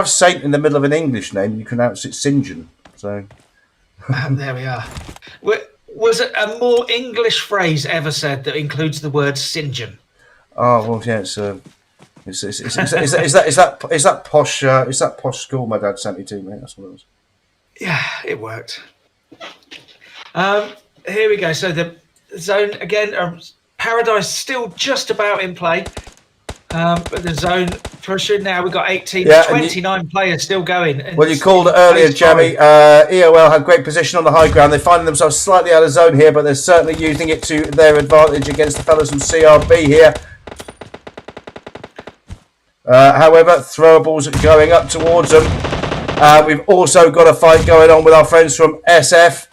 Saint in the middle of an English name, you can pronounce it St. John. So there we are. Was it a more English phrase ever said that includes the word St. John? Oh well, yeah. Is that posh? Is that posh school my dad sent me to, mate? That's what it was. Yeah, it worked. Here we go. So the zone again. Paradise still just about in play. But the zone pushing now. We've got 18, 29 players still going. Well, you called it earlier, Jamie. EOL had great position on the high ground. They're finding themselves slightly out of zone here, but they're certainly using it to their advantage against the fellas from CRB here. However, throwables going up towards them. We've also got a fight going on with our friends from SF.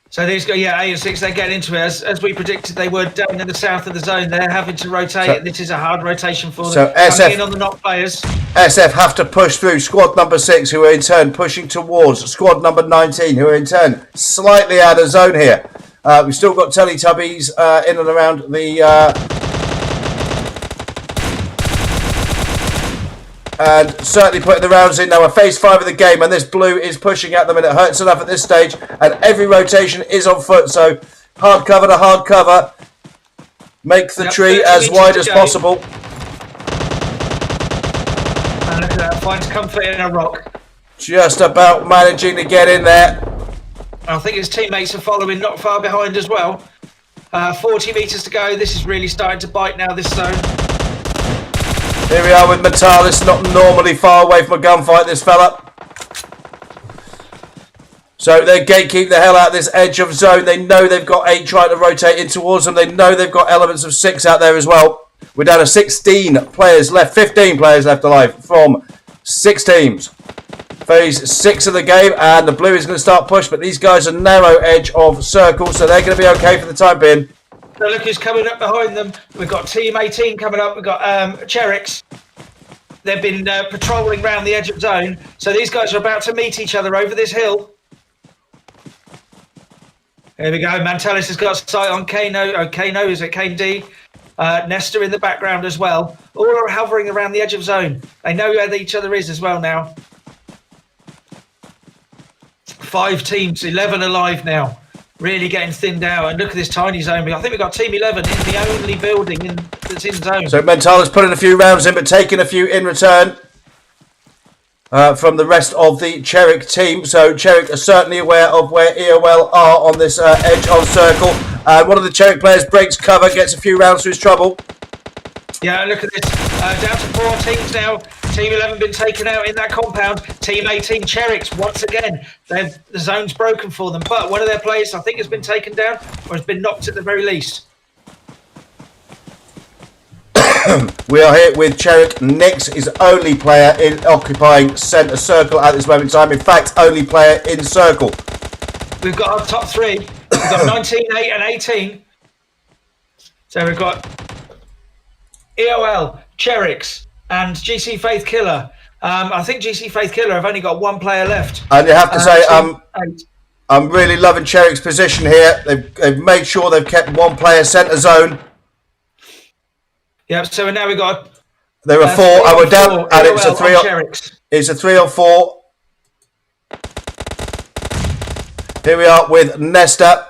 So these guys, yeah, 8 and 6, they're getting into it. As we predicted they would down in the south of the zone. They're having to rotate. This is a hard rotation for them. So SF, in on the knock players. SF have to push through squad number 6, who are in turn pushing towards squad number 19, who are in turn slightly out of zone here. We've still got Teletubbies in and around the... and certainly putting the rounds in. Now we're phase 5 of the game, and this blue is pushing at them, and it hurts enough at this stage, and every rotation is on foot. So hard cover to hard cover, make the tree as wide as possible. And look at that, finds comfort in a rock. Just about managing to get in there. I think his teammates are following not far behind as well. 40 metres to go. This is really starting to bite now, this zone. Here we are with Metalis, not normally far away from a gunfight, this fella. So they gatekeep the hell out of this edge of zone. They know they've got 8 trying to rotate in towards them. They know they've got elements of 6 out there as well. We're down to 16 players left, 15 players left alive from 6 teams. Phase 6 of the game, and the blue is going to start push, but these guys are narrow edge of circle, so they're going to be okay for the time being. So look who's coming up behind them. We've got Team 18 coming up. We've got Cherix. They've been patrolling around the edge of zone. So these guys are about to meet each other over this hill. Here we go. Mantalis has got sight on Kano. Kano, is it Kane D? Nesta in the background as well. All are hovering around the edge of zone. They know where each other is as well now. 5 teams, 11 alive now. Really getting thinned out, and look at this tiny zone. I think we've got Team 11 in the only building that's in zone. So Mentalis putting a few rounds in, but taking a few in return from the rest of the Cherrick team. So Cherrick are certainly aware of where EOL are on this edge of circle. One of the Cherrick players breaks cover, gets a few rounds through his trouble. Yeah, look at this. Down to 4 teams now. Team 11 been taken out in that compound. Team 18 Cherricks, once again, the zone's broken for them. But one of their players, I think, has been taken down or has been knocked at the very least. We are here with Cherrick. Nix is only player in occupying centre circle at this moment in time. In fact, only player in circle. We've got our top 3. We've got 19, 8 and 18. So we've got EOL, Cherricks, and GC Faith Killer. I think GC Faith Killer have only got 1 player left. And you have to say, I'm really loving Cherrick's position here. They've made sure they've kept 1 player centre zone. Yep. So now we've got. There are 4, and we're down, and it's a 3 on. It's a 3 on 4. Here we are with Nesta.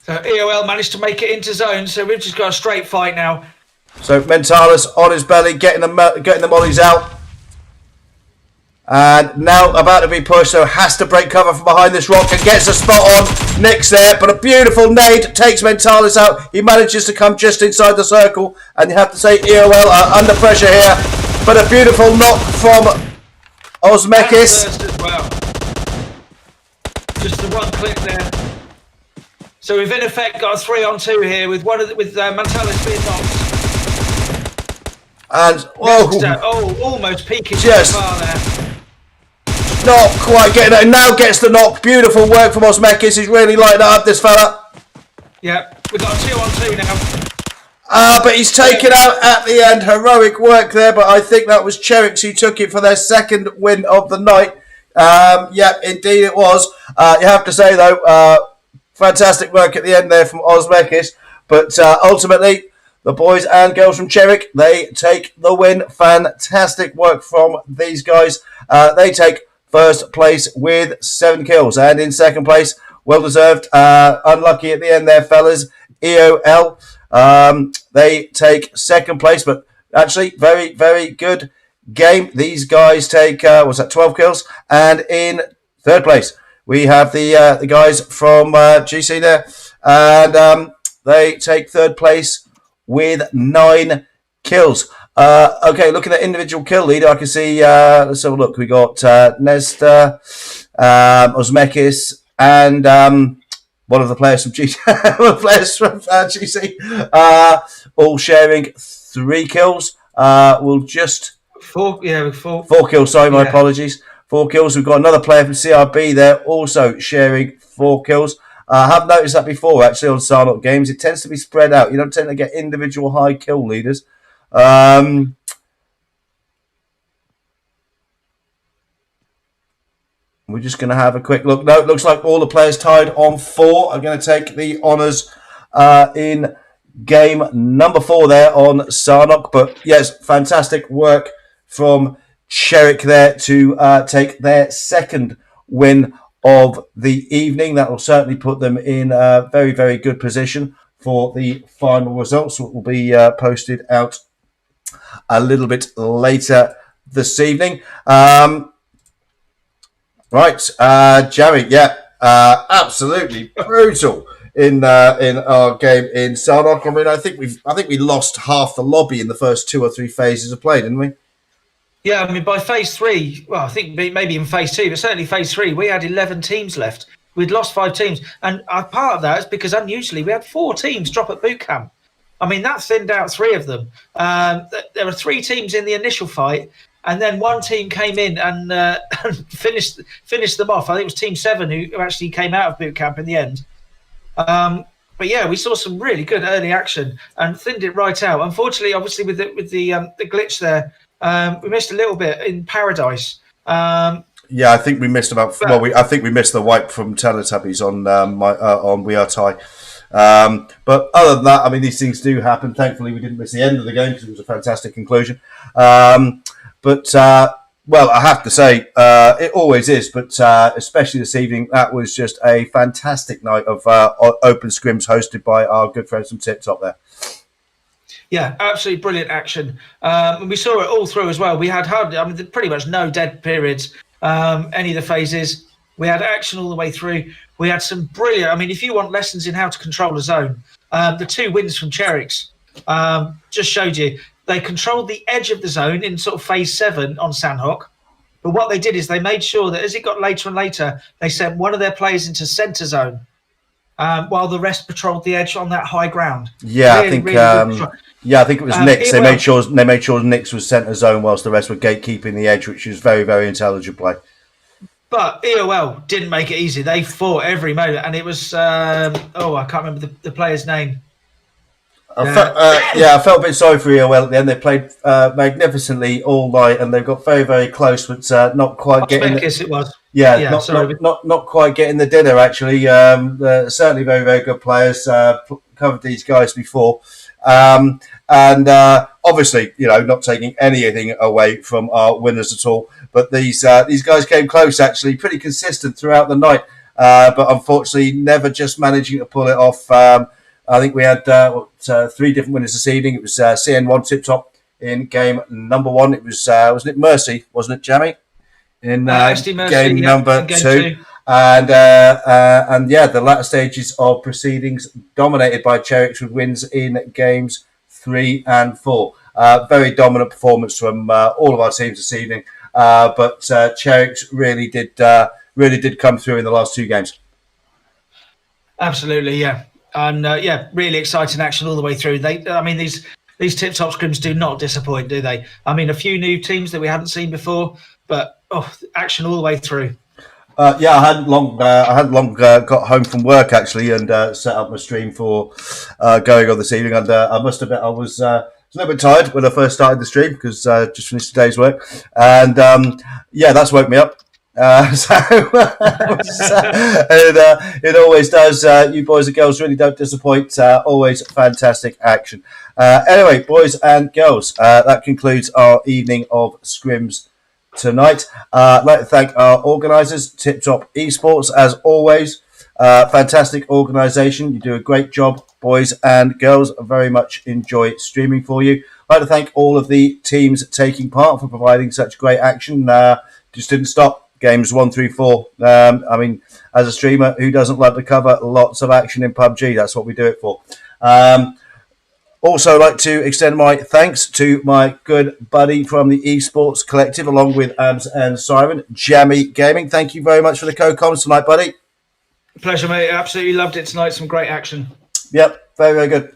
So EOL managed to make it into zone, so we've just got a straight fight now. So Mentalis on his belly, getting the mollies out. And now about to be pushed, so has to break cover from behind this rock and gets a spot on. Nick's there, but a beautiful nade takes Mentalis out. He manages to come just inside the circle, and you have to say EOL are under pressure here. But a beautiful knock from Osmekis. As well. Just the 1 click there. So we've in effect got a 3 on 2 here with Mantalis being knocked. And whoa, almost peeking just far there. Not quite getting it. Now gets the knock. Beautiful work from Osmekis. He's really lighting up this fella. Yep, we've got a 2 on 2 now. But he's taken out at the end. Heroic work there, but I think that was Cherricks who took it for their 2nd win of the night. Yeah, indeed it was. You have to say though, fantastic work at the end there from Osmekis. But ultimately, the boys and girls from Cherrick, they take the win. Fantastic work from these guys. They take 1st place with 7 kills. And in 2nd place, well deserved. Unlucky at the end there, fellas. EOL. They take 2nd place, but actually very, very good game. These guys take 12 kills. And in 3rd place, we have the guys from GC there. and they take third place with 9 kills. Okay, looking at individual kill leader, I can see. Let's have a look. We got Nesta, Osmekis, and one of the players from GC, all sharing 3 kills. We'll just 4 kills. Sorry, my apologies. 4 kills. We've got another player from CRB there, also sharing 4 kills. I have noticed that before, actually, on Sarnok games. It tends to be spread out. You don't tend to get individual high kill leaders. We're just going to have a quick look. No, it looks like all the players tied on 4 are going to take the honours in game number 4 there on Sarnok. But yes, fantastic work from Cherrick there to take their second win of the evening. That will certainly put them in a very, very good position for the final results, which will be posted out a little bit later this evening. Right, Jerry, absolutely brutal in our game in Sarnok. I mean, I think we lost half the lobby in the first 2 or 3 phases of play, didn't we? Yeah, I mean, by phase 3, well, I think maybe in phase 2, but certainly phase 3, we had 11 teams left. We'd lost 5 teams, and part of that is because unusually we had 4 teams drop at boot camp. I mean, that thinned out 3 of them. There were 3 teams in the initial fight, and then 1 team came in and finished them off. I think it was Team 7 who actually came out of boot camp in the end. But yeah, we saw some really good early action and thinned it right out. Unfortunately, obviously with the glitch there, we missed a little bit in Paradise. I think we missed I think we missed the wipe from Teletubbies on We Are Thai. But other than that, I mean, these things do happen. Thankfully, we didn't miss the end of the game because it was a fantastic conclusion. Well, I have to say, it always is, but especially this evening, that was just a fantastic night of open scrims hosted by our good friends from TipTop there. Yeah, absolutely brilliant action. And we saw it all through as well. We had pretty much no dead periods, any of the phases. We had action all the way through. We had some brilliant, I mean, if you want lessons in how to control a zone, the 2 wins from Cherrick's just showed you. They controlled the edge of the zone in sort of phase 7 on Sandhawk. But what they did is they made sure that as it got later and later, they sent one of their players into centre zone while the rest patrolled the edge on that high ground. Yeah, really, I think it was Nix. They made sure Nix was centre zone whilst the rest were gatekeeping the edge, which is very, very intelligent play. But EOL didn't make it easy. They fought every moment, and it was I can't remember the player's name. I felt a bit sorry for EOL at the end. They played magnificently all night, and they got very, very close, but not quite getting. It was. Not quite getting the dinner. Actually, certainly very, very good players. Covered these guys before, and obviously, not taking anything away from our winners at all. But these guys came close. Actually, pretty consistent throughout the night, but unfortunately, never just managing to pull it off. I think we had 3 different winners this evening. It was CN1 TipTop in game number 1. It was wasn't it Mercy, wasn't it, Jamie? In game number 2. And the latter stages of proceedings dominated by Cherrick's with wins in games 3 and 4. Very dominant performance from all of our teams this evening. But Cherrick's really did come through in the last 2 games. Absolutely, yeah. And really exciting action all the way through. These TipTop scrims do not disappoint, do they? I mean, a few new teams that we hadn't seen before, but action all the way through. I hadn't long got home from work actually, and set up my stream for going on this evening. And I must admit, I was a little bit tired when I first started the stream because just finished today's work, and that's woke me up. It always does. You boys and girls really don't disappoint. Always fantastic action. Anyway, boys and girls, that concludes our evening of scrims tonight. I'd like to thank our organisers, TipTop Esports, as always. Fantastic organisation. You do a great job, boys and girls. I very much enjoy streaming for you. I'd like to thank all of the teams taking part for providing such great action. Just didn't stop. games 1 through 4. I mean, as a streamer, who doesn't love to cover lots of action in PUBG? That's what we do it for. Also, like to extend my thanks to my good buddy from the Esports Collective, along with Abs and Simon, Jammy Gaming. Thank you very much for the co-coms tonight, buddy. Pleasure, mate. Absolutely loved it tonight. Some great action. Yep, very, very good.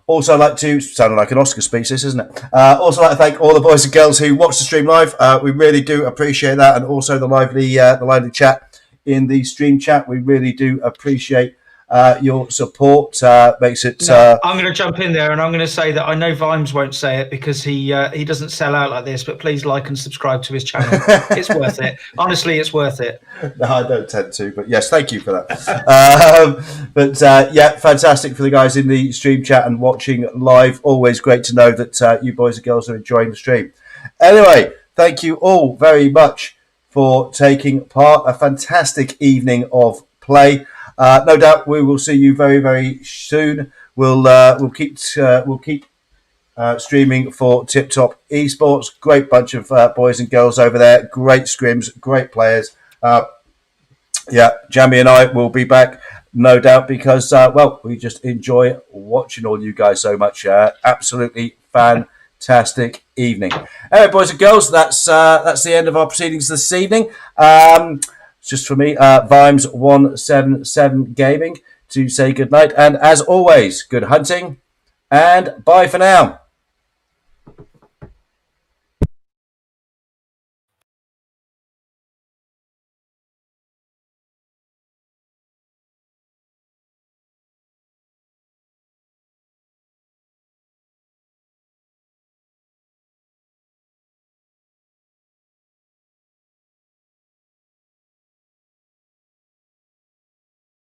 Also, I'd like to, sounding like an Oscar speech, this, isn't it? Also, like to thank all the boys and girls who watch the stream live. We really do appreciate that, and also the lively chat in the stream chat. We really do appreciate your support. Makes it. I'm going to jump in there, and I'm going to say that I know Vimes won't say it because he doesn't sell out like this. But please like and subscribe to his channel. It's worth it. Honestly, it's worth it. No, I don't tend to, but yes, thank you for that. Yeah, fantastic for the guys in the stream chat and watching live. Always great to know that you boys and girls are enjoying the stream. Anyway, thank you all very much for taking part. A fantastic evening of play. No doubt we will see you very, very soon. We'll keep streaming for TipTop Esports. Great bunch of boys and girls over there. Great scrims, great players. Jamie and I will be back, no doubt, because we just enjoy watching all you guys so much. Absolutely fantastic evening. Anyway, boys and girls, that's the end of our proceedings this evening. Just for me, Vimes177 Gaming to say good night. And as always, good hunting and bye for now.